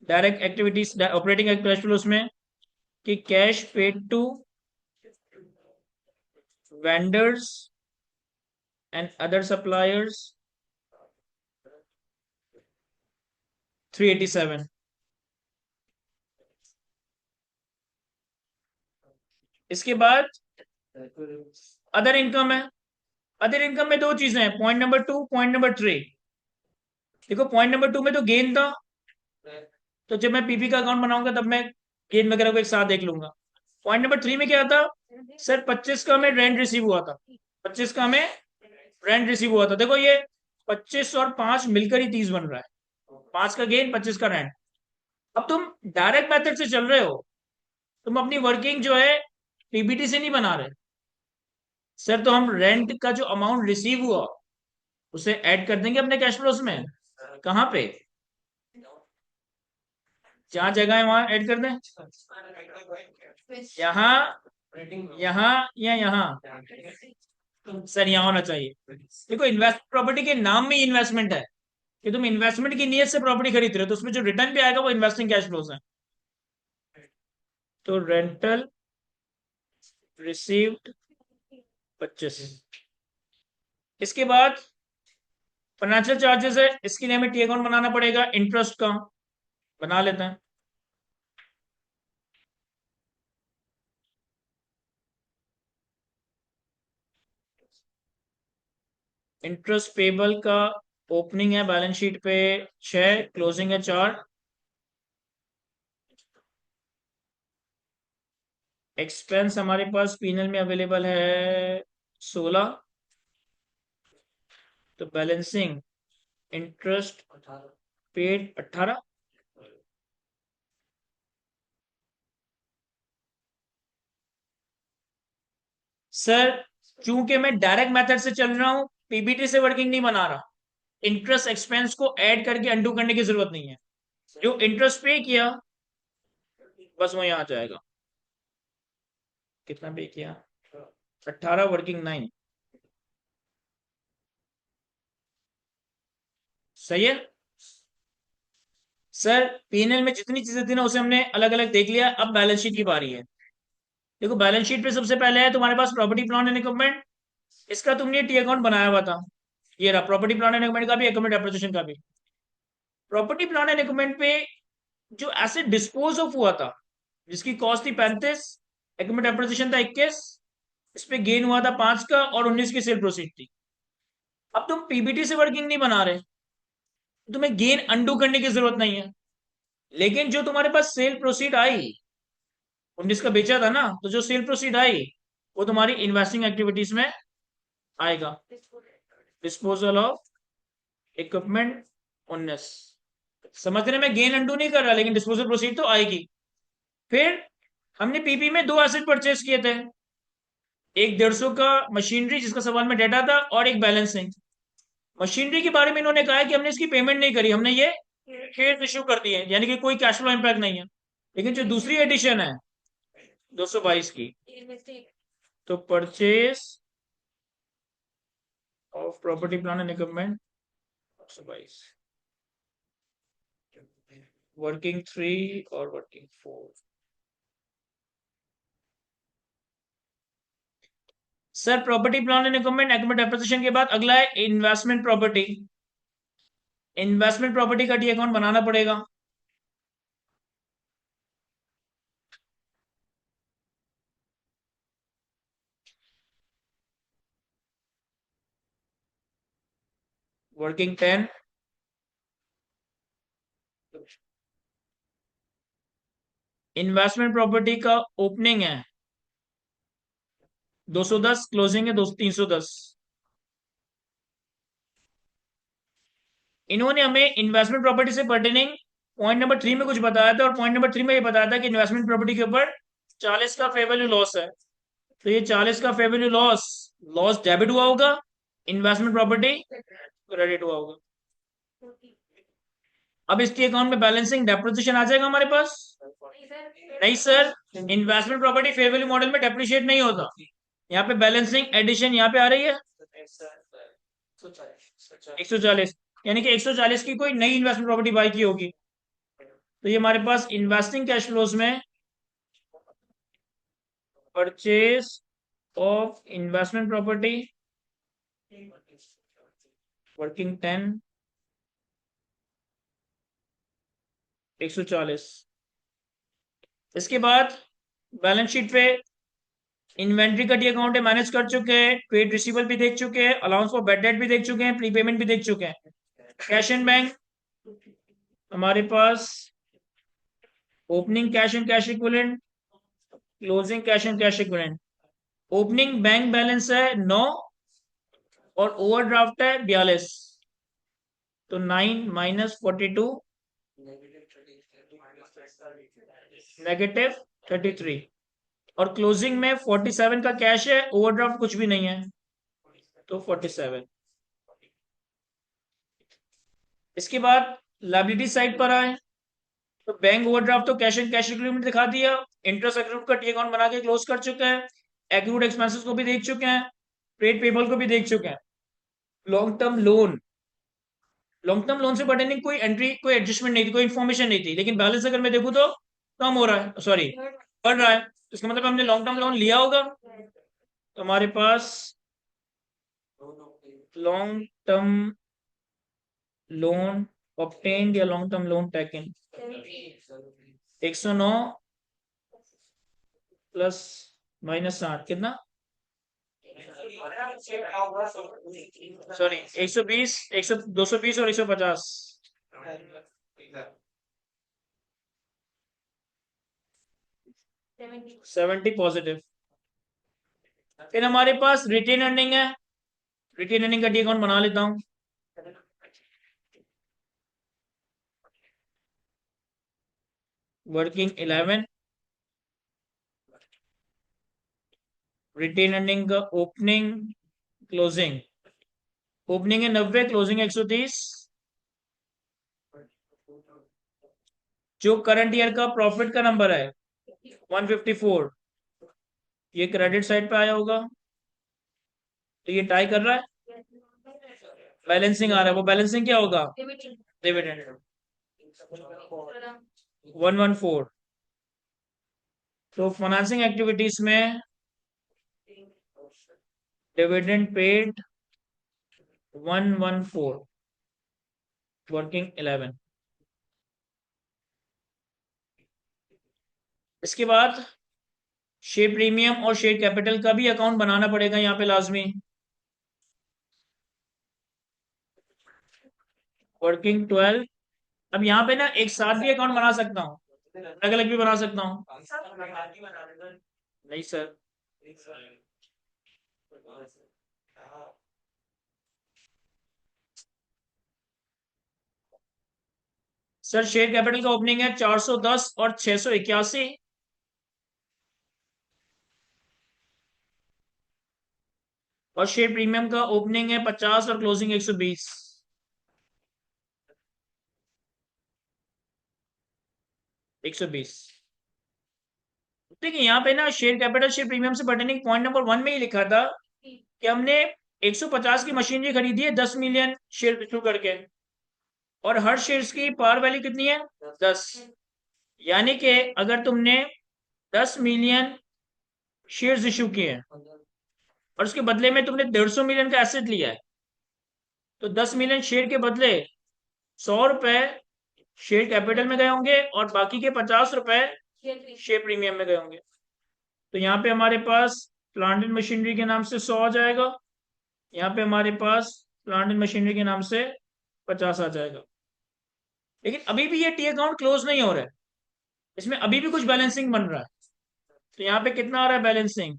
direct activities operating cash flows में कि cash paid to vendors and other suppliers 387। इसके बाद अदर इनकम है। अदर इनकम में दो चीजें हैं, पॉइंट नंबर 2, पॉइंट नंबर 3। देखो पॉइंट नंबर 2 में तो गेन था, तो जब मैं पीपी का अकाउंट बनाऊंगा तब मैं गेन वगैरह को एक साथ देख लूंगा। पॉइंट नंबर 3 में क्या था सर, 25 का हमें रेंट रिसीव हुआ था, 25 का हमें रेंट रिसीव हुआ था। देखो ये 25 और 5 मिलकर ही 30 बन रहा है, 5 का गेन 25 का रेंट। अब तुम डायरेक्ट मेथड से चल रहे हो, तुम अपनी वर्किंग जो है पीबीटी से नहीं बना रहे सर, तो हम रेंट का जो अमाउंट रिसीव हुआ उसे ऐड कर देंगे अपने कैश फ्लोज में। कहाँ पे, जहां जगह है वहां ऐड कर दें, यहाँ, यहाँ या यहाँ। सर यहाँ होना चाहिए। देखो इन्वेस्ट प्रॉपर्टी के नाम में ही इन्वेस्टमेंट है कि तुम इन्वेस्टमेंट की नीयत से प्रॉपर्टी खरीद रहे हो, तो उसमें जो रिटर्न भी आएगा वो इन्वेस्टिंग कैश फ्लोज है। तो रेंटल रिसीव्ड 25। इसके बाद फाइनेंशियल चार्जेस है, इसके लिए हमें टी अकाउंट बनाना पड़ेगा, इंटरेस्ट का बना लेते हैं। इंटरेस्ट पेबल का ओपनिंग है बैलेंस शीट पे 6, क्लोजिंग है 4। एक्सपेंस हमारे पास पीनल में अवेलेबल है 16। तो बैलेंसिंग इंटरेस्ट पेड 18। सर चूंकि मैं डायरेक्ट मेथड से चल रहा हूं, पीबीटी से वर्किंग नहीं बना रहा, इंटरेस्ट एक्सपेंस को ऐड करके अंडू करने की जरूरत नहीं है। जो इंटरेस्ट पे किया बस वो यहां आ जाएगा। कितना पे किया, 18 वर्किंग 9। सही है सर। पीएनएल में जितनी चीजें थी ना उसे हमने अलग अलग देख लिया, अब बैलेंस शीट की बारी है। देखो बैलेंस शीट पे सबसे पहले है तुम्हारे पास प्रॉपर्टी प्लांट एंड इक्विपमेंट। इसका तुमने टी अकाउंट बनाया हुआ था, ये रहा प्रॉपर्टी प्लांट एंड इक्विपमेंट का भी, इक्विपमेंट एप्रिसिएशन का भी। प्रॉपर्टी प्लांट एंड इक्विपमेंट पे जो एसेट डिस्पोज ऑफ हुआ था, जिसकी कॉस्ट थी 35, इक्विपमेंट एप्रिसिएशन था 21, इस पे गेन हुआ था 5 का और 19 की सेल प्रोसीड थी। अब तुम पीबीटी से वर्किंग नहीं बना रहे, तुम्हें गेन अंडू करने की जरूरत नहीं है। लेकिन जो तुम्हारे पास सेल प्रोसीड आई, 19 का बेचा था ना, तो जो सेल प्रोसीड आई वो तुम्हारी इन्वेस्टिंग एक्टिविटीज में आएगा। डिस्पोजल ऑफ इक्विपमेंट 19, समझने में गेन अंडू नहीं कर रहा, लेकिन डिस्पोजल प्रोसीड तो आएगी। फिर हमने पीपी में दो एसेट परचेज किए थे, एक 150 का मशीनरी जिसका सवाल में डेटा था, और एक बैलेंसिंग। मशीनरी के बारे में इन्होंने कहा है कि हमने इसकी पेमेंट नहीं करी, हमने ये शेयर इश्यू कर दिए, यानी कि कोई कैश फ्लो इंपैक्ट नहीं है। लेकिन जो दूसरी एडिशन है 222 की, तो purchase of property plant and equipment 222, working 3 और working 4। Sir property plant and equipment equipment appreciation के बाद अगला है इन्वेस्टमेंट प्रॉपर्टी। इन्वेस्टमेंट प्रॉपर्टी का टी अकाउंट बनाना पड़ेगा। वर्किंग 10, इन्वेस्टमेंट प्रॉपर्टी का ओपनिंग है 210, क्लोजिंग है 310। इन्होंने हमें इन्वेस्टमेंट प्रॉपर्टी से पर्टेनिंग पॉइंट नंबर 3 में कुछ बताया था, और पॉइंट नंबर 3 में ये बताया था कि इन्वेस्टमेंट प्रॉपर्टी के ऊपर 40 का फेयर वैल्यू लॉस है। तो ये 40 का fair value loss, loss debit हुआ होगा इन्वेस्टमेंट प्रॉपर्टी क्रेडिट हुआ होगा। 40 अब इसके अकाउंट में बैलेंसिंग डेप्रिसिएशन आ जाएगा हमारे पास। नहीं सर नहीं sir, investment property fair value model में डेप्रिशिएट नहीं होता। यहाँ पे बैलेंसिंग एडिशन यहाँ पे आ रही है 140, यानी कि 140 की कोई नई इन्वेस्टमेंट प्रॉपर्टी बाई की होगी। तो ये हमारे पास इन्वेस्टिंग कैश फ्लोज में purchase of investment property working 10 140। इसके बाद बैलेंस शीट पे इन्वेंट्री का डी अकाउंट है, मैनेज कर चुके हैं, ट्रेड रिसीवेबल भी देख चुके हैं, अलाउंस फॉर बैड डेट भी देख चुके हैं, प्रीपेमेंट भी देख चुके हैं। कैश एंड बैंक हमारे पास opening cash and cash equivalent, closing cash and cash equivalent. Opening bank balance है 9 और ओवरड्राफ्ट है 42, तो 9 माइनस 42 नेगेटिव 33, और क्लोजिंग में 47 का कैश है, ओवरड्राफ्ट कुछ भी नहीं है, तो 47। इसके बाद लायबिलिटी साइड पर आए तो बैंक ओवरड्राफ्ट तो कैश एंड कैश इक्विवेलेंट दिखा दिया, इंटरेस्ट एक्रूड का टी अकाउंट बना के क्लोज कर चुके हैं, एक्रूड एक्सपेंसेस को भी देख चुके हैं, ट्रेड पेबल को भी देख चुके हैं। Long term loan, long term loan से पर्टेनिंग कोई एंट्री, कोई एडजस्टमेंट नहीं थी, कोई इन्फॉर्मेशन नहीं थी, लेकिन बैलेंस अगर मैं देखूं तो कम हो रहा है, सॉरी बढ़ रहा है, तो इसका मतलब हमने लॉन्ग टर्म लोन लिया होगा। तो हमारे पास लॉन्ग टर्म लोन ऑब्टेन्ड या long term loan taken 109 plus minus 60 कितना, सॉरी 120, 220 और 150, 70 पॉजिटिव। फिर हमारे पास रिटेन अर्निंग है, रिटेन अर्निंग का डी अकाउंट बना लेता हूं। वर्किंग 11, रिटेन अर्निंग का ओपनिंग क्लोजिंग, ओपनिंग है 90, क्लोजिंग 130। जो करंट ईयर का प्रॉफिट का नंबर है 154, ये क्रेडिट साइड पे आया होगा, तो ये टाई कर रहा है, बैलेंसिंग आ रहा है, वो बैलेंसिंग क्या होगा, डिविडेंड 114। तो फाइनेंसिंग एक्टिविटीज में डिविडेंड पेड 114, वर्किंग 11। इसके बाद शेयर प्रीमियम और शेयर कैपिटल का भी अकाउंट बनाना पड़ेगा यहाँ पे लाजमी, वर्किंग 12। अब यहाँ पे ना एक साथ भी अकाउंट बना सकता हूँ, अलग अलग भी बना सकता हूँ, नहीं सर, सर शेयर कैपिटल का ओपनिंग है 410 और 681, और शेयर प्रीमियम का ओपनिंग है 50 और क्लोजिंग 120। देखिए यहाँ पे ना शेयर कैपिटल शेयर प्रीमियम से पर्टेनिंग पॉइंट नंबर 1 में ही लिखा था कि हमने 150 की मशीनरी खरीदी है 10 मिलियन शेयर इशू करके, और हर शेयर्स की पार वैल्यू कितनी है 10, यानी कि अगर तुमने 10 मिलियन शेयर्स इशू किए हैं और उसके बदले में तुमने 150 मिलियन का एसेट लिया है, तो 10 मिलियन शेयर के बदले 100 रुपए शेयर कैपिटल में गए होंगे और बाकी के 50 रुपए शेयर प्रीमियम में गए होंगे। तो यहाँ पे हमारे पास प्लांट एंड मशीनरी के नाम से 100 आ जाएगा, यहाँ पे हमारे पास प्लांट एंड मशीनरी के नाम से 50 आ जाएगा। लेकिन अभी भी ये टी अकाउंट क्लोज नहीं हो रहा है, इसमें अभी भी कुछ बैलेंसिंग बन रहा है। तो यहाँ पे कितना आ रहा है बैलेंसिंग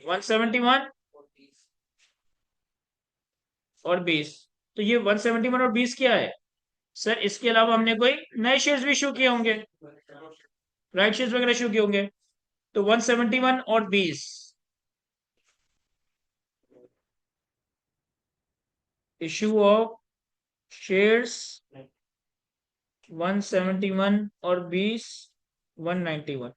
171 और 20। तो ये 171 और 20 क्या है सर, इसके अलावा हमने कोई नए शेयर्स भी इशू किए होंगे, राइट शेयर्स वगैरह इशू किए होंगे, तो 171 और 20 इशू ऑफ शेयर्स 171 और 20 191।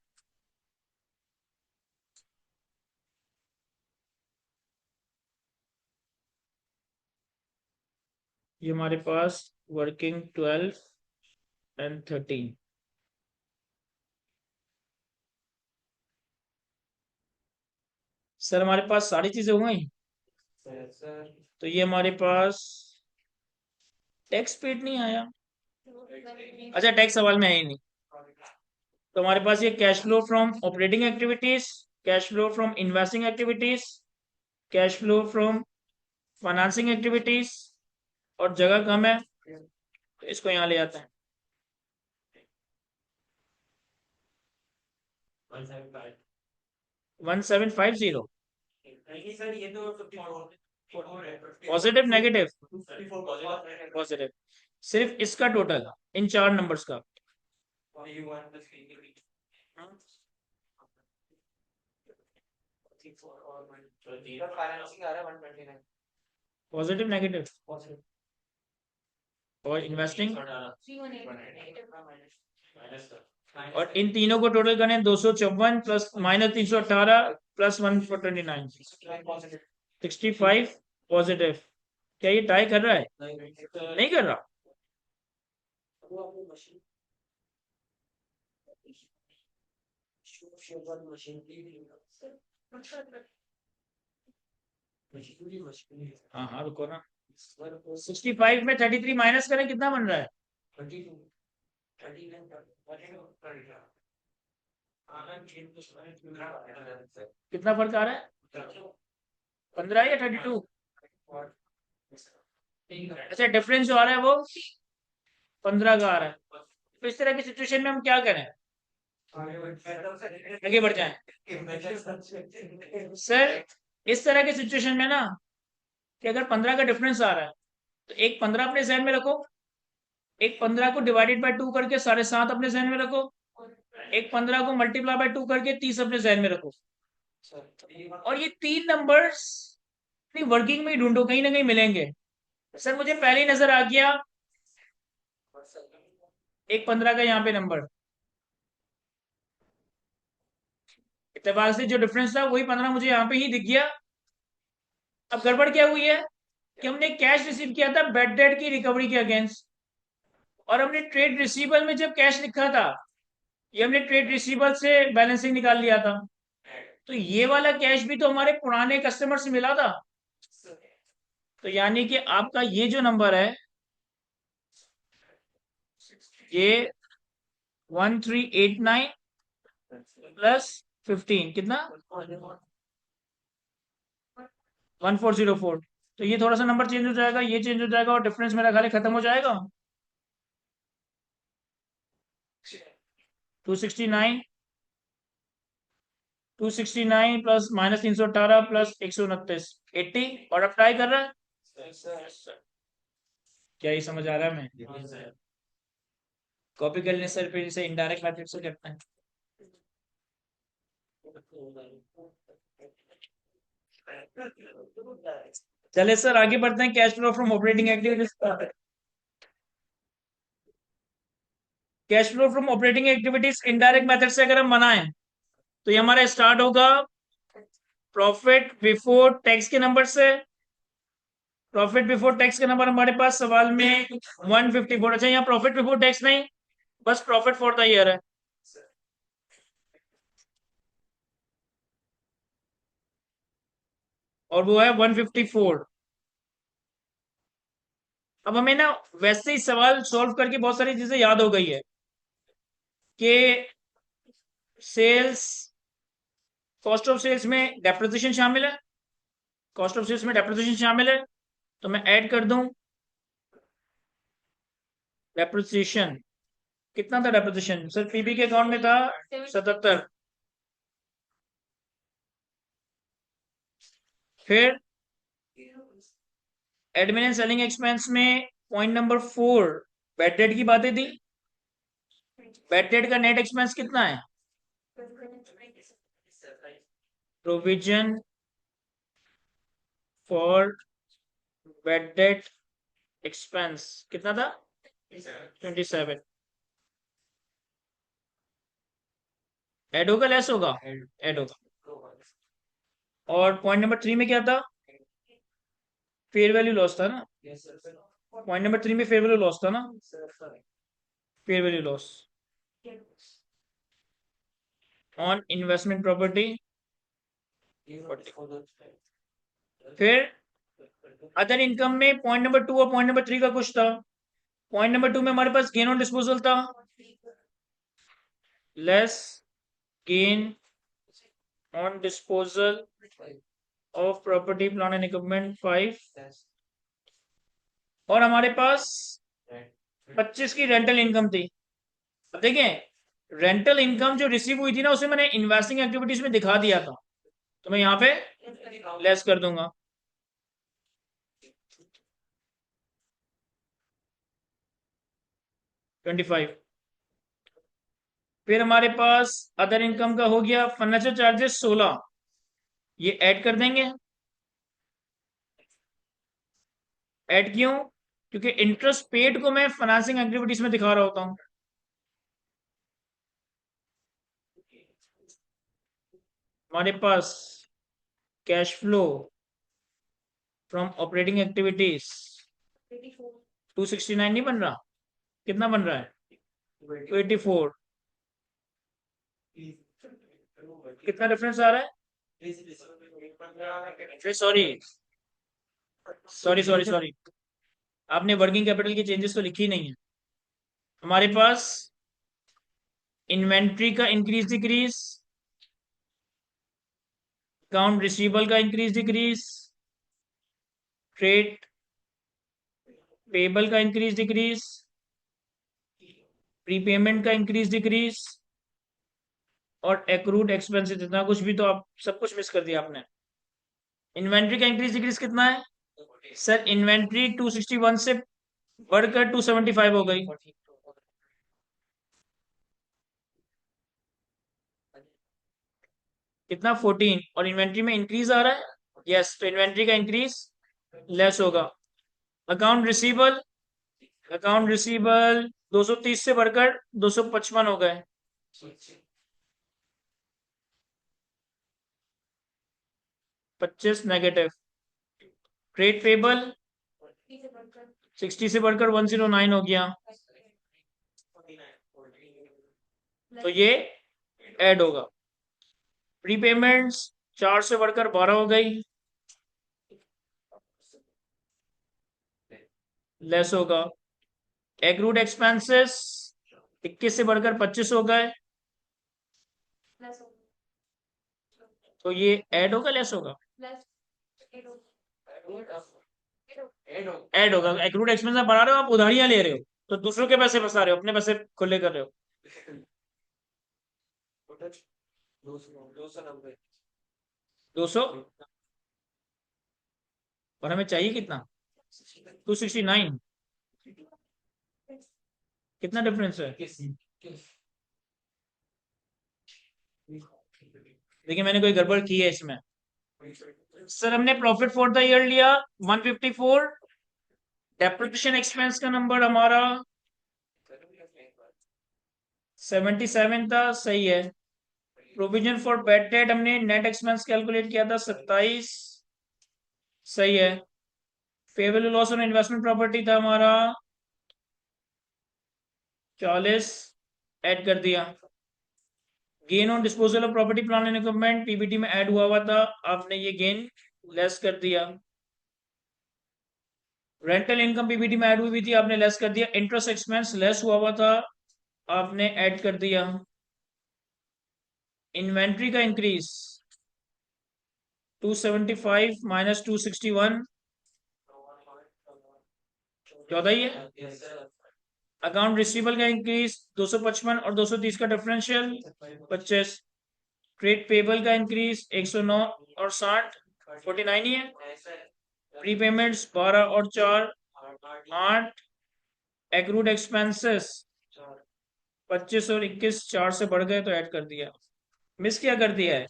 ये हमारे पास वर्किंग 12 एंड 13। सर हमारे पास सारी चीजें हो गई। तो ये हमारे पास टैक्स पेड नहीं आया। अच्छा, टैक्स सवाल में है ही नहीं। तो हमारे पास ये cash flow from operating activities, cash flow from investing activities, cash flow from financing activities, और जगह कम है तो इसको यहाँ ले आते हैं। 1750। Positive negative? पॉजिटिव। सिर्फ इसका टोटल इन चार नंबर्स का। पॉजिटिव नेगेटिव और इन्वेस्टिंग, 318 और इन तीनों को टोटल करें 254 प्लस माइनस 318 प्लस 129 65 पॉजिटिव। क्या ये टाई कर रहा है? नहीं कर रहा। हाँ हाँ रुको ना। 65 में 33 माइनस करें कितना बन रहा है? कितना फर्क आ रहा है? 15 या 32? अच्छा, डिफरेंस जो आ रहा है वो 15 का आ रहा है। तो इस तरह की सिचुएशन में हम क्या करें? आगे बढ़ जाए सर। इस तरह की सिचुएशन में ना, कि अगर 15 का डिफरेंस आ रहा है तो एक 15 अपने जहन में रखो, एक 15 को डिवाइडेड बाय 2 करके 7.5 अपने जहन में रखो, एक 15 को मल्टीप्लाई बाय 2 करके 30 अपने जहन में रखो, और ये तीन नंबर्स वर्किंग में ही ढूंढो, कहीं ना कहीं मिलेंगे। सर मुझे पहले ही नजर आ गया एक 15 का यहाँ पे नंबर, इत्तेफाक से जो डिफरेंस था वही 15 मुझे यहाँ पे ही दिख गया। अब गड़बड़ क्या हुई है कि हमने कैश रिसीव किया था बेड डेट की रिकवरी के अगेंस्ट, और हमने ट्रेड रिसीवेबल में जब कैश लिखा था, ये हमने ट्रेड रिसीवेबल से बैलेंसिंग निकाल लिया था, तो ये वाला कैश भी तो हमारे पुराने कस्टमर से मिला था। तो यानी कि आपका ये जो नंबर है ये 1389 प्लस 15 कितना 1404। तो ये थोड़ा सा नंबर चेंज हो जाएगा, ये चेंज हो जाएगा, और डिफरेंस मेरा खाली खत्म हो जाएगा। 269 269 प्लस माइनस 318 प्लस 129 80। और अब ट्राई कर रहा है। क्या ये समझ आ रहा है? मैं कॉपी कर लेने सर, फिर इसे इनडायरेक्ट मेथड से करते हैं। चले सर आगे बढ़ते हैं। Cash flow from operating activities, cash flow from operating activities indirect method से अगर हम बनाएं तो ये हमारा स्टार्ट होगा प्रॉफिट बिफोर टैक्स के नंबर से। प्रॉफिट बिफोर टैक्स का नंबर हमारे पास सवाल में 154। अच्छा, यहाँ प्रॉफिट बिफोर टैक्स नहीं, बस प्रॉफिट फॉर द ईयर है। और वो है 154। अब हमें ना वैसे ही सवाल सॉल्व करके बहुत सारी चीजें याद हो गई है कि सेल्स, कॉस्ट ऑफ सेल्स में डेप्रिसिएशन शामिल है, कॉस्ट ऑफ सेल्स में डेप्रिसिएशन शामिल है। तो मैं ऐड कर दूं डेप्रिसिएशन। कितना था डेप्रिसिएशन सर? पीबी के अकाउंट में था 77। फिर एडमिन एंड सेलिंग एक्सपेंस में पॉइंट नंबर 4 बैड डेट की बातें थी। बैड डेट का नेट एक्सपेंस कितना है? Provision for bad debt expense कितना था 27 ऐड होगा लेस होगा ऐड होगा और पॉइंट नंबर 3 में क्या था फेयर वैल्यू लॉस था ना पॉइंट नंबर 3 में फेयर वैल्यू लॉस था ना fair value loss on investment property फिर अदर इनकम में पॉइंट नंबर 2 और पॉइंट नंबर 3 का कुछ था पॉइंट नंबर 2 में हमारे पास गेन ऑन डिस्पोजल था less gain on disposal of property plant and equipment 5 और हमारे पास 25 की रेंटल इनकम थी अब देखें रेंटल इनकम जो रिसीव हुई थी ना उसे मैंने इन्वेस्टिंग एक्टिविटीज में दिखा दिया था तो मैं यहाँ पे लेस कर दूंगा $25 फिर हमारे पास अदर इनकम का हो गया फर्नीचर चार्जेस 16 ये ऐड कर देंगे ऐड क्यों क्योंकि इंटरेस्ट पेड को मैं फाइनेंसिंग एक्टिविटीज में दिखा रहा होता हूं हमारे पास cash flow from operating activities 269 नहीं बन रहा कितना बन रहा है 284 कितना डिफरेंस आ रहा है सॉरी सॉरी सॉरी सॉरी आपने वर्किंग कैपिटल की चेंजेस तो लिखी नहीं है हमारे पास इन्वेंट्री का इंक्रीज डिक्रीज अकाउंट रिसीवेबल का इंक्रीज डिक्रीज ट्रेड पेबल का इंक्रीज डिक्रीज प्रीपेमेंट का इंक्रीज डिक्रीज और एक्रूड एक्सपेंसेस इतना कुछ भी तो आप सब कुछ मिस कर दिया आपने इन्वेंट्री का इंक्रीज डिक्रीज कितना है सर इन्वेंट्री 261 से बढ़कर 275 हो गई कितना 14 और इन्वेंट्री में इंक्रीज आ रहा है यस तो इन्वेंट्री का इंक्रीज लेस होगा अकाउंट रिसीवेबल 230 से बढ़कर 255 हो गए 25 नेगेटिव ट्रेड पेबल 60 से बढ़कर 109 हो गया तो ये ऐड होगा प्रीपेमेंट्स 4 से बढ़कर 12 हो गई लेस होगा एग्रूड एक्सपेंसेस 21 से बढ़कर 25 हो गए तो ये ऐड होगा लेस होगा ऐड होगा एग्रूड एक्सपेंस बढ़ा रहे हो आप उधारियां ले रहे हो तो दूसरों के पैसे फंसा रहे हो अपने पैसे खुले कर रहे हो 200 और हमें चाहिए कितना 269 कितना डिफरेंस है देखिए मैंने कोई गड़बड़ की है इसमें सर हमने प्रॉफिट फॉर द ईयर लिया 154 डेप्रिसिएशन एक्सपेंस का नंबर हमारा 77 था सही है प्रोविजन फॉर बैड डेट हमने नेट एक्सपेंस कैलकुलेट किया था 27 सही है fair value loss on investment property था हमारा 40 ऐड कर दिया gain on disposal of property plant and equipment PBT में ऐड हुआ था आपने ये गेन लेस कर दिया रेंटल इनकम पीबीटी में ऐड हुई थी आपने लेस कर दिया इंटरेस्ट एक्सपेंस लेस हुआ था आपने ऐड कर दिया इन्वेंट्री का इंक्रीज 275 माइनस 261 14 ही है अकाउंट रिसीवेबल का इंक्रीज 255 और 230 का डिफरेंशियल 25 ट्रेड पेबल का इंक्रीज 109 और 60 49 ही है प्रीपेमेंट्स 12 और 4 8 एक्रूड एक्सपेंसेस 25 और 21 4 से बढ़ गए तो ऐड कर दिया मिस क्या कर दिया है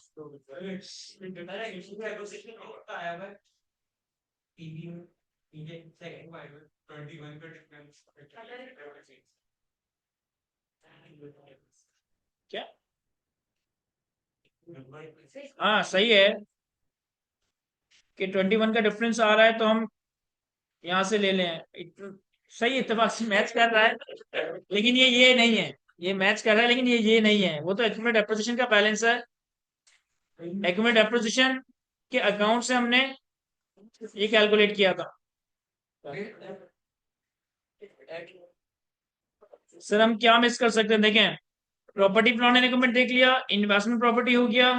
क्या? हाँ सही है कि 21 का डिफरेंस आ रहा है तो हम यहाँ से ले लें। सही इत्तेफाक से मैच कर रहा है, लेकिन ये नहीं है। ये मैच कर रहा है लेकिन ये नहीं है। वो तो एक्यूमुलेट डेप्रिसिएशन का बैलेंस है। एक्यूमुलेट डेप्रिसिएशन के अकाउंट से हमने ये कैलकुलेट किया था। सर हम क्या मिस कर सकते हैं? देखें, प्रॉपर्टी प्लांट एंड इक्विपमेंट देख लिया, इन्वेस्टमेंट प्रॉपर्टी हो गया,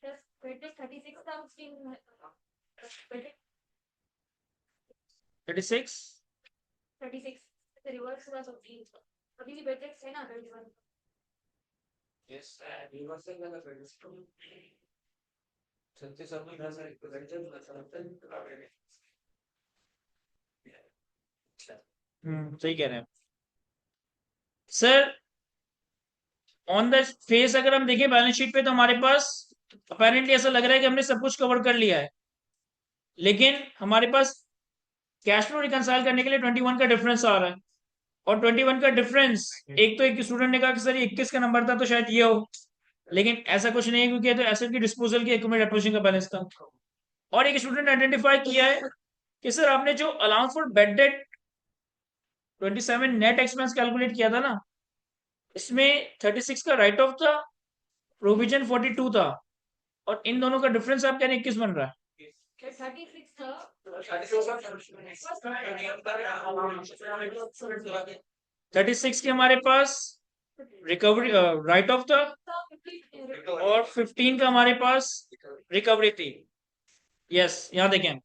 36 था 36 36 रिवर्स हुआ 15 अभी भी बेटेक्स है ना 31 सही कह रहे हैं सर। ऑन द फेस अगर हम देखें बैलेंस शीट पे तो हमारे पास अपेरेंटली ऐसा लग रहा है कि हमने सब कुछ कवर कर लिया है, लेकिन हमारे पास कैश फ्लो रिकंसाइल करने के लिए 21 का डिफरेंस आ रहा है। और 21 का डिफरेंस, एक तो एक स्टूडेंट ने कहा कि सर ये 21 का नंबर था तो शायद ये हो, लेकिन ऐसा कुछ नहीं है क्योंकि ये तो एसेट की डिस्पोजल की एक्यूमुलेट डेप्रिसिएशन का बैलेंस था। और एक स्टूडेंट ने आइडेंटिफाई किया है कि सर आपने जो allowance for bed date 27 net expense calculate किया था ना, इसमें 36 का राइट ऑफ था, प्रोविजन 42 था, और इन दोनों का डिफरेंस आप कह रहे हैं 21 बन रहा है। 36 था 36 के हमारे पास रिकवरी राइट ऑफ था, और 15 का हमारे पास रिकवरी थी। यस, यहाँ देखें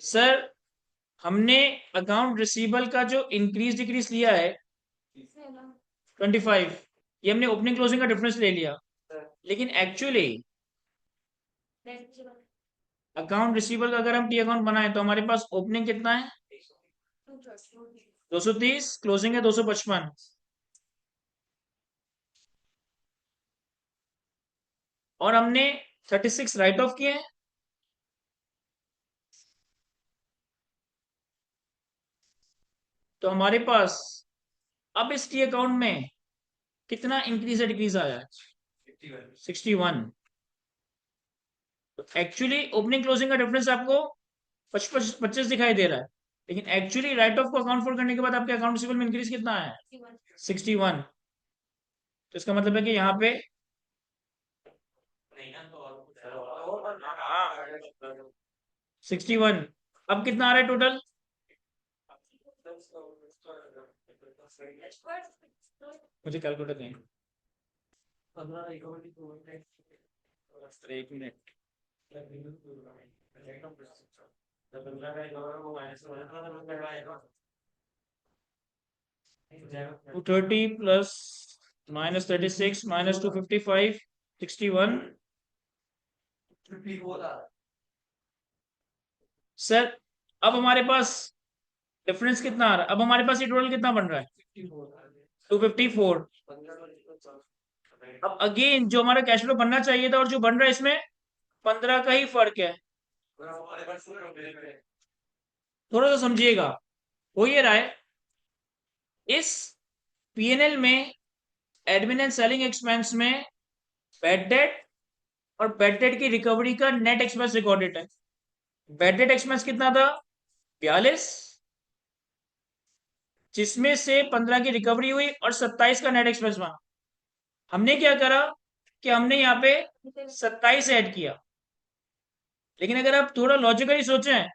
सर, हमने अकाउंट रिसीवेबल का जो इंक्रीज डिक्रीज लिया है 25, ये हमने ओपनिंग क्लोजिंग का डिफरेंस ले लिया, लेकिन एक्चुअली अकाउंट रिसीवेबल का अगर हम टी अकाउंट बनाए तो हमारे पास ओपनिंग कितना है 230, क्लोजिंग है 255। और हमने 36 राइट ऑफ किए हैं, तो हमारे पास अब इस टी अकाउंट में कितना इंक्रीज या डिक्रीज आया है 61। तो एक्चुअली ओपनिंग क्लोजिंग का डिफरेंस आपको 25 दिखाई दे रहा है, लेकिन एक्चुअली राइट ऑफ को अकाउंट फॉर करने के बाद आपके अकाउंट रिसीवेबल में इंक्रीज कितना है 61। तो इसका मतलब है कि यहाँ पे 61, अब कितना आ रहा है टोटल? मुझे कैलकुलेटर दें, एक minute. 230 plus minus 36 minus 255 61। Sir अब हमारे पास डिफरेंस कितना आ रहा है? अब हमारे पास ये टोटल कितना बन रहा है 254। अब अगेन जो हमारा कैश फ्लो बनना चाहिए था और जो बन रहा है इसमें 15 का ही फर्क है। थोड़ा सा समझिएगा, हो ये रहा है इस पीएनएल में एडमिन एंड सेलिंग एक्सपेंस में बैड डेट और बैड डेट की रिकवरी का नेट एक्सपेंस रिकॉर्डेड है। बैड डेट एक्सपेंस कितना था 42, जिसमें से 15 की रिकवरी हुई और 27 का नेट एक्सपेंस बना। हमने क्या करा कि हमने यहाँ पे 27 ऐड किया, लेकिन अगर आप थोड़ा लॉजिकली सोचें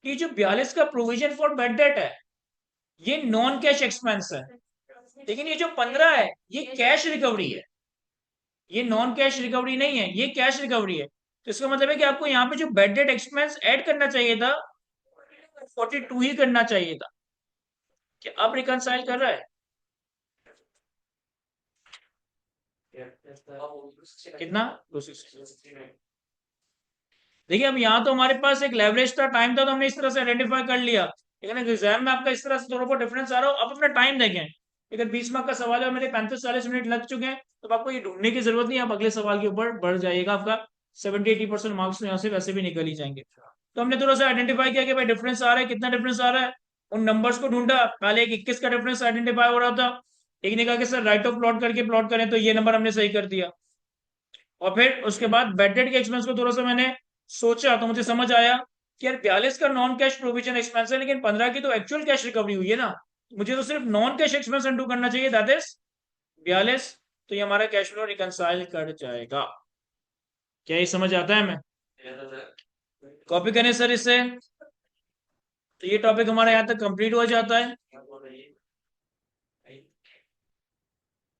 कि जो 42 का प्रोविजन फॉर बैड डेट है ये नॉन कैश एक्सपेंस है, लेकिन ये जो 15 है ये कैश रिकवरी है। ये नॉन कैश रिकवरी नहीं है, ये कैश रिकवरी है। तो इसका मतलब है कि आपको यहाँ पे जो बैड डेट एक्सपेंस ऐड करना चाहिए था 42 ही करना चाहिए था। क्या अब रिकंसाइल कर रहा है? कितना 260। देखिए अब यहाँ तो हमारे पास एक लेवरेज था, टाइम था, तो हमने इस तरह से आइडेंटिफाई कर लिया, लेकिन एग्जाम में आपका इस तरह से थोड़ा बहुत डिफरेंस आ रहा हो, आप अपना टाइम देखें। अगर 20 मार्क का सवाल है और मेरे 35-40 मिनट लग चुके हैं, तो आपको ये ढूंढने की जरूरत नहीं, आप अगले सवाल के ऊपर बढ़ जाइएगा। आपका 70-80% मार्क्स तो यहाँ से वैसे भी निकल ही जाएंगे। तो हमने थोड़ा सा आइडेंटिफाई किया कि भाई डिफरेंस आ रहा है, कितना डिफरेंस आ रहा है, उन नंबर्स को ढूंढा। पहले एक 21 का डिफरेंस आइडेंटिफाई हो रहा था, एक ने कहा कि सर राइट ऑफ प्लॉट करके प्लॉट करें, तो ये नंबर हमने सही कर दिया। और फिर उसके बाद बैड डेट के एक्सपेंस को थोड़ा सा मैंने सोचा, तो मुझे समझ आया कि यार 42 का नॉन कैश प्रोविजन एक्सपेंस है, लेकिन 15 की तो एक्चुअल कैश रिकवरी हुई है ना, मुझे तो सिर्फ नॉन कैश एक्सपेंस इंटू करना चाहिए, दैट इज 42। तो ये हमारा कैश फ्लो रिकंसाइल कर जाएगा। क्या ये समझ आता है? हमें कॉपी करें सर इससे। तो ये टॉपिक हमारा यहाँ तक कंप्लीट हो जाता है।